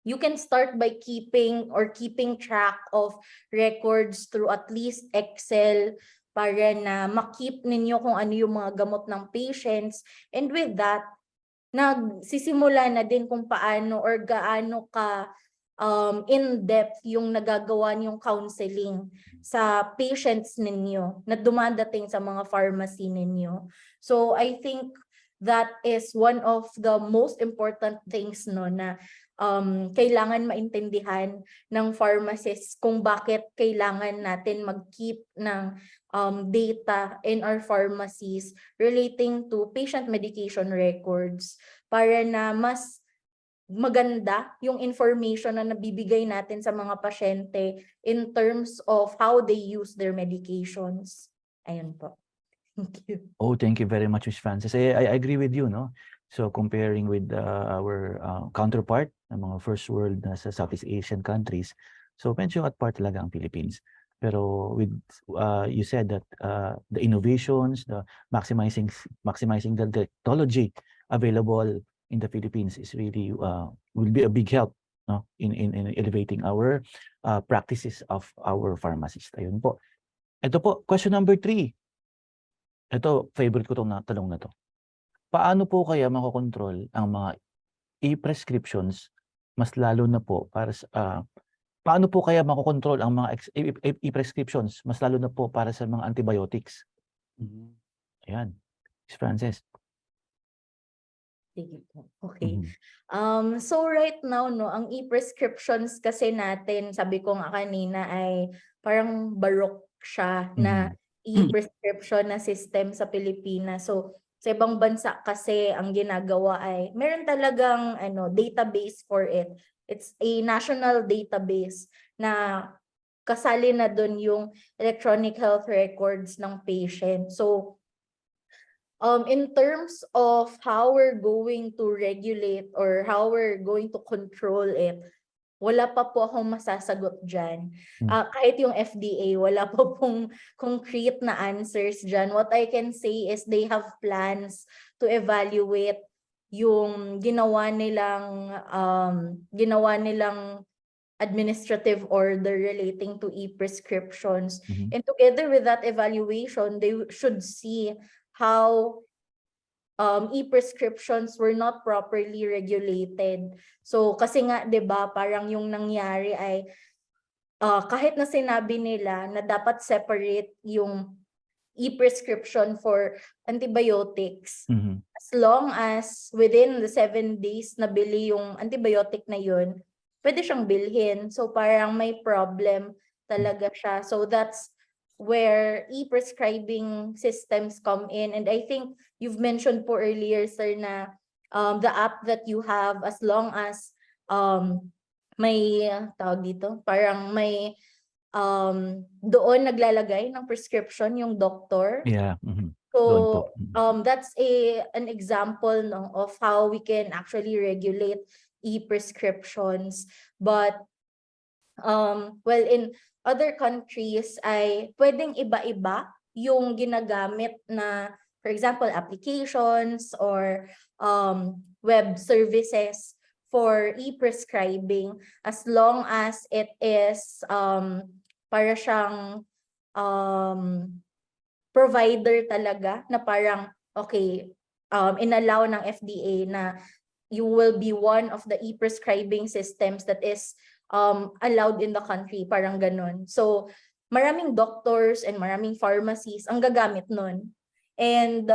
you can start by keeping track of records through at least Excel para na makip ninyo kung ano yung mga gamot ng patients. And with that, nagsisimula na din kung paano or gaano ka in-depth yung nagagawa niyong counseling sa patients ninyo na dumadating sa mga pharmacy ninyo. So I think that is one of the most important things, no, na kailangan maintindihan ng pharmacists kung bakit kailangan natin mag-keep ng data in our pharmacies relating to patient medication records para na mas maganda yung information na nabibigay natin sa mga pasyente in terms of how they use their medications. Ayun po. Thank you. Oh, thank you very much, Ms. Frances. I agree with you, no? So comparing with our counterpart, ng mga first world na sa Southeast Asian countries, so medyo at par talaga ang Philippines. Pero with you said that the innovations, the maximizing the technology available in the Philippines is really will be a big help, no, in elevating our practices of our pharmacists. Ayun po. Ito po, question number 3. Ito, favorite ko tong tanong na to. Paano po kaya makokontrol ang mga e-prescriptions, mas lalo na po para sa paano po kaya makokontrol ang mga e-prescriptions, mas lalo na po para sa mga antibiotics? Ayan, Ms. Frances. Sige po. Okay. So right now, no, ang e-prescriptions kasi natin, sabi ko nga kanina, ay parang barok siya na e-prescription na system sa Pilipinas. So sa ibang bansa kasi ang ginagawa ay meron talagang database for it. It's a national database na kasali na doon yung electronic health records ng patient. So in terms of how we're going to regulate or how we're going to control it, wala pa po akong masasagot dyan. Kahit yung FDA, wala pa pong concrete na answers dyan. What I can say is they have plans to evaluate yung ginawa nilang administrative order relating to e-prescriptions. And together with that evaluation, they should see how e-prescriptions were not properly regulated. So kasi nga 'di ba parang yung nangyari ay kahit na sinabi nila na dapat separate yung e-prescription for antibiotics, as long as within the 7 days na bili yung antibiotic na yun, pwede siyang bilhin. So parang may problem talaga siya. So that's where e-prescribing systems come in. And I think you've mentioned po earlier, sir, na the app that you have, as long as may tawag dito, parang may doon naglalagay ng prescription yung doctor. Yeah. So that's an example, no, of how we can actually regulate e-prescriptions. But well, in other countries ay pwedeng iba-iba yung ginagamit na, for example, applications or web services for e-prescribing, as long as it is para siyang provider talaga na parang okay, inallow ng FDA na you will be one of the e-prescribing systems that is allowed in the country, parang ganun. So maraming doctors and maraming pharmacies ang gagamit nun. And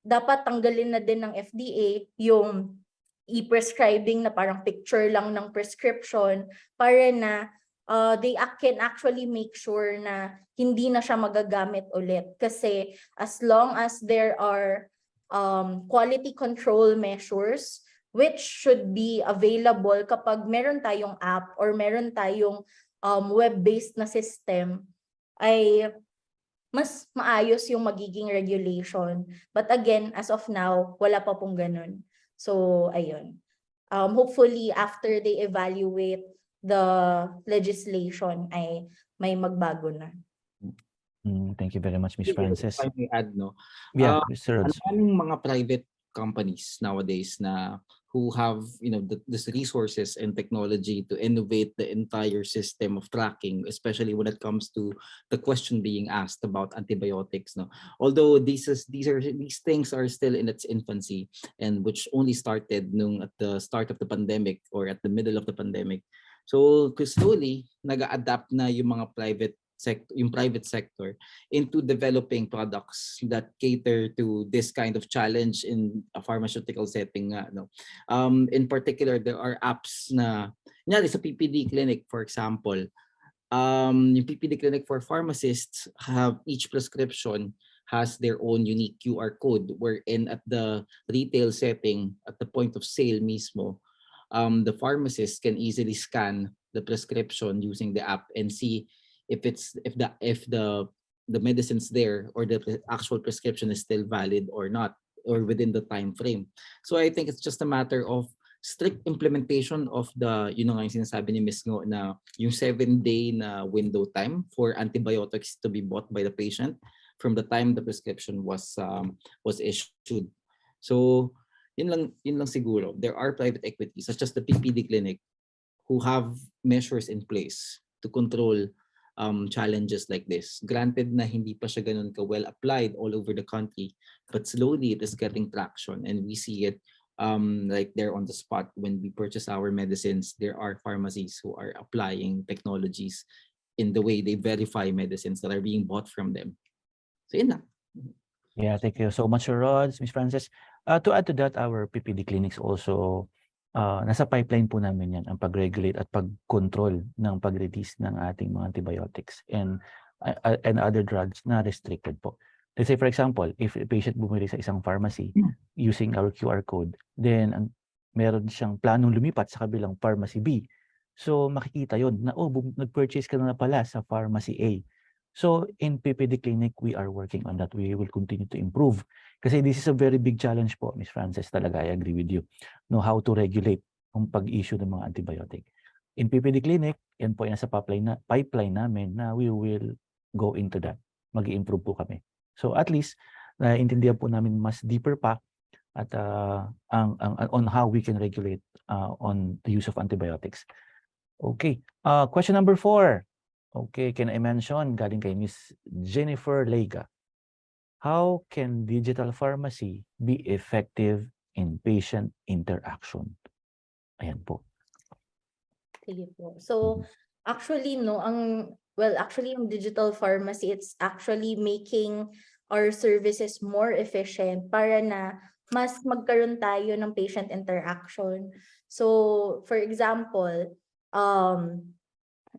dapat tanggalin na din ng FDA yung e-prescribing na parang picture lang ng prescription para na they can actually make sure na hindi na siya magagamit ulit. Kasi as long as there are quality control measures which should be available kapag meron tayong app or meron tayong web-based na system, ay mas maayos yung magiging regulation. But again, as of now, wala pa pong ganun. So, ayun. Hopefully, after they evaluate the legislation, ay may magbago na. Thank you very much, Miss If Frances. I may add, no? Yeah, Uh, Mr. Ang Rods. daming mga private companies nowadays na who have the resources and technology to innovate the entire system of tracking, especially when it comes to the question being asked about antibiotics. No, although these things are still in its infancy, and which only started at the start of the pandemic or at the middle of the pandemic. So slowly nag-adapt na yung mga private sector into developing products that cater to this kind of challenge in a pharmaceutical setting nga, no. In particular, there are apps na sa PPD clinic, for example. Yung PPD clinic for pharmacists, have each prescription has their own unique QR code, wherein at the retail setting, at the point of sale mismo, the pharmacist can easily scan the prescription using the app and see if the medicines there or the actual prescription is still valid or not, or within the time frame. So I think it's just a matter of strict implementation of the, nga yung sinasabi ni Ms. Ngo na yung 7-day na window time for antibiotics to be bought by the patient from the time the prescription was issued. So yun lang siguro. There are private equities such as the PPD clinic who have measures in place to control challenges like this. Granted na hindi pa siya ganun ka well applied all over the country, but slowly it is getting traction, and we see it like there on the spot when we purchase our medicines. There are pharmacies who are applying technologies in the way they verify medicines that are being bought from them. So yun lang. Yeah, thank you so much, Sir Rods, Miss Frances. To add to that, our PPD clinics also, nasa pipeline po namin yan ang pag-regulate at pag-control ng pag-release ng ating mga antibiotics and other drugs na restricted po. Let's say, for example, if a patient bumili sa isang pharmacy using our QR code, then meron siyang planong lumipat sa kabilang pharmacy B. So makikita yon na, nag-purchase ka na pala sa pharmacy A. So in PPD Clinic, we are working on that. We will continue to improve. Kasi this is a very big challenge po, Miss Frances, talaga, I agree with you. Know how to regulate ang pag-issue ng mga antibiotic. In PPD Clinic, yan po yung nasa pipeline namin na we will go into that. Mag-i-improve po kami. So at least, naintindihan po namin mas deeper pa at on how we can regulate on the use of antibiotics. Okay, question number 4. Okay, can I mention, galing kay Miss Jennifer Lega. How can digital pharmacy be effective in patient interaction? Ayan po. Sige po. So, actually, yung digital pharmacy, it's actually making our services more efficient para na mas magkaroon tayo ng patient interaction. So, for example,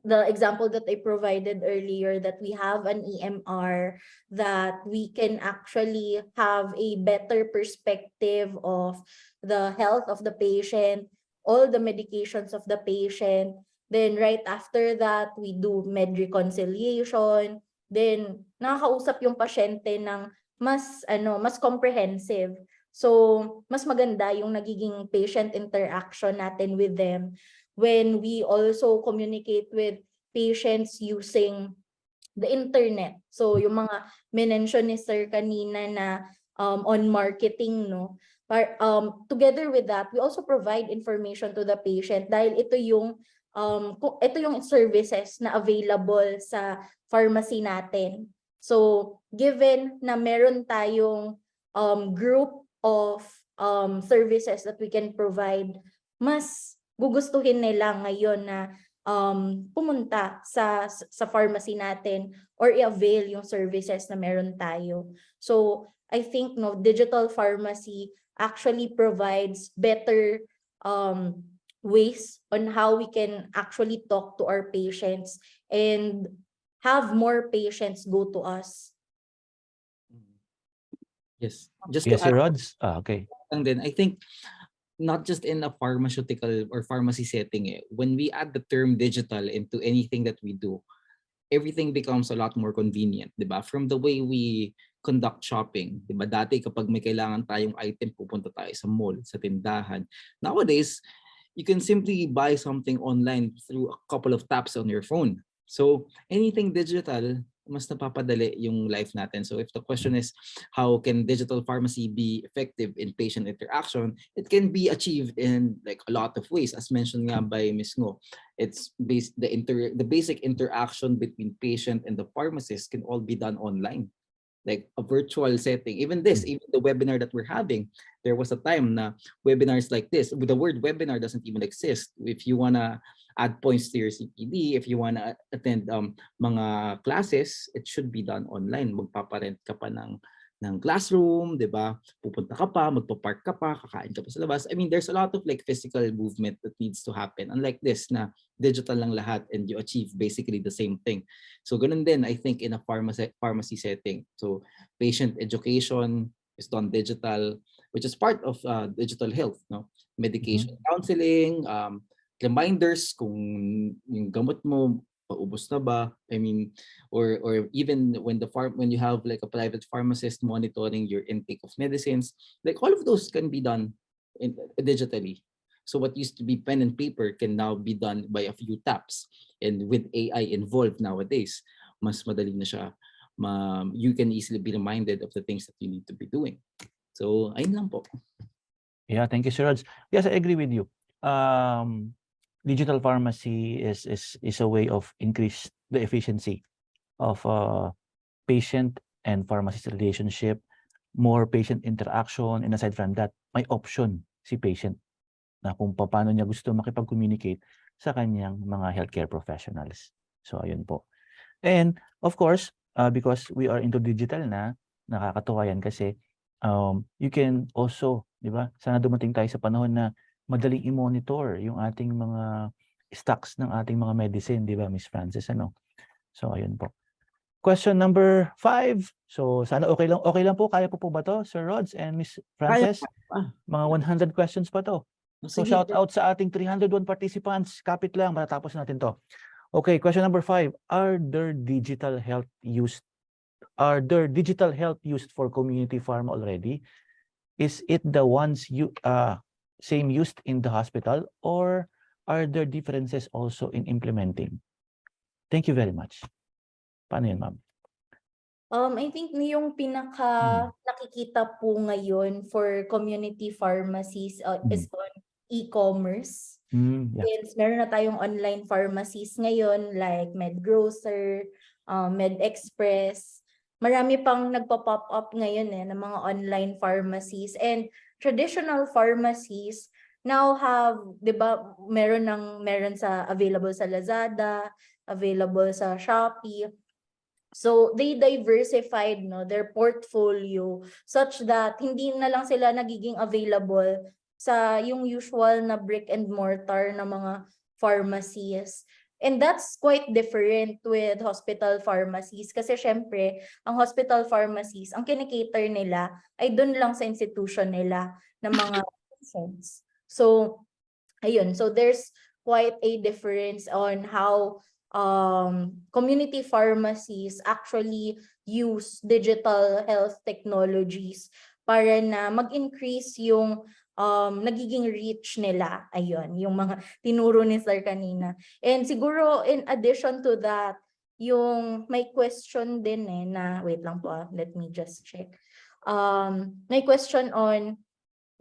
the example that I provided earlier, that we have an EMR, that we can actually have a better perspective of the health of the patient, all the medications of the patient. Then right after that, we do med reconciliation. Then nakakausap yung pasyente ng mas comprehensive. So mas maganda yung nagiging patient interaction natin with them when we also communicate with patients using the internet. So yung mga mention ni Sir kanina na on marketing, no? Together with that, we also provide information to the patient dahil ito yung services na available sa pharmacy natin. So given na meron tayong group of services that we can provide, mas gugustuhin nila ngayon na pumunta sa pharmacy natin or i-avail yung services na meron tayo. So I think digital pharmacy actually provides better ways on how we can actually talk to our patients and have more patients go to us. Yes. Just to Yes, Sir add Rods? Okay. lang din, I think not just in a pharmaceutical or pharmacy setting, when we add the term digital into anything that we do, everything becomes a lot more convenient, di ba? From the way we conduct shopping, di ba? Dati kapag may kailangan tayong item, pupunta tayo sa mall, sa tindahan. Nowadays, you can simply buy something online through a couple of taps on your phone. So anything digital, mas napapadali yung life natin. So if the question is, how can digital pharmacy be effective in patient interaction? It can be achieved in like a lot of ways, as mentioned nga by Ms. Ngo. It's the basic interaction between patient and the pharmacist can all be done online, like a virtual setting. Even the webinar that we're having, there was a time na webinars like this, the word webinar doesn't even exist. If you wanna add points to your CPD, if you wanna attend mga classes, it should be done online. Magpaparent ka pa ng classroom, di ba? Pupunta ka pa, magpa-park ka pa, kakain ka pa sa labas. I mean, there's a lot of like physical movement that needs to happen. Unlike this na digital lang lahat and you achieve basically the same thing. So ganun din, I think, in a pharmacy setting. So patient education is done digital, which is part of digital health, no? Medication counseling, reminders kung yung gamot mo paubos na ba, I mean, or even when you have like a private pharmacist monitoring your intake of medicines, like all of those can be done digitally. So what used to be pen and paper can now be done by a few taps, and with AI involved nowadays, mas madali na siya. You can easily be reminded of the things that you need to be doing. So ayun lang po. Yeah, thank you, Sir Rods. Yes, I agree with you. Digital pharmacy is a way of increase the efficiency of patient and pharmacist relationship, more patient interaction, and aside from that, may option si patient na kung paano niya gusto makipag-communicate sa kanyang mga healthcare professionals. So, ayun po. And of course, because we are into digital na, nakakatuwa yan kasi you can also, di ba, sana dumating tayo sa panahon na madaling i-monitor yung ating mga stocks ng ating mga medicine, di ba, Miss Frances, ano? So, ayun po. Question number 5. So, sana okay lang po. Kaya po ba to, Sir Rods and Miss Frances? Mga 100 questions pa to. So, shout out sa ating 301 participants. Kapit lang, matatapos natin to. Okay, question number 5. Are there digital health used for community pharma already? Is it the ones same used in the hospital, or are there differences also in implementing? Thank you very much. Paano yun, ma'am? I think yung pinaka nakikita po ngayon for community pharmacies is on e-commerce. Yeah. Since meron na tayong online pharmacies ngayon like MedGrocer, MedExpress, marami pang nagpa-pop up ngayon ng mga online pharmacies, and traditional pharmacies now have, 'di ba, meron sa available sa Lazada, available sa Shopee. So they diversified their portfolio such that hindi na lang sila nagiging available sa yung usual na brick and mortar na mga pharmacies. And that's quite different with hospital pharmacies kasi syempre, ang hospital pharmacies, ang kinikater nila ay dun lang sa institution nila ng mga patients. So, ayun. So there's quite a difference on how community pharmacies actually use digital health technologies para na mag-increase yung nagiging reach nila. Ayun, yung mga tinuro ni Sir kanina. And siguro in addition to that, yung may question din na, wait lang po, let me just check. May question on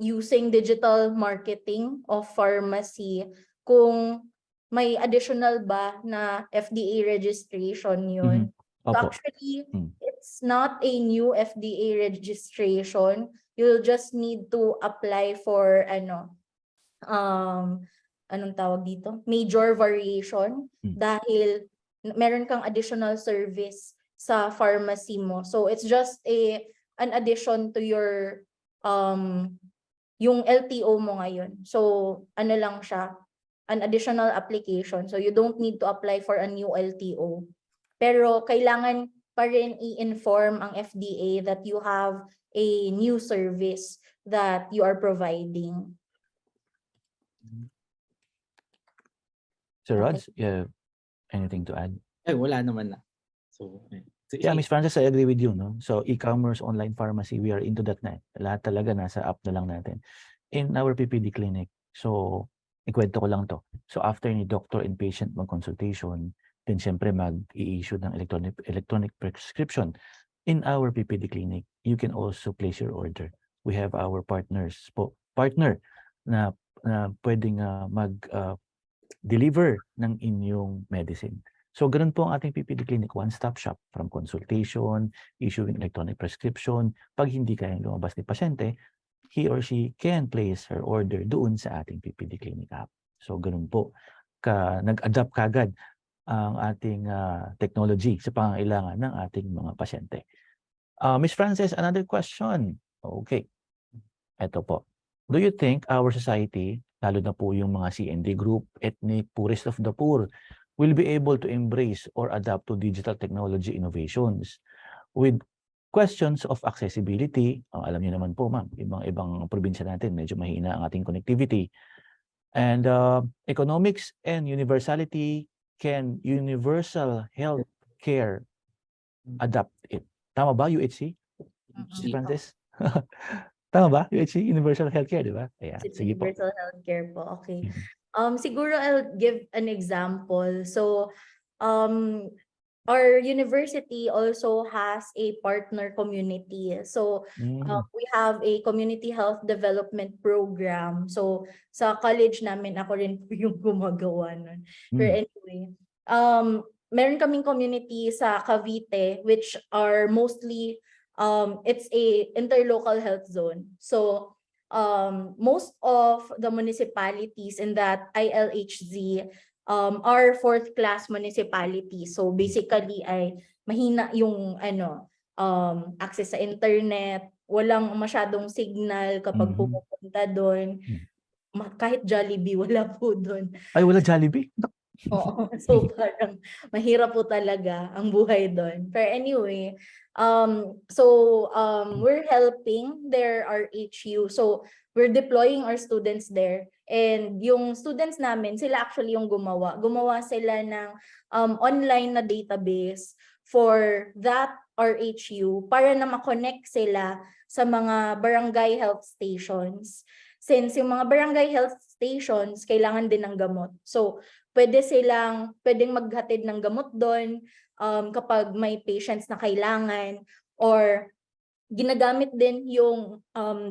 using digital marketing of pharmacy, kung may additional ba na FDA registration yun. So actually, it's not a new FDA registration. You'll just need to apply for anong tawag dito? Major variation dahil meron kang additional service sa pharmacy mo. So it's just an addition to your yung LTO mo ngayon. So ano lang siya, an additional application. So you don't need to apply for a new LTO. Pero kailangan pa rin i-inform ang FDA that you have a new service that you are providing. Sir Okay. Rods, you have anything to add? Ay, wala naman na. So, Yeah, Miss Frances, I agree with you, no? So, e-commerce, online pharmacy, we are into that na. Lahat talaga nasa app na lang natin. In our PPD clinic, so, ikwento ko lang to. So, after ni doctor and patient mag-consultation, then syempre mag-i-issue ng electronic prescription. In our PPD clinic, you can also place your order. We have our partner na pwedeng mag-deliver ng inyong medicine. So, ganun po ang ating PPD clinic, one-stop shop from consultation, issuing electronic prescription. Pag hindi kayang lumabas ni pasyente, he or she can place her order doon sa ating PPD clinic app. So, ganun po. Nag-adapt kagad ang ating technology sa pangangailangan ng ating mga pasyente. Ms. Frances, another question. Okay. Ito po. Do you think our society, lalo na po yung mga CND group, ethnic, poorest of the poor, will be able to embrace or adapt to digital technology innovations with questions of accessibility? Alam niyo naman po, ma'am, ibang probinsya natin, medyo mahina ang ating connectivity. And economics and universality, can universal health care adapt it? Tama ba, UHC? Si Francis? Tama ba? UHC, universal healthcare, di ba? Ayan, sige po. Universal healthcare po, okay. Siguro I'll give an example. So, our university also has a partner community. So, we have a community health development program. So, sa college namin, ako rin po yung gumagawa nun. Pero anyway, meron kaming community sa Cavite, which are mostly, it's a interlocal health zone. So, most of the municipalities in that ILHZ are fourth class municipalities. So basically ay mahina yung access sa internet, walang masyadong signal kapag pumupunta doon. Kahit Jollibee wala po doon. Ay, wala Jollibee? Oo. So parang mahirap po talaga ang buhay doon. Pero anyway, we're helping their RHU. So we're deploying our students there. And yung students namin, sila actually yung gumawa. Gumawa sila ng online na database for that RHU para na ma-connect sila sa mga barangay health stations. Since yung mga barangay health stations, kailangan din ng gamot. So, pwedeng maghatid ng gamot doon kapag may patients na kailangan, or ginagamit din yung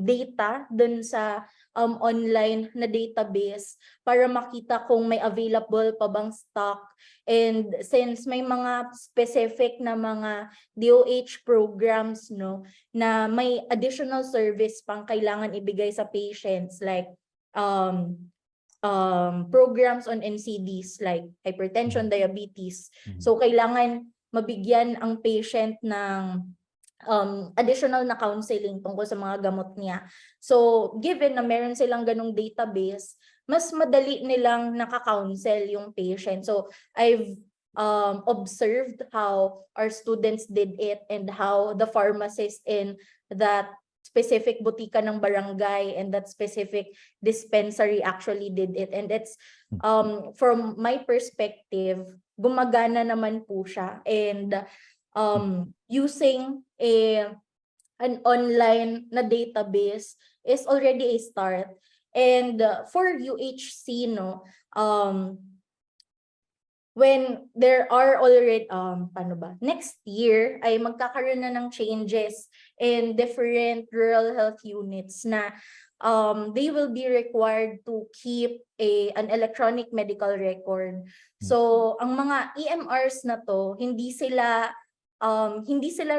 data doon sa online na database para makita kung may available pa bang stock. And since may mga specific na mga DOH programs, no, na may additional service pang kailangan ibigay sa patients, like programs on NCDs like hypertension, diabetes. So kailangan mabigyan ang patient ng additional na counseling tungkol sa mga gamot niya. So given na meron silang ganong database, mas madali nilang naka-counsel yung patient. So I've observed how our students did it and how the pharmacist in that specific butika ng barangay and that specific dispensary actually did it. And it's from my perspective, gumagana naman po siya. And using an online na database is already a start. And for UHC, no, when there are already next year ay magkakaroon na ng changes in different rural health units na they will be required to keep an electronic medical record. So ang mga EMRs na to, hindi sila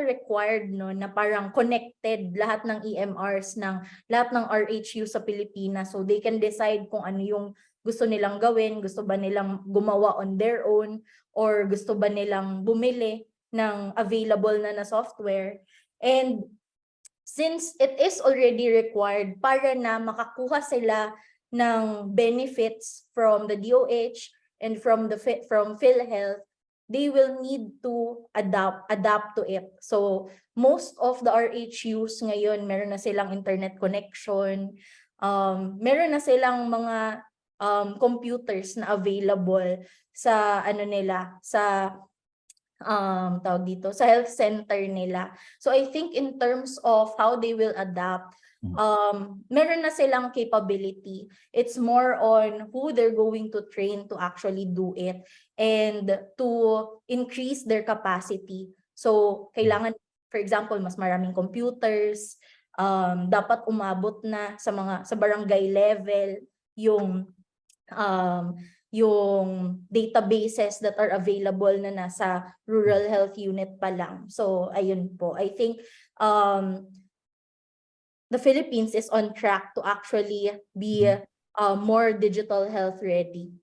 required, no, na parang connected lahat ng EMRs ng lahat ng RHU sa Pilipinas. So they can decide kung ano yung gusto nilang gawin, gusto ba nilang gumawa on their own, or gusto ba nilang bumili ng available na software. And since it is already required para na makakuha sila ng benefits from the DOH and from PhilHealth, they will need to adapt to it. So most of the RHUs ngayon, meron na silang internet connection, meron na silang mga computers na available sa tawag dito, sa health center nila. So I think in terms of how they will adapt, meron na silang capability. It's more on who they're going to train to actually do it and to increase their capacity. So kailangan, for example, mas maraming computers, dapat umabot na sa barangay level yung databases that are available na nasa rural health unit pa lang. So ayun po, I think the Philippines is on track to actually be more digital health ready.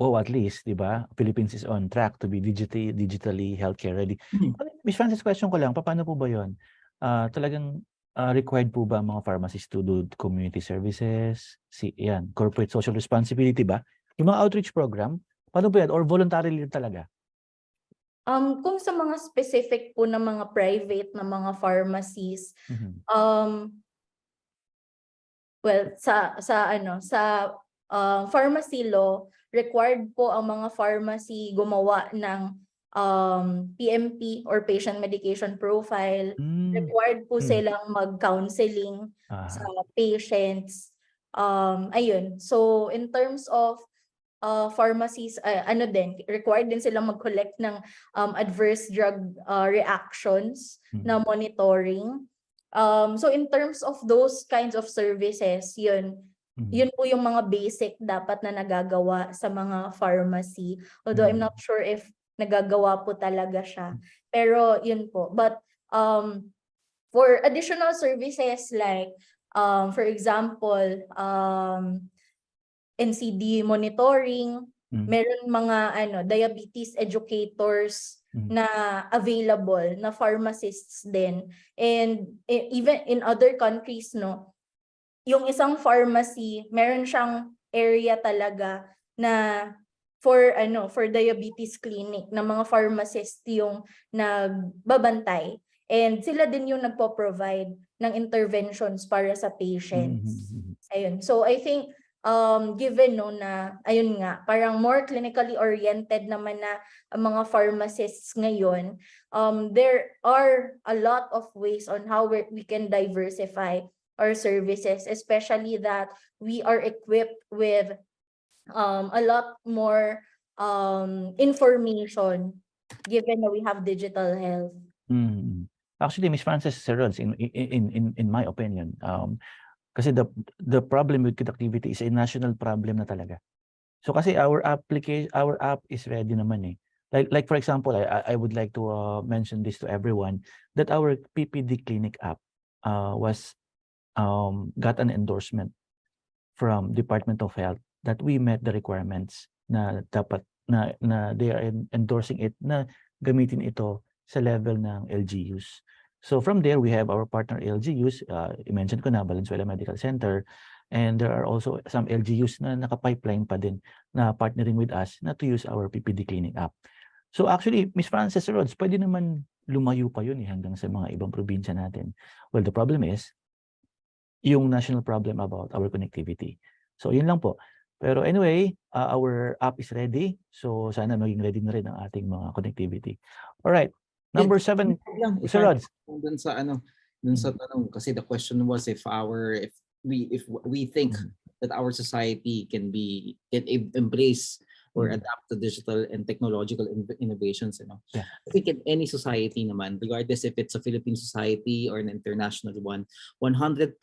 Oh, at least, di ba? Philippines is on track to be digitally healthcare ready. Miss Francis, question ko lang, paano po ba yun? Talagang required po ba mga pharmacists to do community services? Corporate social responsibility ba? Yung mga outreach program, paano ba yan? Or voluntarily talaga? Kung sa mga specific po na mga private na mga pharmacies, well, sa pharmacy law, required po ang mga pharmacy gumawa ng PMP or patient medication profile. Required po silang mag-counseling sa patients. Ayun. So in terms of pharmacies, required din silang mag-collect ng adverse drug reactions na monitoring. So in terms of those kinds of services, yun po yung mga basic dapat na nagagawa sa mga pharmacy. Although I'm not sure if nagagawa po talaga siya. Pero yun po. But for additional services like, for example, NCD monitoring, meron mga diabetes educators na available na pharmacists din. And even in other countries, no, yung isang pharmacy, meron siyang area talaga na for diabetes clinic na mga pharmacist yung nagbabantay. And sila din yung nagpo-provide ng interventions para sa patients. Ayun. So I think given na ayun nga, parang more clinically oriented naman na ang mga pharmacists ngayon, there are a lot of ways on how we can diversify our services, especially that we are equipped with a lot more information given that we have digital health. Actually, Miss Frances, Sir Rods, in my opinion, kasi the problem with connectivity is a national problem na talaga. So kasi our app is ready naman eh. Like for example, I would like to mention this to everyone that our PPD clinic app was got an endorsement from Department of Health that we met the requirements na dapat na they are endorsing it na gamitin ito sa level ng LGUs. So from there, we have our partner LGUs, i-mention ko na, Valenzuela Medical Center, and there are also some LGUs na naka-pipeline pa din na partnering with us na to use our PPD Clinic app. So actually, Miss Frances Rhodes, pwede naman lumayo pa yun hanggang sa mga ibang probinsya natin. Well, the problem is, yung national problem about our connectivity. So yun lang po. Pero anyway, our app is ready. So sana maging ready na rin ang ating mga connectivity. Alright. Number 7, Sir Rods. Dun sa tanong, kasi the question was if we think that our society can embrace or adapt to digital and technological innovations, Yeah. I think in any society naman, regardless if it's a Philippine society or an international one, 100%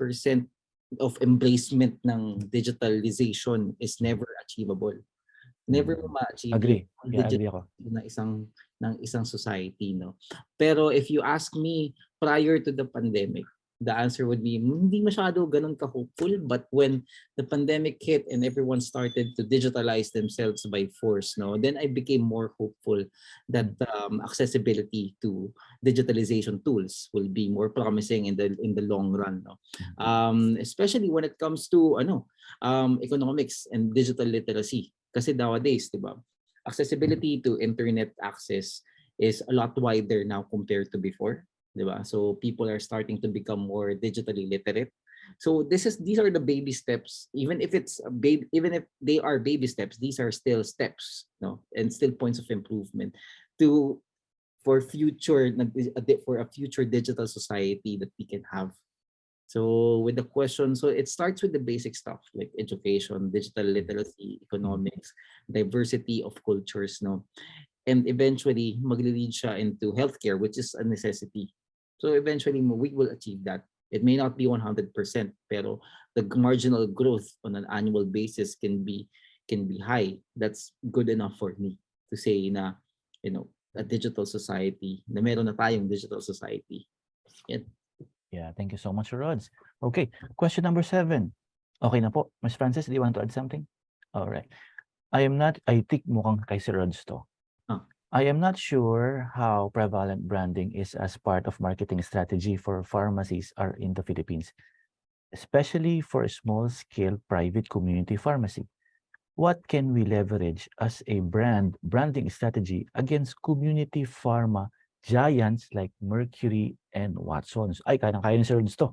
of embracement ng digitalization is never achievable. Never mo ma-achieve. Agree. Yeah, agree ako. ng isang society, no. Pero if you ask me, prior to the pandemic, the answer would be hindi masyado ganun ka-hopeful. But when the pandemic hit and everyone started to digitalize themselves by force, no, then I became more hopeful that accessibility to digitalization tools will be more promising in the long run, no. Especially when it comes to economics and digital literacy. Kasi nowadays, di ba, accessibility to internet access is a lot wider now compared to before. Diba? So people are starting to become more digitally literate. So these are the baby steps. Even if even if they are baby steps, these are still steps, no, and still points of improvement to for a future digital society that we can have. So with the question, so it starts with the basic stuff like education, digital literacy, economics, diversity of cultures, no, and eventually magli-lead siya into healthcare, which is a necessity. So eventually we will achieve that. It may not be 100%, pero the marginal growth on an annual basis can be high. That's good enough for me to say na, a digital society, na meron na tayong digital society. Yan. Yeah, thank you so much, Rods. Okay, question number 7. Okay na po. Ms. Frances, do you want to add something? All right. I think mukhang kay si Rods to. I am not sure how prevalent branding is as part of marketing strategy for pharmacies are in the Philippines, especially for a small-scale private community pharmacy. What can we leverage as a branding strategy against community pharma giants like Mercury and Watsons? Ay, kaya ni Sir Rods to.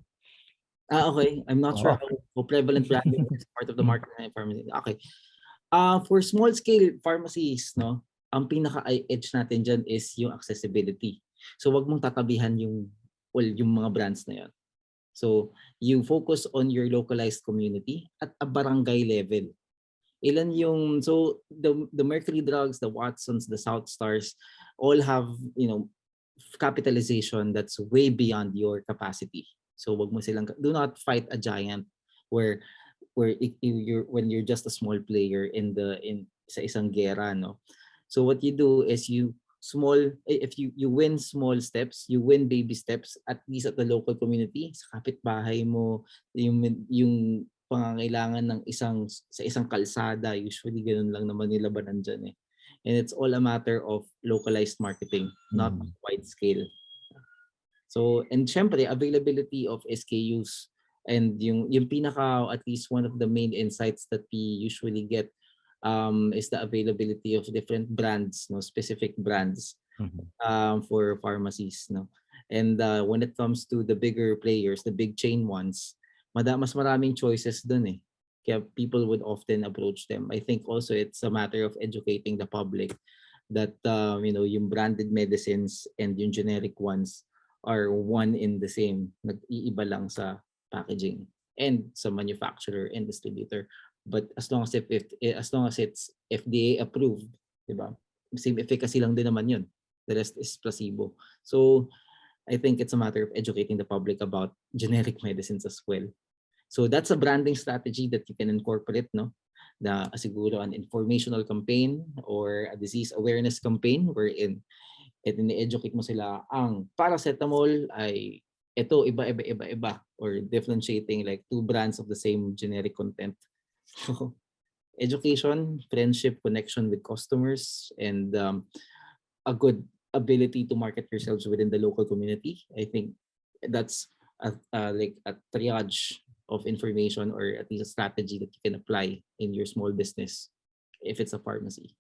Okay. I'm not sure how prevalent branding is part of the marketing pharmacy. Okay. For small-scale pharmacies, no, ang pinaka-edge natin dyan is yung accessibility. So wag mong tatabihan yung mga brands na yan. So you focus on your localized community at a barangay level. So the Mercury Drugs, the Watsons, the South Stars all have, capitalization that's way beyond your capacity. So wag mo silang, do not fight a giant where when you're just a small player sa isang gera, no. So what you do is you win small steps, you win baby steps, at least at the local community, sa kapitbahay mo, yung pangangailangan ng sa isang kalsada, usually ganun lang naman nilabanan dyan eh. And it's all a matter of localized marketing, not wide scale. So, and syempre, availability of SKUs, and yung pinaka, at least one of the main insights that we usually get is the availability of different brands, no, specific brands for pharmacies, no. And when it comes to the bigger players, the big chain ones, mas maraming choices dun eh. Kaya people would often approach them. I think also it's a matter of educating the public that yung branded medicines and yung generic ones are one in the same. Nag-iiba lang sa packaging and sa manufacturer and distributor. But as long as it's FDA approved, diba? Same efficacy lang din naman yun. The rest is placebo. So I think it's a matter of educating the public about generic medicines as well. So that's a branding strategy that you can incorporate, no? Siguro an informational campaign or a disease awareness campaign wherein ini-educate mo sila ang paracetamol ay ito iba or differentiating like two brands of the same generic content. Education, friendship, connection with customers, and a good ability to market yourselves within the local community. I think that's like a triage of information, or at least a strategy that you can apply in your small business if it's a pharmacy.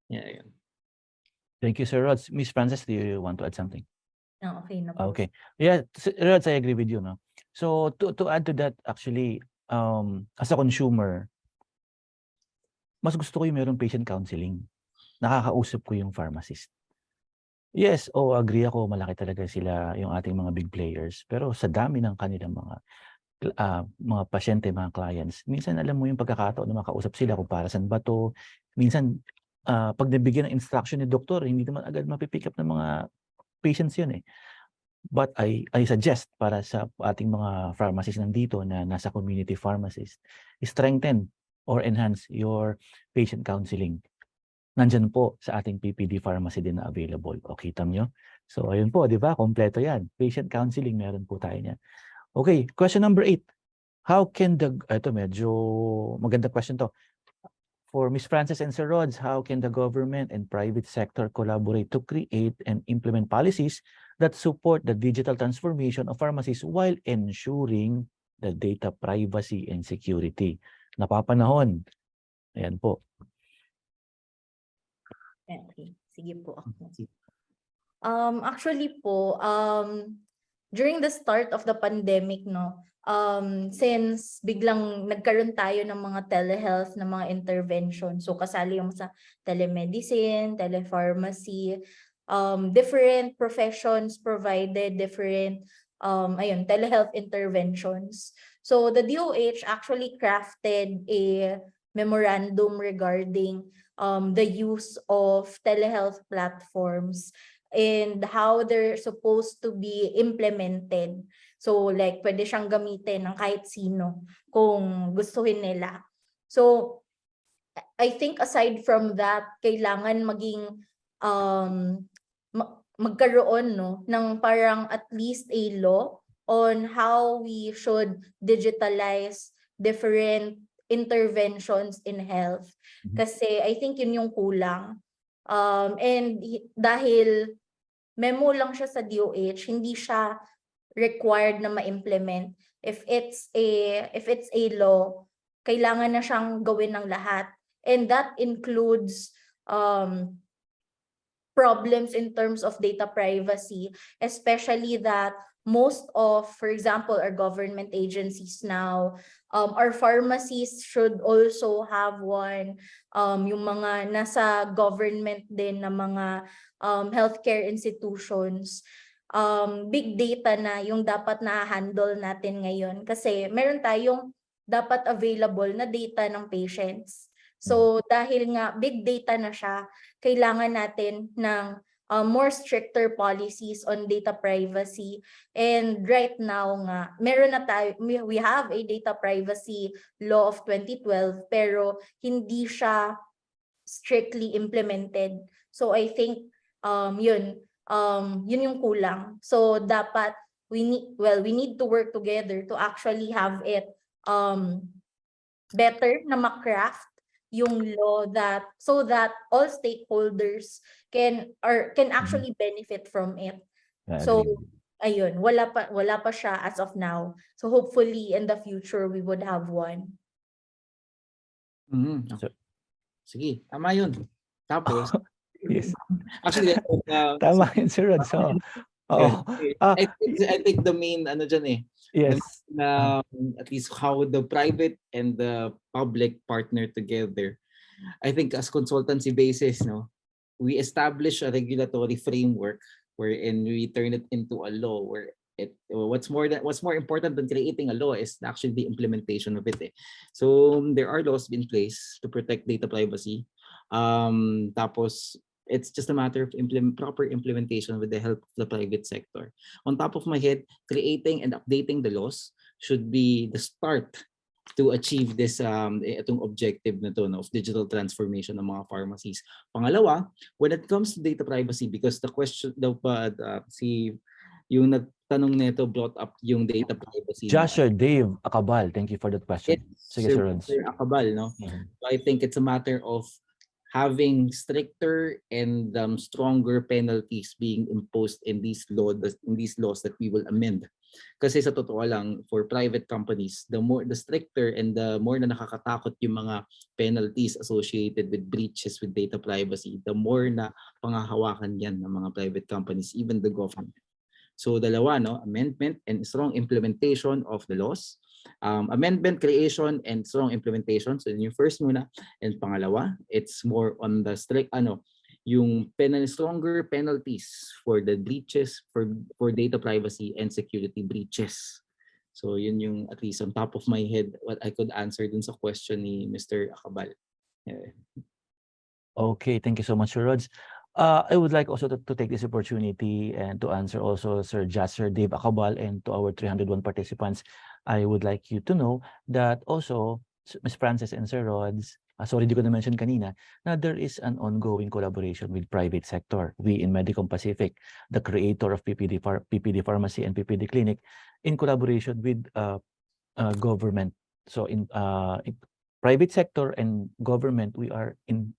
Yeah. Thank you, Sir Rods. Miss Frances, do you want to add something? No, okay na po. Okay. Yeah, Rods, I agree with you, no. So to add to that, actually, as a consumer, mas gusto ko yung mayroong patient counseling. Nakakausap ko yung pharmacist. Yes, agree ako, malaki talaga sila yung ating mga big players. Pero sa dami ng kanilang mga pasyente, mga clients, minsan alam mo yung pagkakataon na makausap sila kung para saan ba to. Minsan, pag nabigyan ng instruction ni doktor, hindi naman agad mapipick up ng mga patients yun eh. But I suggest para sa ating mga pharmacists nandito na nasa community pharmacies, strengthen or enhance your patient counseling. Nandyan po sa ating PPD pharmacy din na available. O, kita nyo? So, ayun po, di ba? Kompleto yan. Patient counseling, meron po tayo niyan. Okay, question number 8. How can ito medyo maganda question to. For Ms. Frances and Sir Rods, how can the government and private sector collaborate to create and implement policies that support the digital transformation of pharmacies while ensuring the data privacy and security? Napapanahon. Ayan po. Okay, sige po ako. Actually po, during the start of the pandemic, no, since biglang nagkaroon tayo ng mga telehealth na mga intervention, so kasali yung sa telemedicine, telepharmacy, different professions provided different telehealth interventions. So the DOH actually crafted a memorandum regarding the use of telehealth platforms and how they're supposed to be implemented. So like pwede siyang gamitin ng kahit sino kung gustuhin nila. So I think aside from that, kailangan maging magkaroon ng parang at least a law on how we should digitalize different interventions in health. Kasi I think yun yung kulang. And dahil memo lang siya sa DOH, hindi siya required na ma-implement. If it's a law, kailangan na siyang gawin ng lahat. And that includes problems in terms of data privacy, especially that most of, for example, our government agencies now, our pharmacies should also have one, yung mga nasa government din na mga healthcare institutions, big data na yung dapat na-handle natin ngayon kasi meron tayong dapat available na data ng patients. So dahil nga big data na siya, kailangan natin ng more stricter policies on data privacy. And right now nga, meron na tayo, we have a data privacy law of 2012 pero hindi siya strictly implemented. So I think yun yung kulang. So dapat we need to work together to actually have it better na ma-craft yung law that so that all stakeholders can actually benefit from it. So ayun, wala pa siya as of now. So hopefully in the future we would have one. Sige, tama yun. Tapos, yes. actually, tama yun, Sir Rod. So, I think the main, yes. At least how the private and the public partner together. I think as consultancy basis, we establish a regulatory framework wherein we turn it into a law where what's more important than creating a law is actually the implementation of it. So there are laws in place to protect data privacy. Tapos it's just a matter of proper implementation with the help of the private sector. On top of my head, creating and updating the laws should be the start to achieve this itong objective na to of digital transformation ng mga pharmacies. Pangalawa, when it comes to data privacy, because the question yung nagtanong nito brought up yung data privacy. Joshua Dave Akabal, thank you for that question. Sige, Sir Akabal, So I think it's a matter of having stricter and stronger penalties being imposed in these laws that we will amend. Kasi sa totoo lang, for private companies, the stricter and the more na nakakatakot yung mga penalties associated with breaches with data privacy, the more na pangahawakan yan ng mga private companies, even the government. So dalawa, amendment and strong implementation of the laws. Amendment, creation, and strong implementation. So yun yung first muna. And pangalawa, it's more on the strict, yung stronger penalties for the breaches, for data privacy and security breaches. So yun yung at least on top of my head, what I could answer dun sa question ni Mr. Akabal. Okay, thank you so much, Sir Rods. I would like also to take this opportunity and to answer also Sir Dave Akabal and to our 301 participants. I would like you to know that also Ms. Frances and Sir Rods, sorry, di ko na-mention kanina, na there is an ongoing collaboration with private sector. We in Medicom Pacific, the creator of PPD Pharmacy and PPD Clinic, in collaboration with government. So in private sector and government, we are in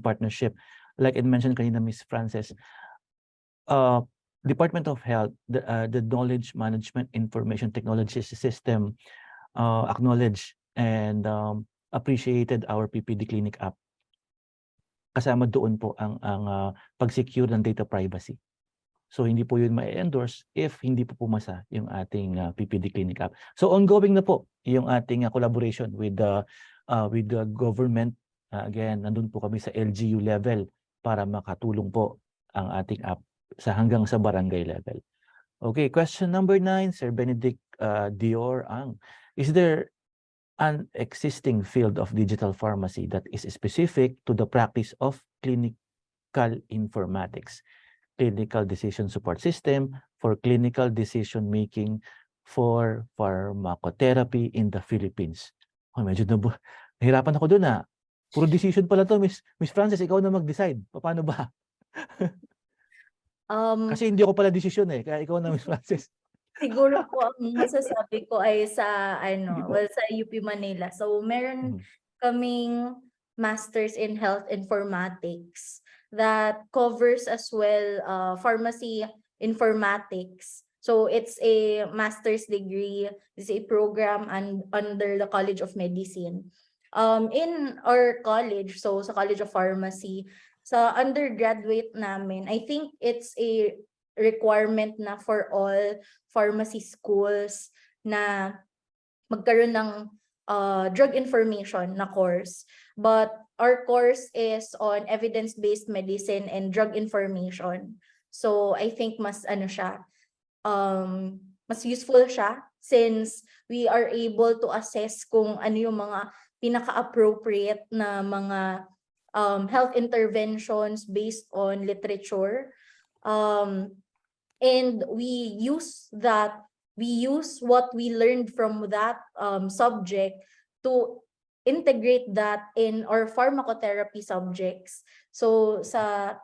partnership. Like I mentioned kanina, Miss Frances, Department of Health, the Knowledge Management Information Technology System acknowledge and appreciated our PPD Clinic app. Kasama doon po ang pag-secure ng data privacy. So hindi po yun ma-endorse if hindi po pumasa yung ating PPD Clinic app. So ongoing na po yung ating collaboration with the government. Again, nandun po kami sa LGU level para makatulong po ang ating app hanggang sa barangay level. Okay, question number 9, Sir Benedict Dior Ang. Is there an existing field of digital pharmacy that is specific to the practice of clinical informatics, clinical decision support system for clinical decision making for pharmacotherapy in the Philippines? Oh, medyo nahirapan ako doon. Puro decision pala to, Miss Frances, ikaw na mag-decide. Paano ba? Kasi hindi ako pala decision kaya ikaw na, Miss Frances. Siguro po ang masasabi ko ay sa Sige po. sa UP Manila. So meron kaming Masters in Health Informatics that covers as well pharmacy informatics. So it's a master's degree, it's a program under the College of Medicine. In our college, so sa College of Pharmacy, sa undergraduate namin, I think it's a requirement na for all pharmacy schools na magkaroon ng drug information na course. But our course is on evidence-based medicine and drug information. So I think mas mas useful siya since we are able to assess kung ano yung mga pinaka-appropriate na mga health interventions based on literature. And we use what we learned from that subject to integrate that in our pharmacotherapy subjects. So sa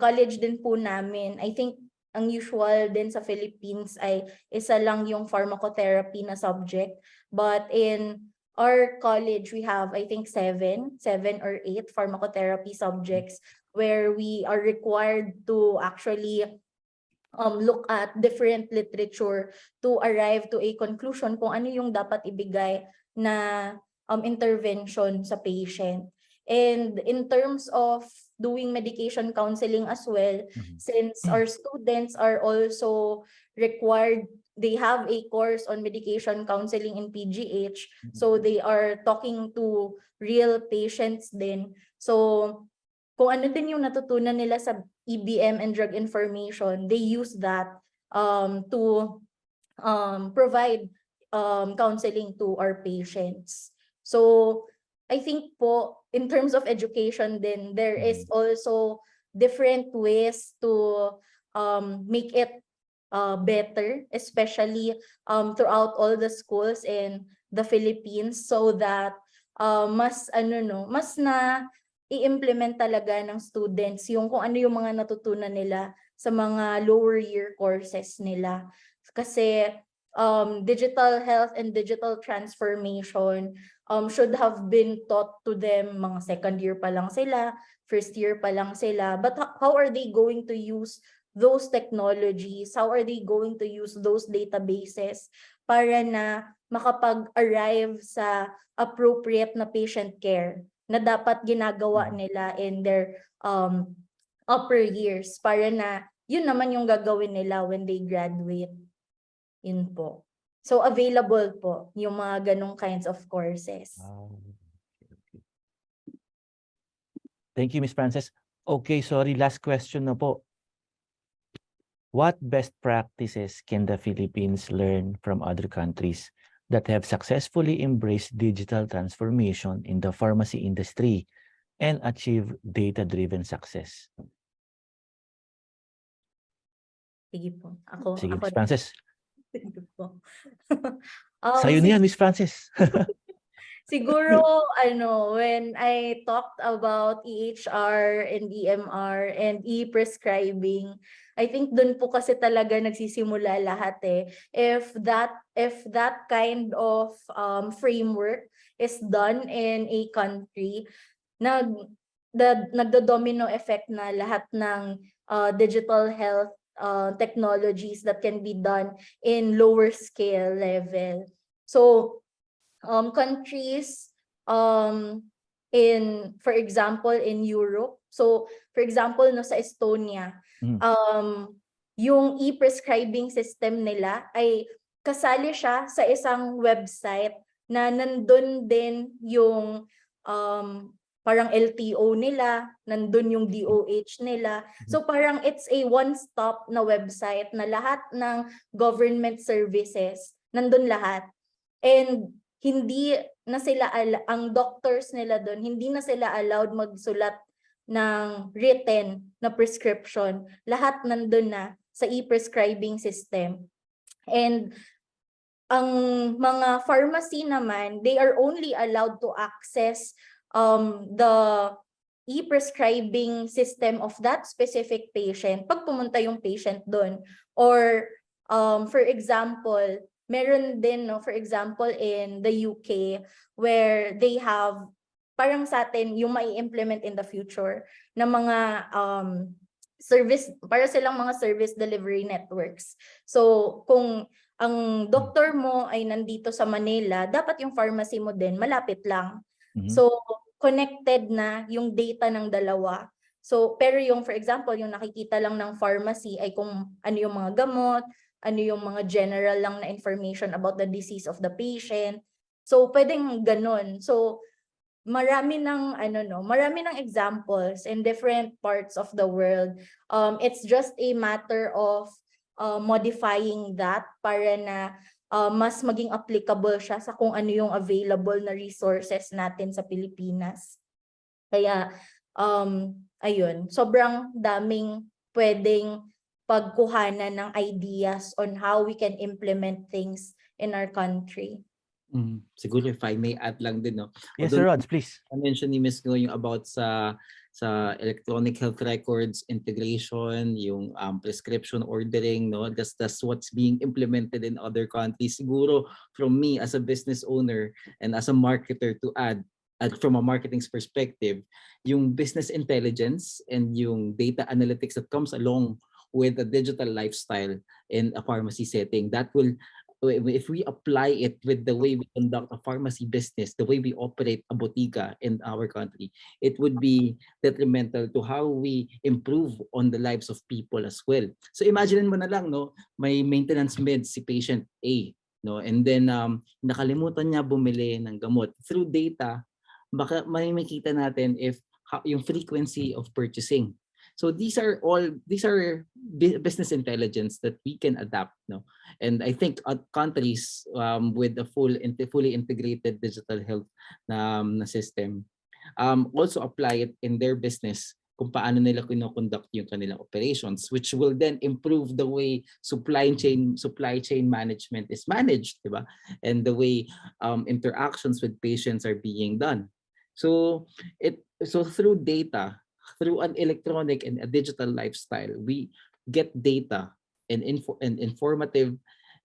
college din po namin, I think ang usual din sa Philippines ay isa lang yung pharmacotherapy na subject. But in our college, we have, I think, 7 or 8 pharmacotherapy subjects where we are required to actually look at different literature to arrive to a conclusion kung ano yung dapat ibigay na intervention sa patient. And in terms of doing medication counseling as well, since our students are also required, they have a course on medication counseling in PGH, so they are talking to real patients din. So kung ano din yung natutunan nila sa EBM and drug information, they use that to provide counseling to our patients. So I think po, in terms of education din, there is also different ways to make it better, especially throughout all the schools in the Philippines, so that mas na i-implement talaga ng students yung kung ano yung mga natutunan nila sa mga lower year courses nila. Kasi digital health and digital transformation should have been taught to them mga second year pa lang sila, first year pa lang sila. But how are they going to use those technologies? How are they going to use those databases para na makapag-arrive sa appropriate na patient care na dapat ginagawa nila in their upper years para na yun naman yung gagawin nila when they graduate. Yun po. So available po yung mga ganong kinds of courses. Thank you, Ms. Frances. Okay, sorry, last question na po. What best practices can the Philippines learn from other countries that have successfully embraced digital transformation in the pharmacy industry and achieve data-driven success? Sige po. Ako. Ms. Frances. Sige po. Sa'yo niyan, Ms. Frances. Siguro, when I talked about EHR and EMR and e-prescribing, I think dun po kasi talaga nagsisimula lahat eh. If that kind of framework is done in a country, nagdo-domino effect na lahat ng digital health technologies that can be done in lower scale level. So countries for example in Europe, so for example no sa Estonia, yung e-prescribing system nila ay kasali siya sa isang website na nandun din yung parang LTO nila, nandun yung DOH nila. So parang it's a one-stop na website na lahat ng government services, nandun lahat. And hindi na sila, ang doctors nila doon, hindi na sila allowed magsulat ng written na prescription. Lahat nandun na sa e-prescribing system. And ang mga pharmacy naman, they are only allowed to access the e-prescribing system of that specific patient pag pumunta yung patient doon. Or for example, meron din, no, for example, in the UK, where they have, parang sa atin, yung mai-implement in the future na mga service, para silang mga service delivery networks. So, kung ang doktor mo ay nandito sa Manila, dapat yung pharmacy mo din malapit lang. So, connected na yung data ng dalawa. So, pero yung, for example, yung nakikita lang ng pharmacy ay kung ano yung mga gamot, ano yung mga general lang na information about the disease of the patient. So, pwedeng ganun. So, marami ng examples in different parts of the world. It's just a matter of modifying that para na mas maging applicable siya sa kung ano yung available na resources natin sa Pilipinas. Kaya, ayun, sobrang daming pwedeng pagkuhanan ng ideas on how we can implement things in our country. Siguro if I may add lang din, no? Yes, Sir Rods, please. I-mention ni Ms. Ngo yung about sa electronic health records integration, yung prescription ordering, no? That's what's being implemented in other countries. Siguro from me as a business owner and as a marketer to add, from a marketing perspective, yung business intelligence and yung data analytics that comes along with a digital lifestyle in a pharmacy setting, that will, if we apply it with the way we conduct a pharmacy business, the way we operate a botica in our country, it would be detrimental to how we improve on the lives of people as well. So imagine mo na lang, no, may maintenance meds si patient A, no, and then nakalimutan niya bumili ng gamot. Through data, baka may makita natin if yung frequency of purchasing. So these are business intelligence that we can adapt, no? And I think countries with a fully integrated digital health system also apply it in their business kung paano nila kino-conduct yung kanilang operations, which will then improve the way supply chain management is managed, diba? And the way interactions with patients are being done. So through data, through an electronic and a digital lifestyle, we get data and informative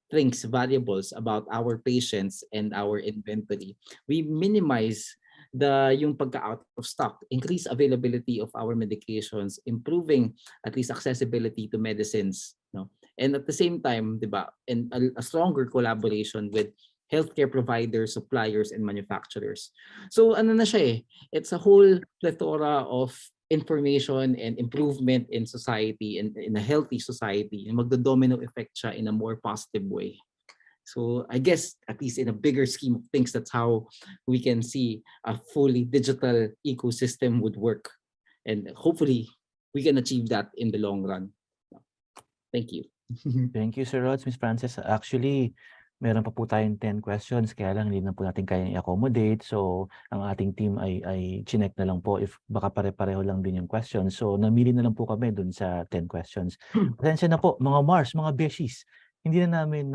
things, variables about our patients and our inventory. We minimize yung pagka-out of stock, increase availability of our medications, improving at least accessibility to medicines, no? And at the same time, diba, and a stronger collaboration with healthcare providers, suppliers, and manufacturers. So ano na siya eh, it's a whole plethora of information and improvement in society and in a healthy society, and magdo-domino effect siya in a more positive way. So I guess at least in a bigger scheme of things, that's how we can see a fully digital ecosystem would work, and hopefully we can achieve that in the long run. Thank you. Thank you, Sir Rods, Ms. Frances. Actually, meron pa po tayong 10 questions, kaya lang hindi na po natin kayang i-accommodate. So, ang ating team ay chinek na lang po if baka pare-pareho lang din yung questions. So, namili na lang po kami dun sa 10 questions. Pasensya na po, mga Mars, mga Beshies. Hindi na namin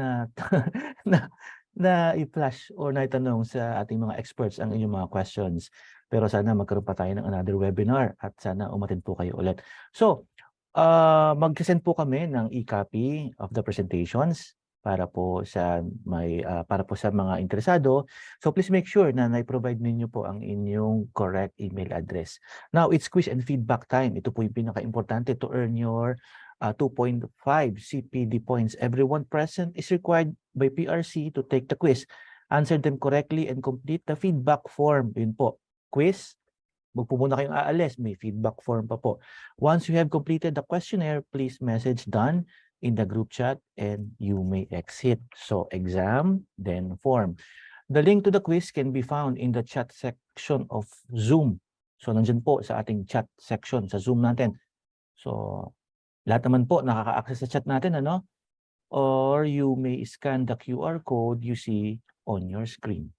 na i-flash or na itanong sa ating mga experts ang inyong mga questions. Pero sana magkaroon pa tayo ng another webinar at sana umattend po kayo ulit. So, mag-send po kami ng e-copy of the presentations para po sa mga interesado. So please make sure na na-provide ninyo po ang inyong correct email address. Now, it's quiz and feedback time. Ito po yung pinaka-importante to earn your 2.5 CPD points. Everyone present is required by PRC to take the quiz. Answer them correctly and complete the feedback form. Yun po. Quiz. Huwag po muna kayong aalis. May feedback form pa po. Once you have completed the questionnaire, please message done in the group chat and you may exit. So, exam, then form. The link to the quiz can be found in the chat section of Zoom. So, nandyan po sa ating chat section sa Zoom natin. So, lahat naman po nakaka-access sa chat natin, ano? Or you may scan the QR code you see on your screen.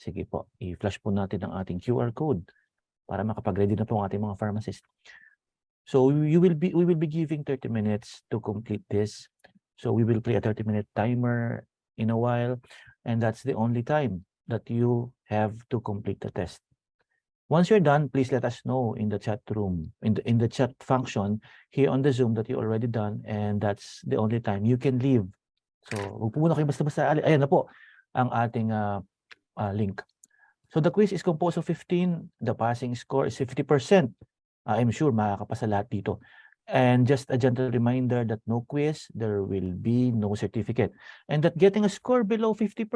Sige po, i-flash po natin ang ating QR code para makapag-ready na po ang ating mga pharmacist. So we will be giving 30 minutes to complete this. So we will play a 30-minute timer in a while, and that's the only time that you have to complete the test. Once you're done, please let us know in the chat room, in the chat function here on the Zoom that you already done, and that's the only time you can leave. So, huwag po muna kayo basta-basta. Ayan na po ang ating link. So, the quiz is composed of 15. The passing score is 50%. I'm sure makakapasa lahat dito. And just a gentle reminder that no quiz, there will be no certificate. And that getting a score below 50%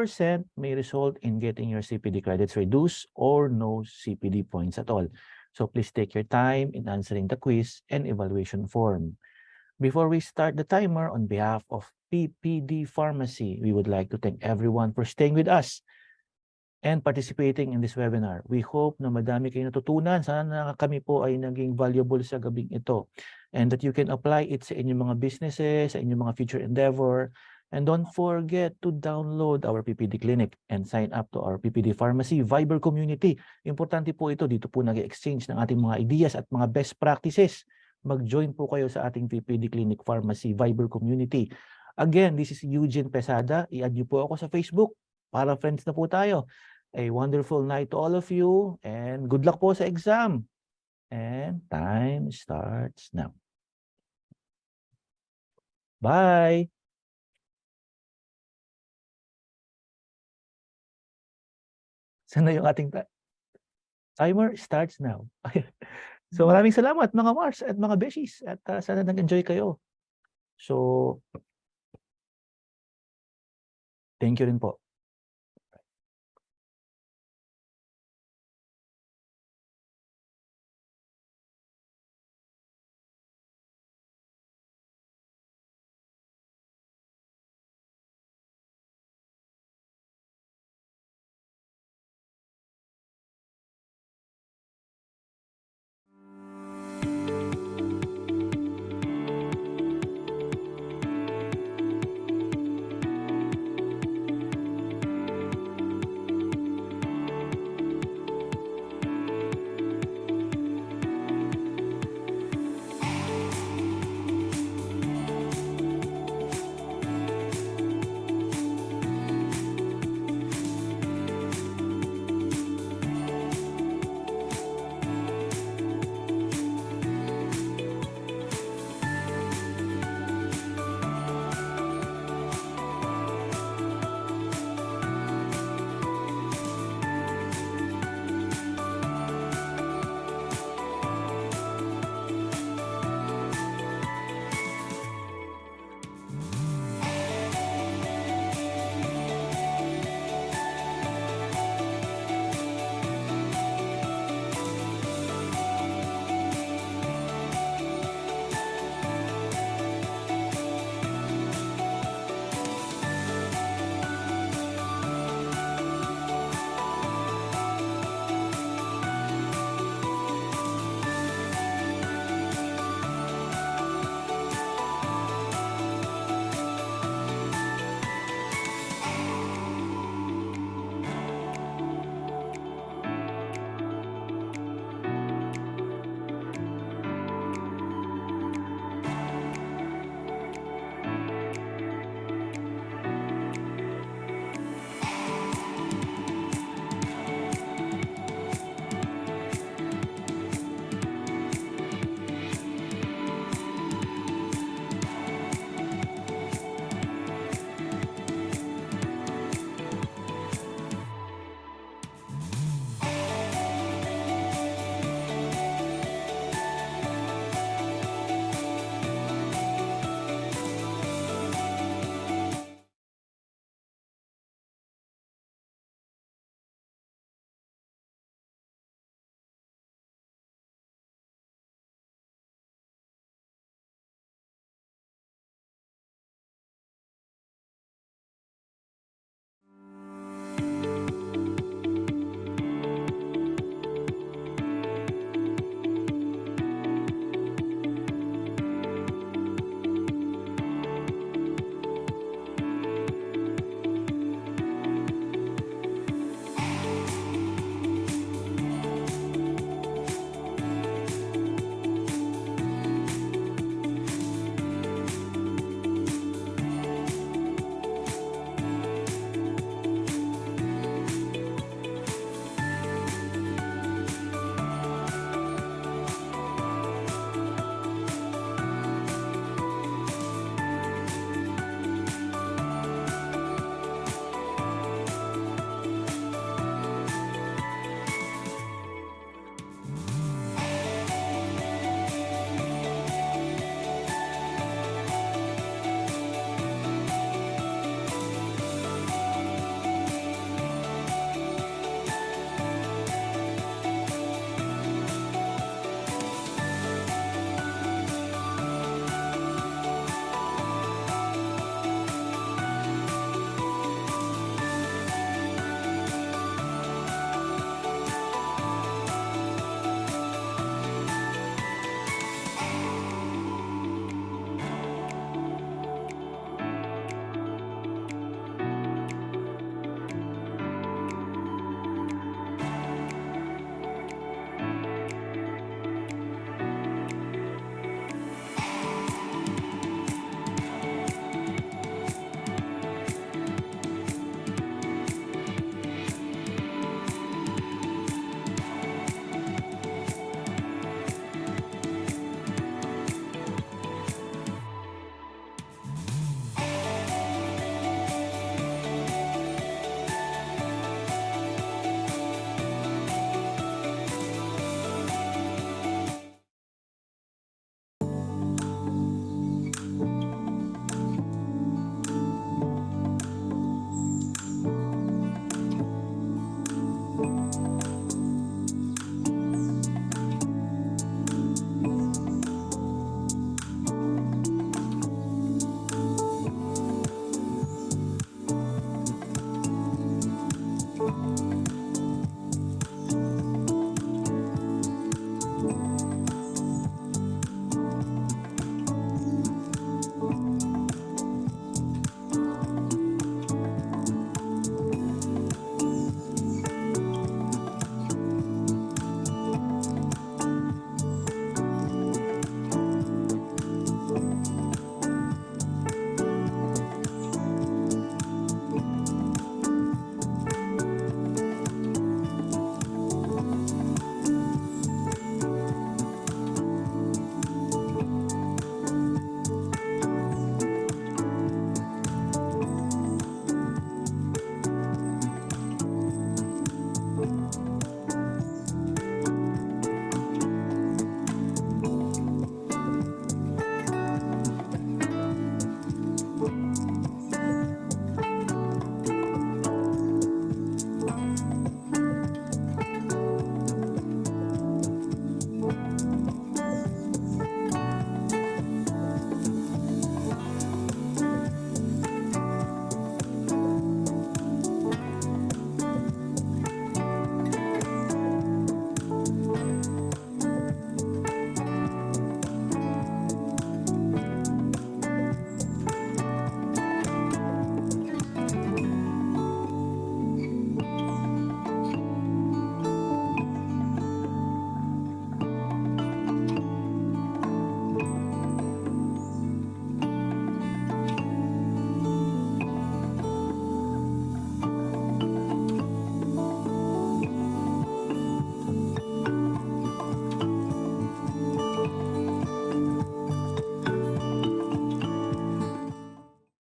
may result in getting your CPD credits reduced or no CPD points at all. So please take your time in answering the quiz and evaluation form. Before we start the timer, on behalf of PPD Pharmacy, we would like to thank everyone for staying with us and participating in this webinar. We hope na madami kayong natutunan. Sana kami po ay naging valuable sa gabing ito. And that you can apply it sa inyong mga businesses, sa inyong mga future endeavor. And don't forget to download our PPD Clinic and sign up to our PPD Pharmacy Viber community. Importante po ito. Dito po nag-exchange ng ating mga ideas at mga best practices. Mag-join po kayo sa ating PPD Clinic Pharmacy Viber community. Again, this is Eugene Pesada. I-add niyo po ako sa Facebook para friends na po tayo. A wonderful night to all of you and good luck po sa exam. And time starts now. Bye! Sana yung ating timer starts now. So maraming salamat mga Mars at mga Beshies at sana nag-enjoy kayo. So, thank you rin po.